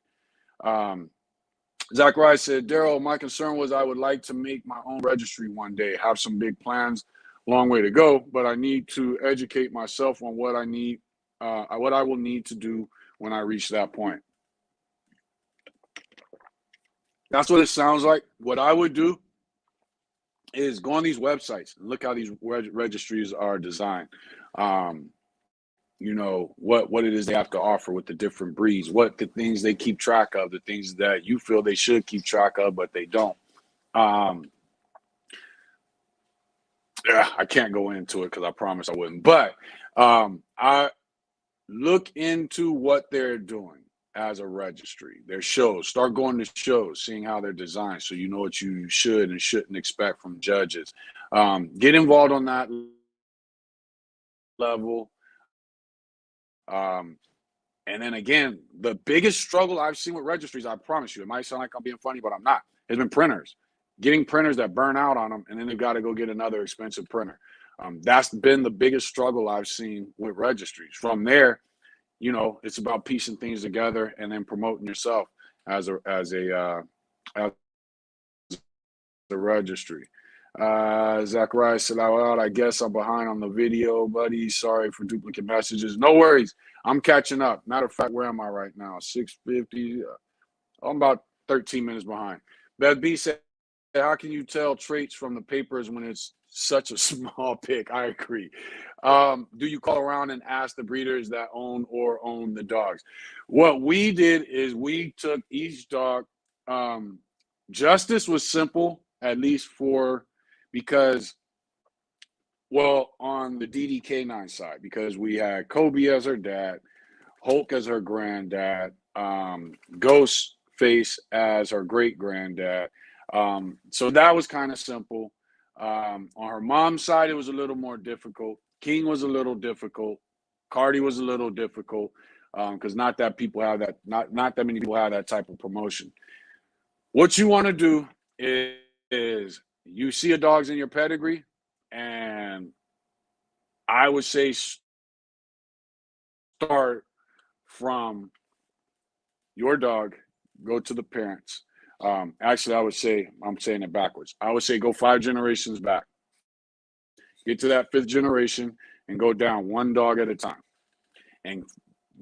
Zachariah said, Daryl, my concern was I would like to make my own registry one day, have some big plans, long way to go, but I need to educate myself on what I need, what I will need to do when I reach that point. That's what it sounds like. What I would do is go on these websites and look how these registries are designed. You know, what it is they have to offer with the different breeds, what the things they keep track of, the things that you feel they should keep track of, but they don't. I can't go into it because I promised I wouldn't. But I look into what they're doing. as a registry. Their shows. Start going to shows, seeing how they're designed, so you know what you should and shouldn't expect from judges. Get involved on that level. And then again, the biggest struggle I've seen with registries, I promise you, it might sound like I'm being funny, but I'm not, has been printers. Getting printers that burn out on them, and then they've got to go get another expensive printer. That's been the biggest struggle I've seen with registries. From there, it's about piecing things together and then promoting yourself as a registry. Zachariah said, I guess I'm behind on the video, buddy. Sorry for duplicate messages. No worries. I'm catching up. Matter of fact, where am I right now? 6:50. I'm about 13 minutes behind. Beth B said, how can you tell traits from the papers when it's such a small pick? I agree. Do you call around and ask the breeders that own the dogs? What we did is we took each dog. Justice was simple, at least because on the DDK9 side, because we had Kobe as her dad, Hulk as her granddad, Ghostface as her great granddad. So that was kind of simple. On her mom's side, it was a little more difficult. King was a little difficult. Cardi was a little difficult because not that many people have that type of promotion. What you want to do is you see a dog's in your pedigree, and I would say start from your dog, go to the parents. Actually, I'm saying it backwards. I would say go 5 generations back. Get to that 5th generation and go down one dog at a time. And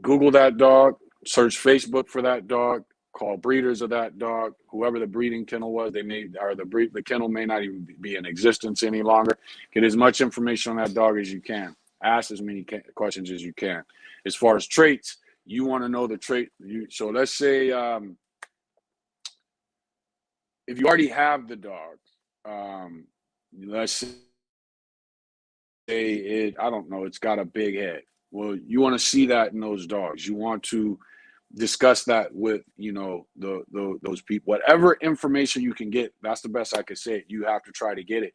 Google that dog, search Facebook for that dog, call breeders of that dog, whoever the breeding kennel was. The kennel may not even be in existence any longer. Get as much information on that dog as you can. Ask as many questions as you can. As far as traits, you want to know the trait. So let's say if you already have the dog, let's say it's got a big head. Well, you want to see that in those dogs. You want to discuss that with those people. Whatever information you can get, that's the best I could say. You have to try to get it.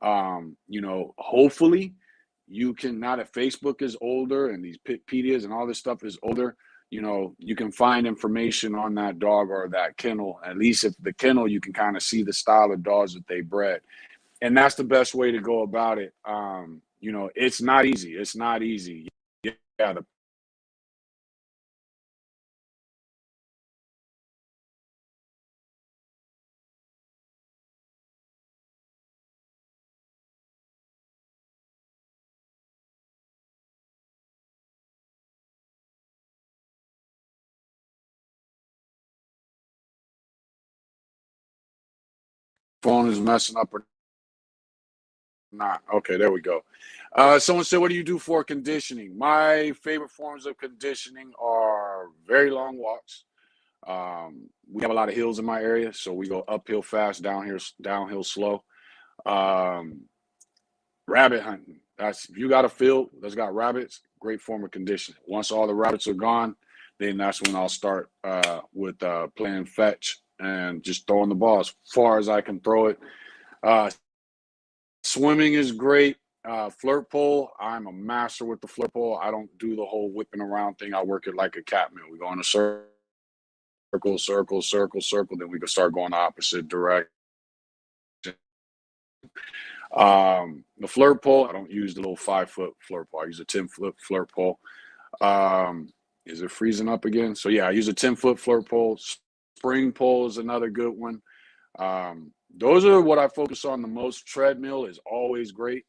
Hopefully you can, now that Facebook is older and these Pitpedias and all this stuff is older, you can find information on that dog or that kennel. At least if the kennel, you can kind of see the style of dogs that they bred. And that's the best way to go about it. It's not easy. It's not easy. Yeah, the phone is messing up or not. Okay, there we go. Someone said, what do you do for conditioning? My favorite forms of conditioning are very long walks. We have a lot of hills in my area, so we go uphill fast, downhill slow. Rabbit hunting. If you got a field that's got rabbits, great form of conditioning. Once all the rabbits are gone, then that's when I'll start with playing fetch and just throwing the ball as far as I can throw it. Swimming is great. Flirt pole, I'm a master with the flirt pole. I don't do the whole whipping around thing. I work it like a cat mill. We go in a circle, circle, circle, circle. Then we can start going the opposite direction. The flirt pole, I don't use the little 5-foot flirt pole. I use a 10-foot flirt pole. Is it freezing up again? So yeah, I use a 10-foot flirt pole. Spring pole is another good one. Those are what I focus on the most. Treadmill is always great.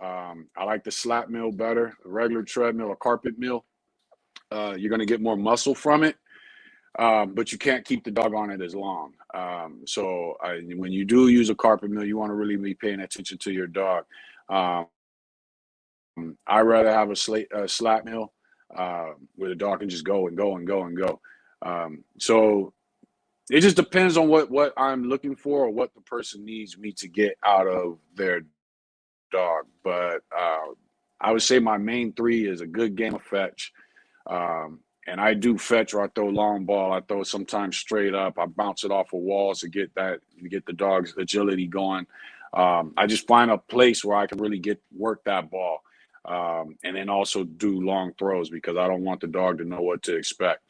I like the slap mill better. A regular treadmill or carpet mill, you're going to get more muscle from it, but you can't keep the dog on it as long. So when you do use a carpet mill, you want to really be paying attention to your dog. I'd rather have a slap mill where the dog can just go and go and go and go. So it just depends on what I'm looking for or what the person needs me to get out of their dog. But I would say my main 3 is a good game of fetch, And I do fetch, or I throw long ball. I throw it sometimes straight up. I bounce it off of walls to get the dog's agility going. I just find a place where I can really work that ball, and then also do long throws because I don't want the dog to know what to expect.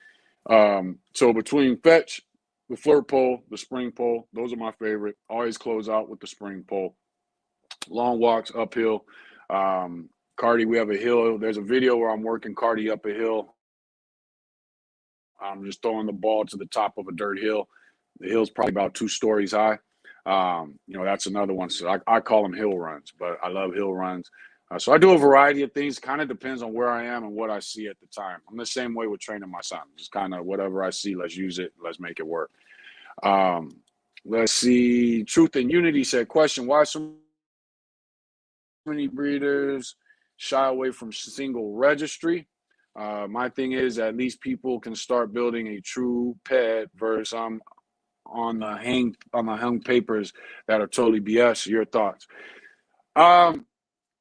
So between fetch, the flirt pole, the spring pole, those are my favorite. Always close out with the spring pole. Long walks uphill. Cardi, we have a hill. There's a video where I'm working Cardi up a hill. I'm just throwing the ball to the top of a dirt hill. The hill's probably about 2 stories high. That's another one. So I call them hill runs, but I love hill runs. So I do a variety of things. Kind of depends on where I am and what I see at the time. I'm the same way with training my son. Just kind of whatever I see, let's use it. Let's make it work. Let's see. Truth and Unity said, question, why so many breeders shy away from single registry? My thing is, at least people can start building a true pet versus on the hung papers that are totally BS. Your thoughts?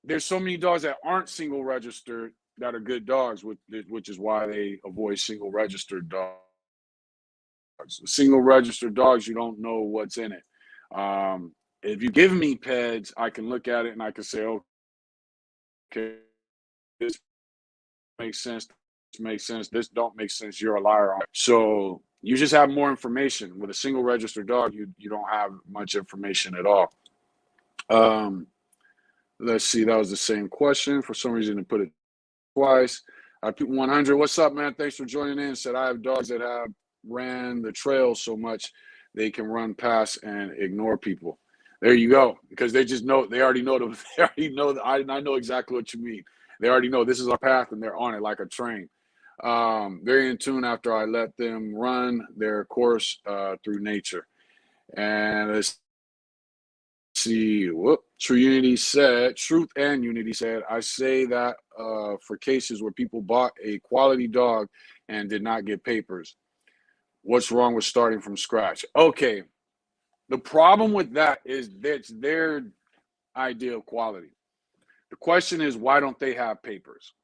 There's so many dogs that aren't single registered that are good dogs, which is why they avoid single registered dogs. Single registered dogs, you don't know what's in it. If you give me peds, I can look at it and I can say, okay, this makes sense. This makes sense. This don't make sense. You're a liar. So you just have more information. With a single registered dog, you don't have much information at all. Let's see. That was the same question. For some reason, they put it twice. People 100. What's up, man? Thanks for joining in. Said I have dogs that have ran the trail so much they can run past and ignore people. There you go. Because they just know. They already know. They already know. I know exactly what you mean. They already know this is our path, and they're on it like a train. Very in tune after I let them run their course through nature. And let's see. Truth and Unity said, I say that for cases where people bought a quality dog and did not get papers. What's wrong with starting from scratch? Okay. The problem with that is that's their idea of quality. The question is, why don't they have papers?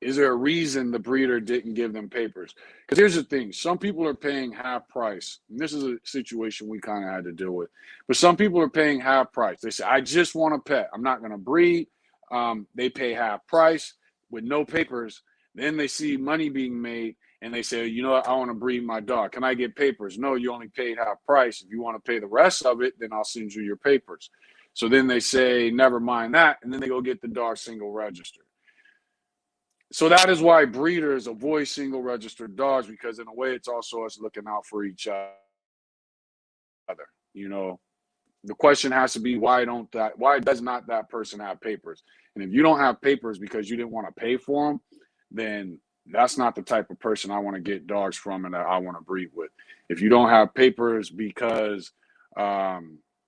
Is there a reason the breeder didn't give them papers? Because here's the thing. Some people are paying half price. And this is a situation we kind of had to deal with. But some people are paying half price. They say, I just want a pet. I'm not going to breed. They pay half price with no papers. Then they see money being made. And they say, you know what? I want to breed my dog. Can I get papers? No, you only paid half price. If you want to pay the rest of it, then I'll send you your papers. So then they say, never mind that. And then they go get the dog single registered. So that is why breeders avoid single registered dogs, because in a way it's also us looking out for each other. The question has to be, why does not that person have papers? And if you don't have papers because you didn't want to pay for them, then that's not the type of person I want to get dogs from and that I want to breed with. If you don't have papers because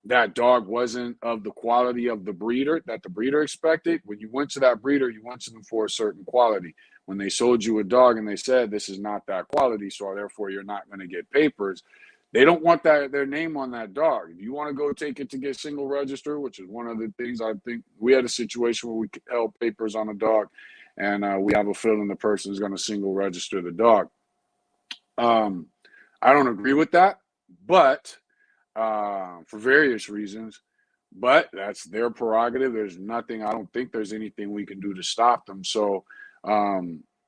that dog wasn't of the quality of the breeder that the breeder expected, when you went to that breeder, you went to them for a certain quality. When they sold you a dog and they said this is not that quality, so therefore you're not going to get papers, they don't want their name on that dog. If you want to go take it to get single register, which is one of the things, I think we had a situation where we held papers on a dog, and we have a feeling the person is going to single register the dog. I don't agree with that, but for various reasons, but that's their prerogative. I don't think there's anything we can do to stop them. So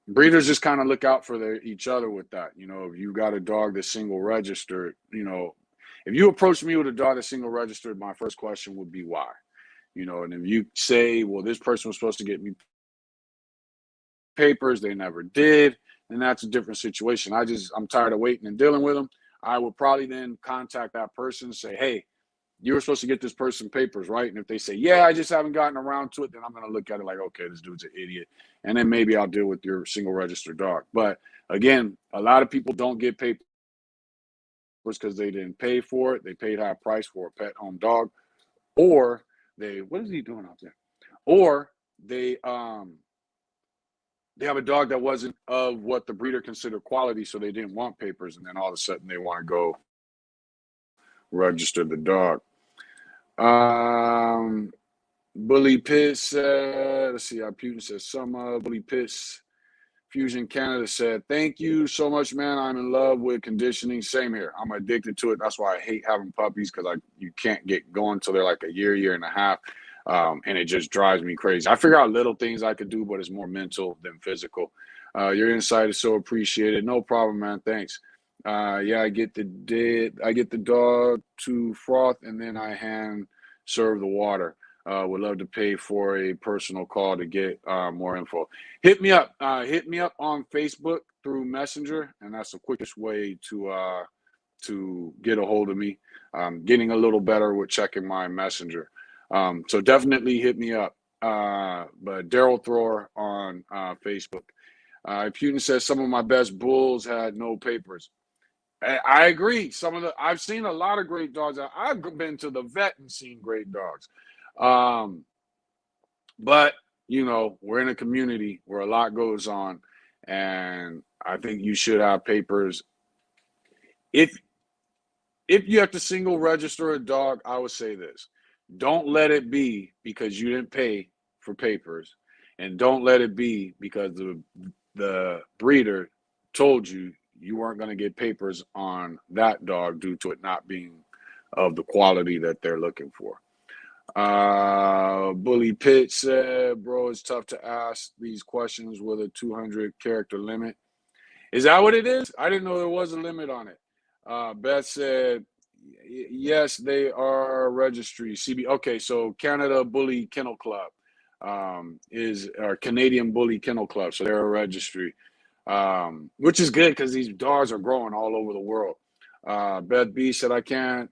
breeders just kind of look out for each other with that. If you got a dog that's single registered, if you approach me with a dog that's single registered, my first question would be why. And if you say, well, this person was supposed to get me papers, they never did, then that's a different situation. I'm tired of waiting and dealing with them. I would probably then contact that person and say, hey, you were supposed to get this person papers, right? And if they say, yeah, I just haven't gotten around to it, then I'm going to look at it like, okay, this dude's an idiot. And then maybe I'll deal with your single registered dog. But again, a lot of people don't get papers because they didn't pay for it. They paid high price for a pet home dog. Or what is he doing out there? Or they have a dog that wasn't of what the breeder considered quality, so they didn't want papers. And then all of a sudden they want to go register the dog. Bully Piss, let's see how Putin says some Bully Piss Fusion Canada said, thank you so much, man. I'm in love with conditioning. Same here. I'm addicted to it. That's why I hate having puppies, because you can't get going until they're like a year and a half. And it just drives me crazy. I figure out little things I could do, but it's more mental than physical. Your insight is so appreciated. No problem, man. Thanks. Yeah, I get the dog to froth, and then I hand serve the water. Would love to pay for a personal call to get more info. Hit me up. Hit me up on Facebook through Messenger, and that's the quickest way to get a hold of me. Getting a little better with checking my Messenger. So definitely hit me up. But Daryl Thrower on Facebook. Putin says some of my best bulls had no papers. I agree. I've seen a lot of great dogs. I've been to the vet and seen great dogs. But we're in a community where a lot goes on, and I think you should have papers. If you have to single register a dog, I would say this: don't let it be because you didn't pay for papers, and don't let it be because the breeder told you weren't going to get papers on that dog due to it not being of the quality that they're looking for. Bully Pitt said, bro, it's tough to ask these questions with a 200 character limit. Is that what it is? I didn't know there was a limit on it. Beth said, yes, they are a registry. Okay, so Canada Bully Kennel Club is our Canadian Bully Kennel Club. So they're a registry, which is good because these dogs are growing all over the world. Beth B said, I can't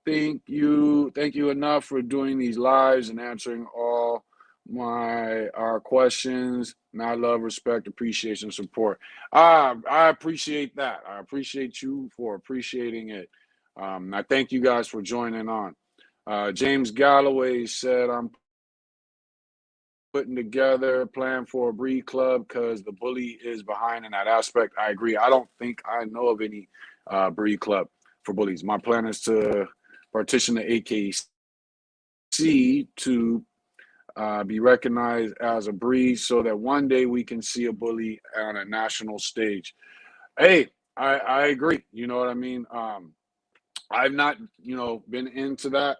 thank you enough for doing these lives and answering all our questions. I love, respect, appreciation, support. I appreciate that. I appreciate you for appreciating it. I thank you guys for joining on. James Galloway said, I'm putting together a plan for a breed club because the bully is behind in that aspect. I agree. I don't think I know of any breed club for bullies. My plan is to partition the ABKC to be recognized as a breed so that one day we can see a bully on a national stage. Hey, I agree. You know what I mean? I've not, been into that.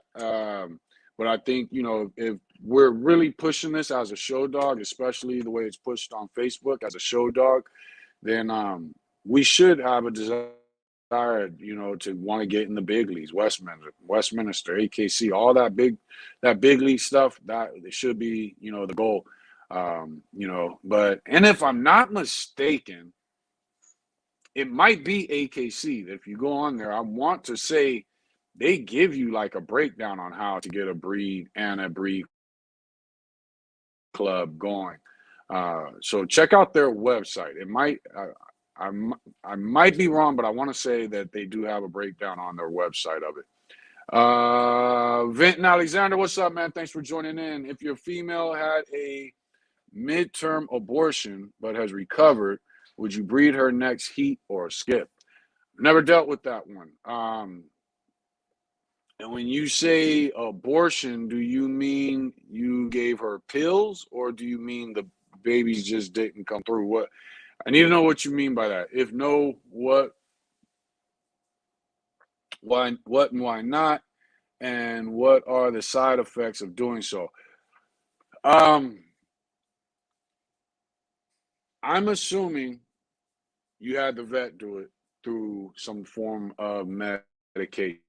But I think, if we're really pushing this as a show dog, especially the way it's pushed on Facebook as a show dog, then we should have a desire, to want to get in the big leagues, Westminster, AKC, all that big league stuff. That it should be, the goal. But if I'm not mistaken, it might be AKC. If you go on there, I want to say they give you like a breakdown on how to get a breed and a breed club going. So check out their website. It might. I might be wrong, but I want to say that they do have a breakdown on their website of it. Vinton Alexander, what's up, man? Thanks for joining in. If your female had a midterm abortion but has recovered, would you breed her next heat or skip? Never dealt with that one. And when you say abortion, do you mean you gave her pills, or do you mean the babies just didn't come through? What? I need to know what you mean by that. If no, what, why, and why not, and what are the side effects of doing so? I'm assuming you had the vet do it through some form of medication.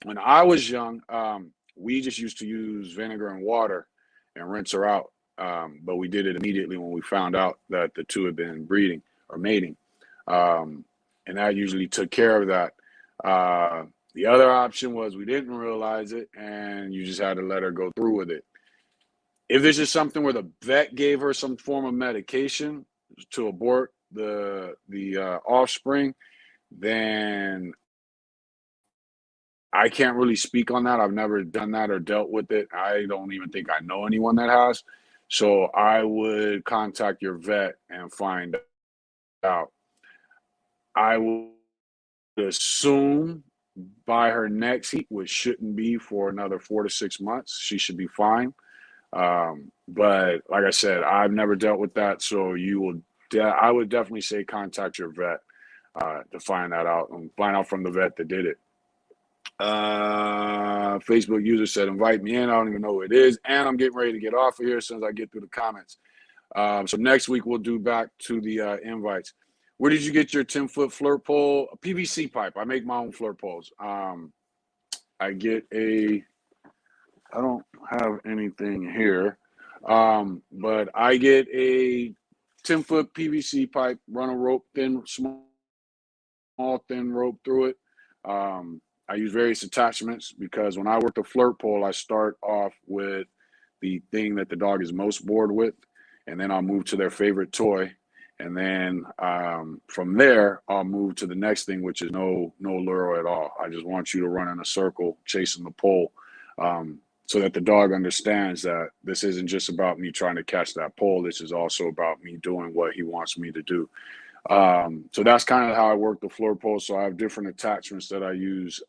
When I was young, we just used to use vinegar and water and rinse her out. But we did it immediately when we found out that the two had been breeding or mating. And that usually took care of that. The other option was we didn't realize it and you just had to let her go through with it. If this is something where the vet gave her some form of medication to abort the offspring, then I can't really speak on that. I've never done that or dealt with it. I don't even think I know anyone that has. So I would contact your vet and find out. I would assume by her next heat, which shouldn't be for another 4 to 6 months. She should be fine. But like I said, I've never dealt with that, so I would definitely say contact your vet to find that out and find out from the vet that did it. Facebook user said, invite me in. I don't even know who it is. And I'm getting ready to get off of here as soon as I get through the comments. So next week we'll do back to the invites. Where did you get your 10-foot flirt pole? A PVC pipe. I make my own flirt poles. I don't have anything here, but I get a 10-foot PVC pipe, run a rope, small thin rope through it. I use various attachments because when I work the flirt pole, I start off with the thing that the dog is most bored with, and then I'll move to their favorite toy. And then from there, I'll move to the next thing, which is no lure at all. I just want you to run in a circle chasing the pole so that the dog understands that this isn't just about me trying to catch that pole. This is also about me doing what he wants me to do. So that's kind of how I work the floor pole. So I have different attachments that I use.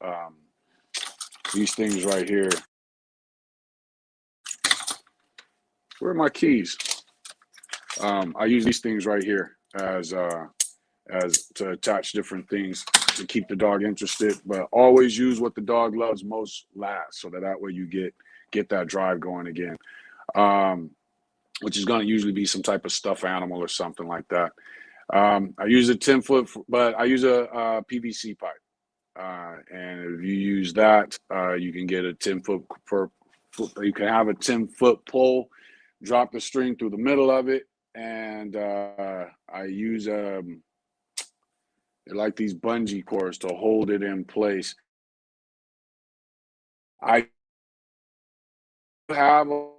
These things right here. Where are my keys? I use these things right here as to attach different things to keep the dog interested, but always use what the dog loves most last, so that way you get that drive going again. Which is going to usually be some type of stuffed animal or something like that. I use a 10-foot, but I use a PVC pipe. And if you use that, you can get a 10-foot you can have a 10-foot pole, drop the string through the middle of it. And I use like these bungee cords to hold it in place. I have a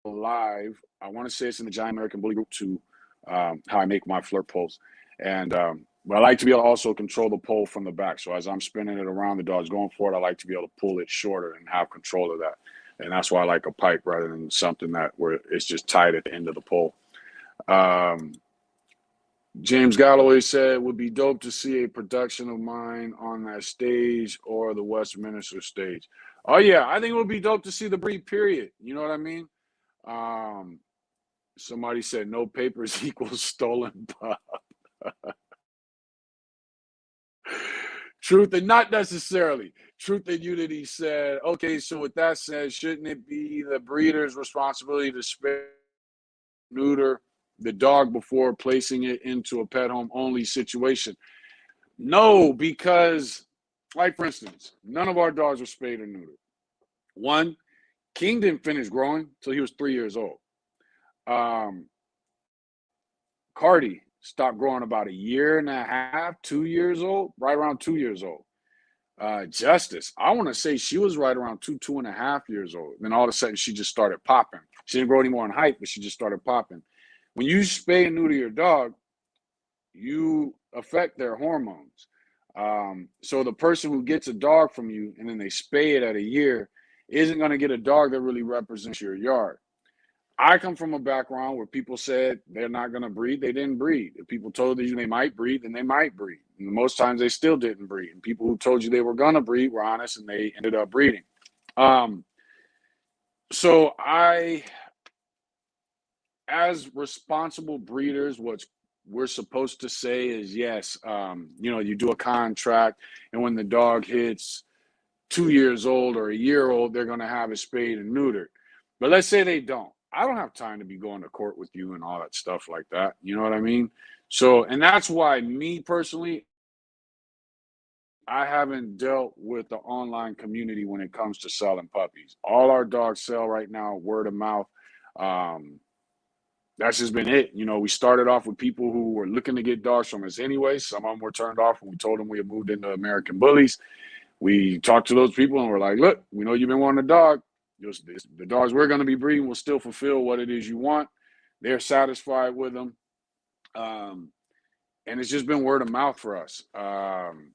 live, I want to say it's in the Giant American Bully group, to how I make my flirt poles. And but I like to be able to also control the pole from the back. So as I'm spinning it around, the dog's going for it, I like to be able to pull it shorter and have control of that. And that's why I like a pipe rather than something where it's just tied at the end of the pole. James Galloway said, it would be dope to see a production of mine on that stage or the Westminster stage. Oh, yeah, I think it would be dope to see the breed, period. You know what I mean? Somebody said no papers equals stolen pup. Truth and not necessarily. Truth and Unity said, okay, so with that said, shouldn't it be the breeder's responsibility to spay neuter the dog before placing it into a pet home only situation? No, because, like for instance, none of our dogs were spayed or neutered. One, King didn't finish growing till he was 3 years old. Cardi stopped growing about 1.5 years, 2 years old, right around 2 years old. Justice, I want to say she was right around 2.5 years old. Then all of a sudden she just started popping. She didn't grow any more in height, but she just started popping. When you spay and neuter your dog, you affect their hormones. So the person who gets a dog from you and then they spay it at 1 year isn't going to get a dog that really represents your yard. I come from a background where people said they're not going to breed. They didn't breed. If people told you they might breed, then they might breed. And most times they still didn't breed. And people who told you they were going to breed were honest and they ended up breeding. So as responsible breeders, what we're supposed to say is, yes, you do a contract, and when the dog hits 2 years old or 1 year old, they're going to have it spayed and neutered. But let's say they don't. I don't have time to be going to court with you and all that stuff like that. You know what I mean? So, and that's why me personally, I haven't dealt with the online community when it comes to selling puppies. All our dogs sell right now, word of mouth. That's just been it. We started off with people who were looking to get dogs from us anyway. Some of them were turned off when we told them we had moved into American Bullies. We talked to those people and we're like, look, we know you've been wanting a dog. The dogs we're going to be breeding will still fulfill what it is you want. They're satisfied with them. And it's just been word of mouth for us.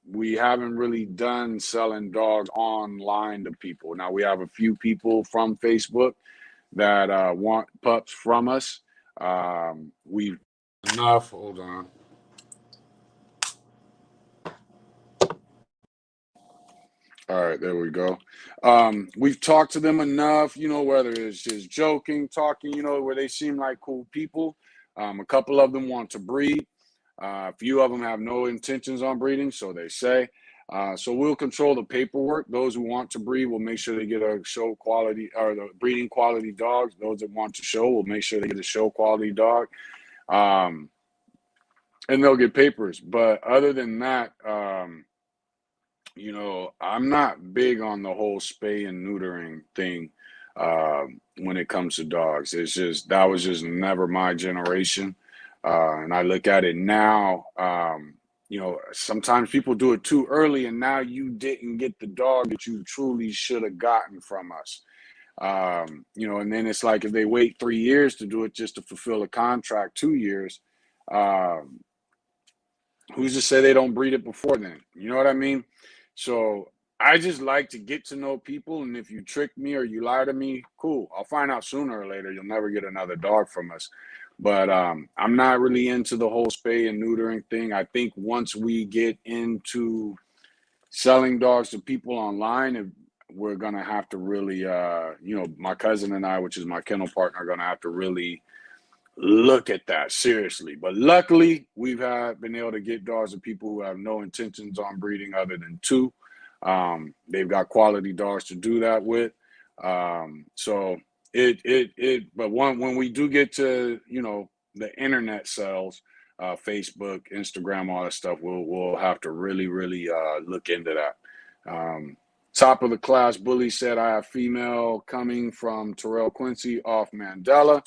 We haven't really done selling dogs online to people. Now, we have a few people from Facebook that want pups from us. We've enough. Hold on. All right, there we go. We've talked to them enough, whether it's just joking, talking, where they seem like cool people. A couple of them want to breed. A few of them have no intentions on breeding, so they say. So we'll control the paperwork. Those who want to breed, will make sure they get a show quality or the breeding quality dogs. Those that want to show, will make sure they get a show quality dog. And they'll get papers. But other than that, I'm not big on the whole spay and neutering thing when it comes to dogs. It's just that was just never my generation. And I look at it now, sometimes people do it too early, and now you didn't get the dog that you truly should have gotten from us. And then it's like if they wait 3 years to do it just to fulfill a contract, 2 years, um, who's to say they don't breed it before then? You know what I mean? So I just like to get to know people, and if you trick me or you lie to me, cool. I'll find out sooner or later. You'll never get another dog from us. But I'm not really into the whole spay and neutering thing. I think once we get into selling dogs to people online, we're gonna have to really, my cousin and I, which is my kennel partner, are gonna have to really look at that seriously. But luckily, we've been able to get dogs to people who have no intentions on breeding other than two. They've got quality dogs to do that with. So but when we do get to, the internet sales, Facebook, Instagram, all that stuff, we'll have to really, really look into that. Top of the class, Bully said, I have female coming from Terrell Quincy off Mandela.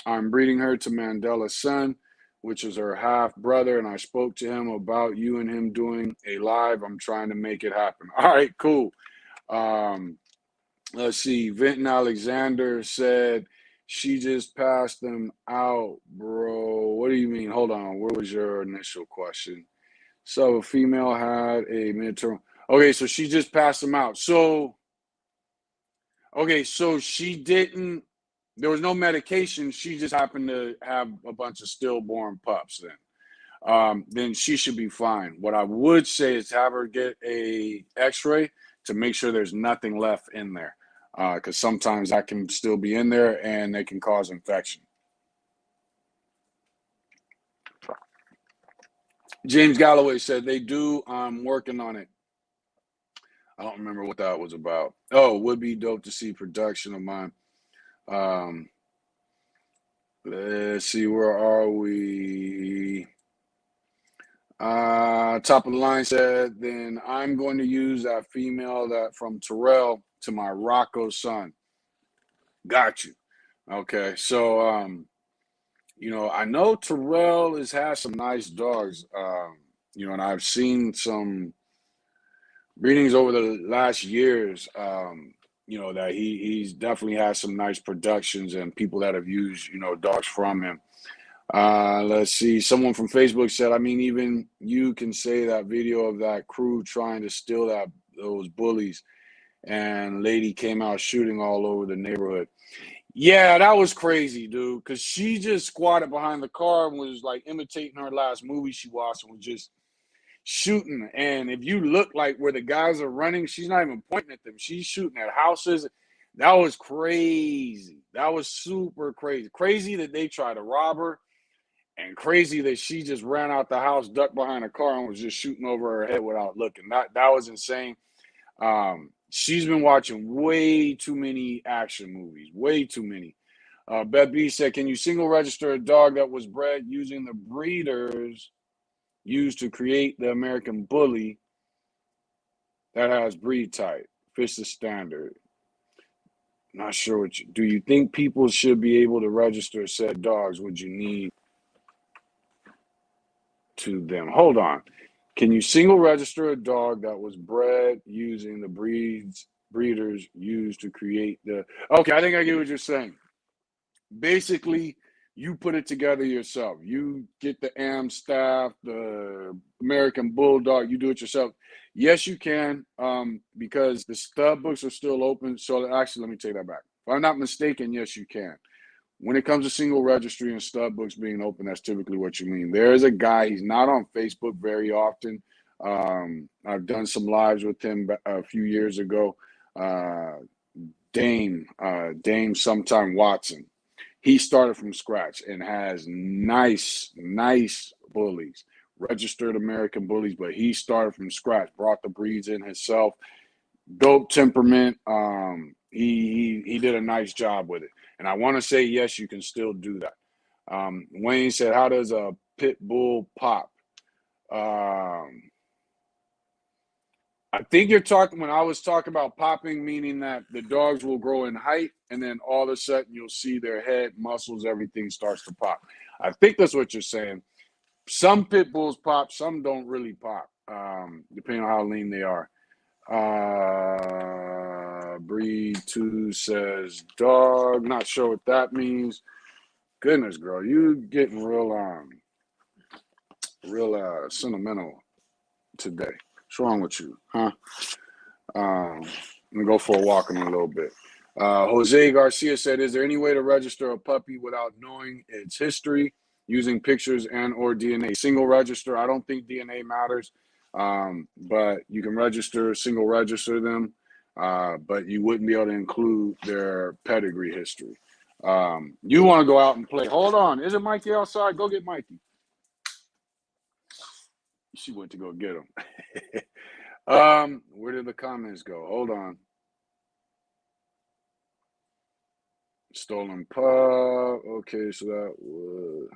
I'm breeding her to Mandela's son, which is her half brother, and I spoke to him about you and him doing a live. I'm trying to make it happen. All right, cool. Let's see. Vinton Alexander said she just passed them out, bro. What do you mean? Hold on. What was your initial question? So a female had a midterm. Okay, so she just passed them out. So she didn't. There was no medication. She just happened to have a bunch of stillborn pups then she should be fine. What I would say is have her get a x-ray to make sure there's nothing left in there, because sometimes that can still be in there and they can cause infection. James Galloway said they do. I'm working on it. I don't remember what that was about. Oh, would be dope to see production of mine. Let's see, where are we? Top of the line said, then I'm going to use that female that from Terrell to my Rocco son. Got you. Okay, so I know Terrell has had some nice dogs. And I've seen some breedings over the last years. That he's definitely had some nice productions and people that have used dogs from him. Let's see. Someone from Facebook said, I mean, even you can say that video of that crew trying to steal those bullies, and lady came out shooting all over the neighborhood. Yeah, that was crazy, dude, because she just squatted behind the car and was like imitating her last movie she watched and was just shooting. And if you look like where the guys are running, she's not even pointing at them. She's shooting at houses. That was crazy. That was super crazy. Crazy that they tried to rob her, and crazy that she just ran out the house, ducked behind a car, and was just shooting over her head without looking. That was insane. She's been watching way too many action movies, way too many. Beth B said, can you single register a dog that was bred using the breeders used to create the American Bully that has breed type? Fish the standard. Not sure do you think people should be able to register said dogs? Would you need to them? Hold on. Can you single register a dog that was bred using the breeders used to create the... Okay, I think I get what you're saying. Basically, you put it together yourself. You get the Amstaff, the American Bulldog, you do it yourself. Yes, you can, because the stud books are still open. So actually, let me take that back. If I'm not mistaken, yes, you can. When it comes to single registry and stud books being open, that's typically what you mean. There is a guy, he's not on Facebook very often. I've done some lives with him a few years ago. Dame sometime Watson. He started from scratch and has nice bullies, registered American bullies, but he started from scratch, brought the breeds in himself. Dope temperament. He did a nice job with it. And I want to say, yes, you can still do that. Wayne said, how does a pit bull pop? I think you're talking, when I was talking about popping, meaning that the dogs will grow in height and then all of a sudden you'll see their head, muscles, everything starts to pop. I think that's what you're saying. Some pit bulls pop, some don't really pop, depending on how lean they are. Breed 2 says dog. Not sure what that means. Goodness, girl, you getting real sentimental today. What's wrong with you, huh? I'm gonna go for a walk in a little bit. Jose Garcia said, is there any way to register a puppy without knowing its history using pictures and or DNA? Single register. I don't think DNA matters, but you can single register them, but you wouldn't be able to include their pedigree history. You want to go out and play. Hold on. Isn't Mikey outside? Go get Mikey. She went to go get him. Where did the comments go? Hold on. Stolen pup. Okay, so that was,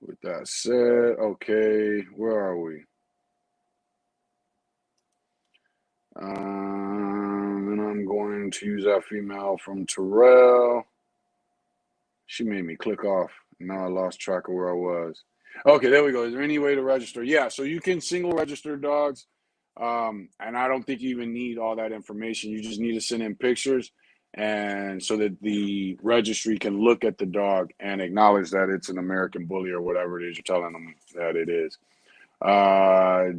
with that said, okay, where are we? And I'm going to use that female from Terrell. She made me click off. Now I lost track of where I was. Okay, there we go. Is there any way to register? Yeah, so you can single register dogs. And I don't think you even need all that information. You just need to send in pictures, and so that the registry can look at the dog and acknowledge that it's an American bully or whatever it is you're telling them that it is.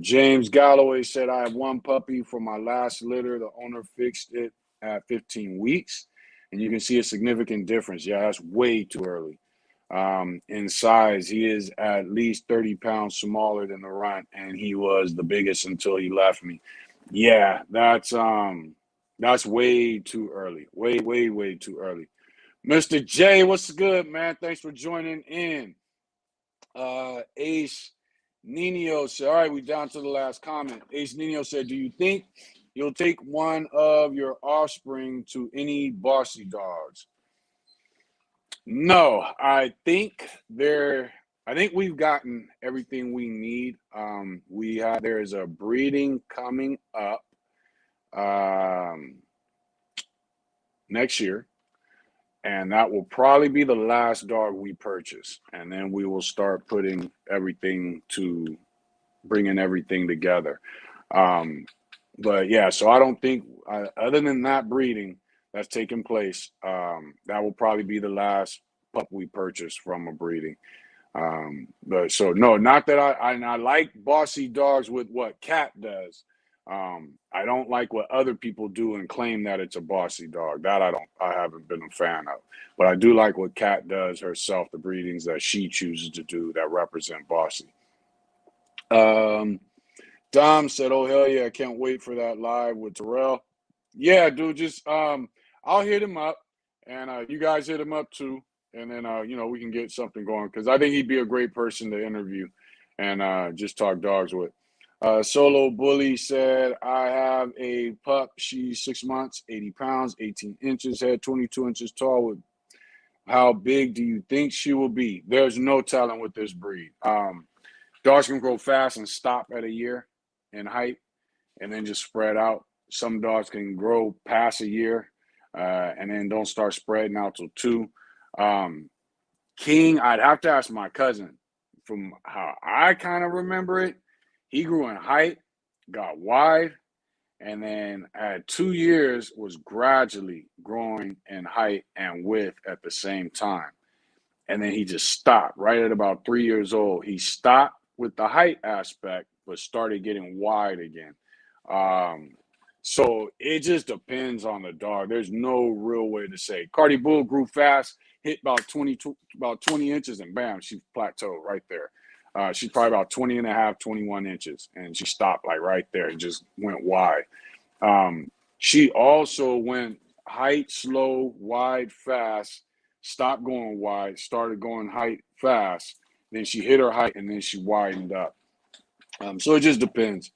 James Galloway said, I have one puppy for my last litter. The owner fixed it at 15 weeks, and you can see a significant difference. Yeah, that's way too early. In size, he is at least 30 pounds smaller than the runt, and he was the biggest until he left me. Yeah, that's way too early. Way too early. Mr. J, what's good, man? Thanks for joining in. Ace Nino said, all right, we down to the last comment. Ace Nino said, do you think you'll take one of your offspring to any bossy dogs? No, I think we've gotten everything we need. There is a breeding coming up next year, and that will probably be the last dog we purchase, and then we will start bringing everything together. But yeah, so I don't think other than that breeding that's taking place, that will probably be the last pup we purchase from a breeding. But so no, not that I like bossy dogs with what Cat does. I don't like what other people do and claim that it's a bossy dog. That I haven't been a fan of. But I do like what Cat does herself, the breedings that she chooses to do that represent bossy. Dom said, oh hell yeah, I can't wait for that live with Terrell. Yeah, dude, just I'll hit him up, and you guys hit him up too, and then we can get something going, because I think he'd be a great person to interview and just talk dogs with. Solo Bully said, I have a pup. She's 6 months, 80 pounds, 18 inches, head 22 inches tall. How big do you think she will be? There's no telling with this breed. Dogs can grow fast and stop at a year in height and then just spread out. Some dogs can grow past a year and then don't start spreading out till 2. King, I'd have to ask my cousin. From how I kind of remember it, he grew in height, got wide, and then at 2 years was gradually growing in height and width at the same time. And then he just stopped right at about 3 years old. He stopped with the height aspect, but started getting wide again. So it just depends on the dog. There's no real way to say. Cardi Bull grew fast, hit about 20 inches, and bam, she plateaued right there. She's probably about 20 and a half, 21 inches, and she stopped like right there and just went wide. She also went height, slow, wide, fast, stopped going wide, started going height, fast. Then she hit her height, and then she widened up. So it just depends.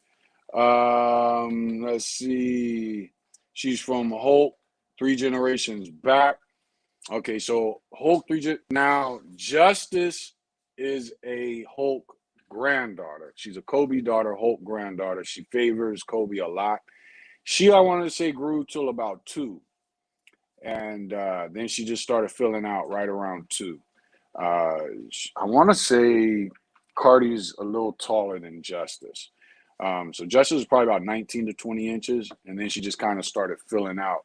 Let's see. She's from Holt, 3 generations back. Okay, so Holt now Justice is a Holt granddaughter. She's a Kobe daughter, Holt granddaughter. She favors Kobe a lot. She, I wanted to say, grew till about 2. And then she just started filling out right around 2. I want to say Cardi's a little taller than Justice. So Justice is probably about 19 to 20 inches. And then she just kind of started filling out.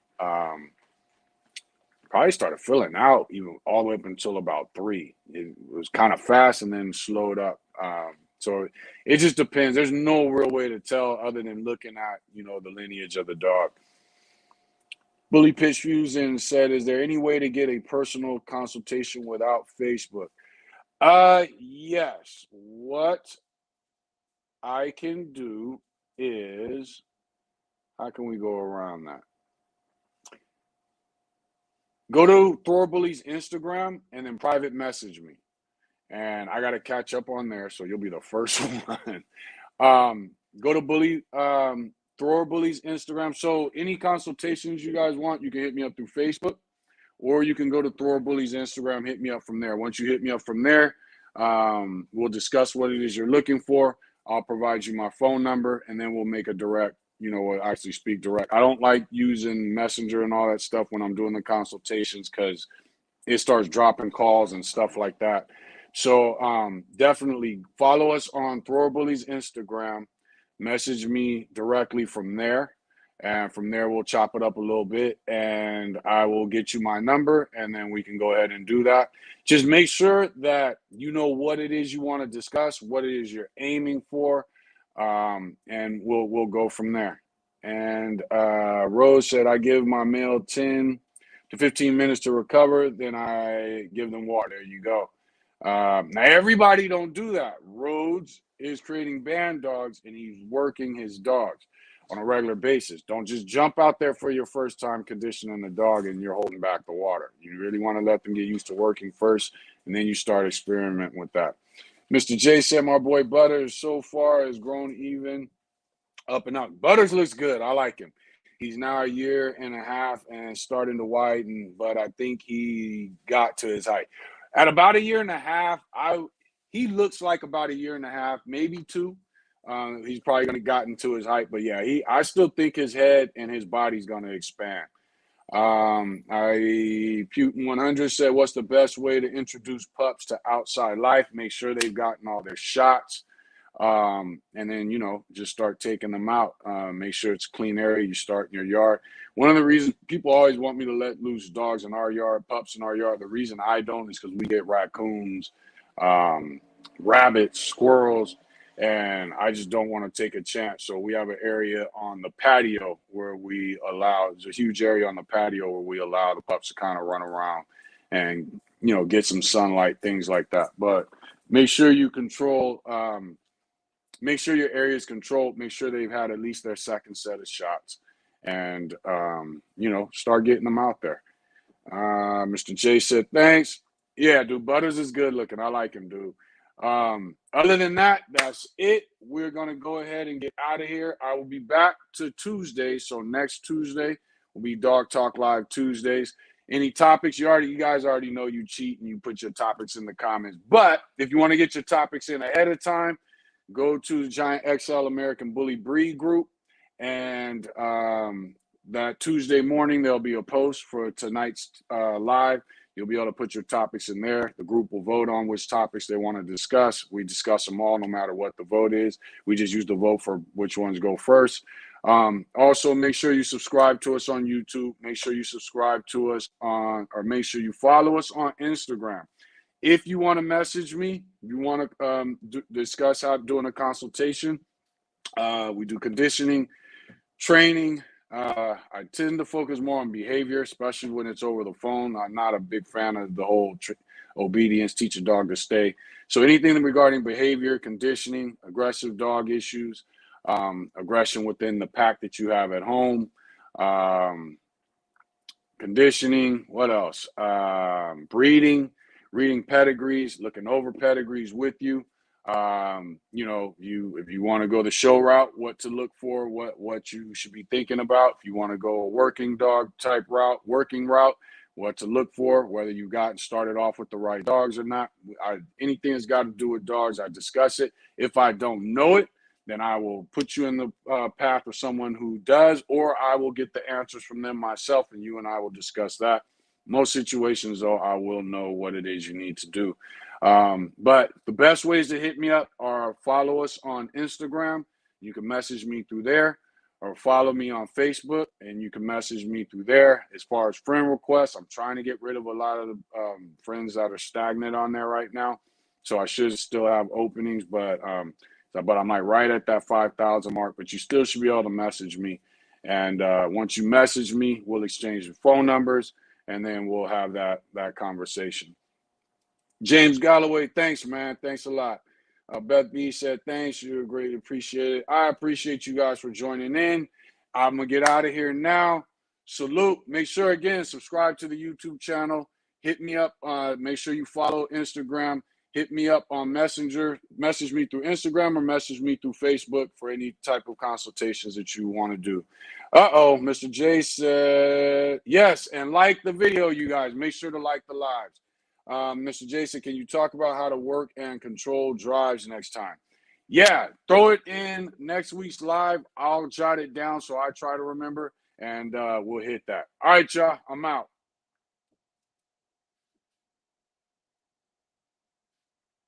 Probably started filling out even all the way up until about 3. It was kind of fast and then slowed up. So it just depends. There's no real way to tell other than looking at, the lineage of the dog. Bully Pitch Fusion said, is there any way to get a personal consultation without Facebook? Yes. What I can do is, how can we go around that? Go to Thor Bully's Instagram and then private message me. And I got to catch up on there, so you'll be the first one. Go to Thor Bully's Instagram. So any consultations you guys want, you can hit me up through Facebook, or you can go to Thor Bully's Instagram, hit me up from there. Once you hit me up from there, we'll discuss what it is you're looking for. I'll provide you my phone number, and then we'll make a direct, we'll actually speak direct. I don't like using Messenger and all that stuff when I'm doing the consultations because it starts dropping calls and stuff like that. So definitely follow us on Thrower Bully's Instagram. Message me directly from there. And from there, we'll chop it up a little bit. And I will get you my number. And then we can go ahead and do that. Just make sure that you know what it is you want to discuss, what it is you're aiming for. And we'll go from there. And Rose said, I give my male 10 to 15 minutes to recover. Then I give them water. There you go. Now, everybody don't do that. Rhodes is creating band dogs, and he's working his dogs on a regular basis. Don't just jump out there for your first time conditioning the dog and you're holding back the water. You really want to let them get used to working first, and then you start experimenting with that. Mr. J said, my boy Butters so far has grown even up and up. Butters looks good. I like him. He's now a year and a half and starting to widen, but I think he got to his height. At about a year and a half, he looks like about a year and a half, maybe 2. He's probably going to gotten to his height, but yeah, I still think his head and his body's going to expand. Putin 100 said, what's the best way to introduce pups to outside life? Make sure they've gotten all their shots. And then, just start taking them out. Make sure it's a clean area. You start in your yard. One of the reasons people always want me to let loose dogs in our yard, pups in our yard, the reason I don't is because we get raccoons, rabbits, squirrels, and I just don't want to take a chance. So we have an area on the patio where there's a huge area on the patio where we allow the pups to kind of run around and, get some sunlight, things like that. But make sure you control, make sure your area is controlled. Make sure they've had at least their second set of shots, and start getting them out there. Mr. J said, thanks. Yeah, dude, Butters is good looking. I like him, dude. Other than that, that's it. We're going to go ahead and get out of here. I will be back to Tuesday. So next Tuesday will be Dog Talk Live Tuesdays. Any topics, you guys already know you cheat and you put your topics in the comments. But if you want to get your topics in ahead of time, go to the Giant XL American Bully Breed group. And that Tuesday morning, there'll be a post for tonight's live. You'll be able to put your topics in there. The group will vote on which topics they want to discuss. We discuss them all no matter what the vote is. We just use the vote for which ones go first. Also, make sure you subscribe to us on YouTube. Make sure you subscribe to us make sure you follow us on Instagram. If you want to message me, you want to discuss how doing a consultation. We do conditioning, training, I tend to focus more on behavior, especially when it's over the phone. I'm not a big fan of the whole obedience, teach a dog to stay. So anything regarding behavior, conditioning, aggressive dog issues, aggression within the pack that you have at home, conditioning, what else? Breeding, reading pedigrees, looking over pedigrees with you. You know, if you want to go the show route, what to look for, what you should be thinking about. If you want to go a working dog type route, working route, what to look for, whether you got started off with the right dogs or not. Anything that's got to do with dogs, I discuss it. If I don't know it, then I will put you in the path of someone who does, or I will get the answers from them myself, and you and I will discuss that. Most situations, though, I will know what it is you need to do. But the best ways to hit me up are follow us on Instagram. You can message me through there, or follow me on Facebook, and you can message me through there. As far as friend requests, I'm trying to get rid of a lot of the friends that are stagnant on there right now. So I should still have openings, but I'm like right at that 5,000 mark, but you still should be able to message me. And once you message me, we'll exchange the phone numbers, and then we'll have that conversation. James Galloway, thanks, man. Thanks a lot. Beth B said, thanks. You're greatly appreciated. I appreciate you guys for joining in. I'm going to get out of here now. Salute. Make sure, again, subscribe to the YouTube channel. Hit me up. Make sure you follow Instagram. Hit me up on Messenger. Message me through Instagram or message me through Facebook for any type of consultations that you want to do. Mr. J said, yes, and like the video, you guys. Make sure to like the lives. Mr. Jason, can you talk about how to work and control drives next time? Yeah, throw it in next week's live. I'll jot it down so I try to remember, and we'll hit that. All right, y'all, I'm out.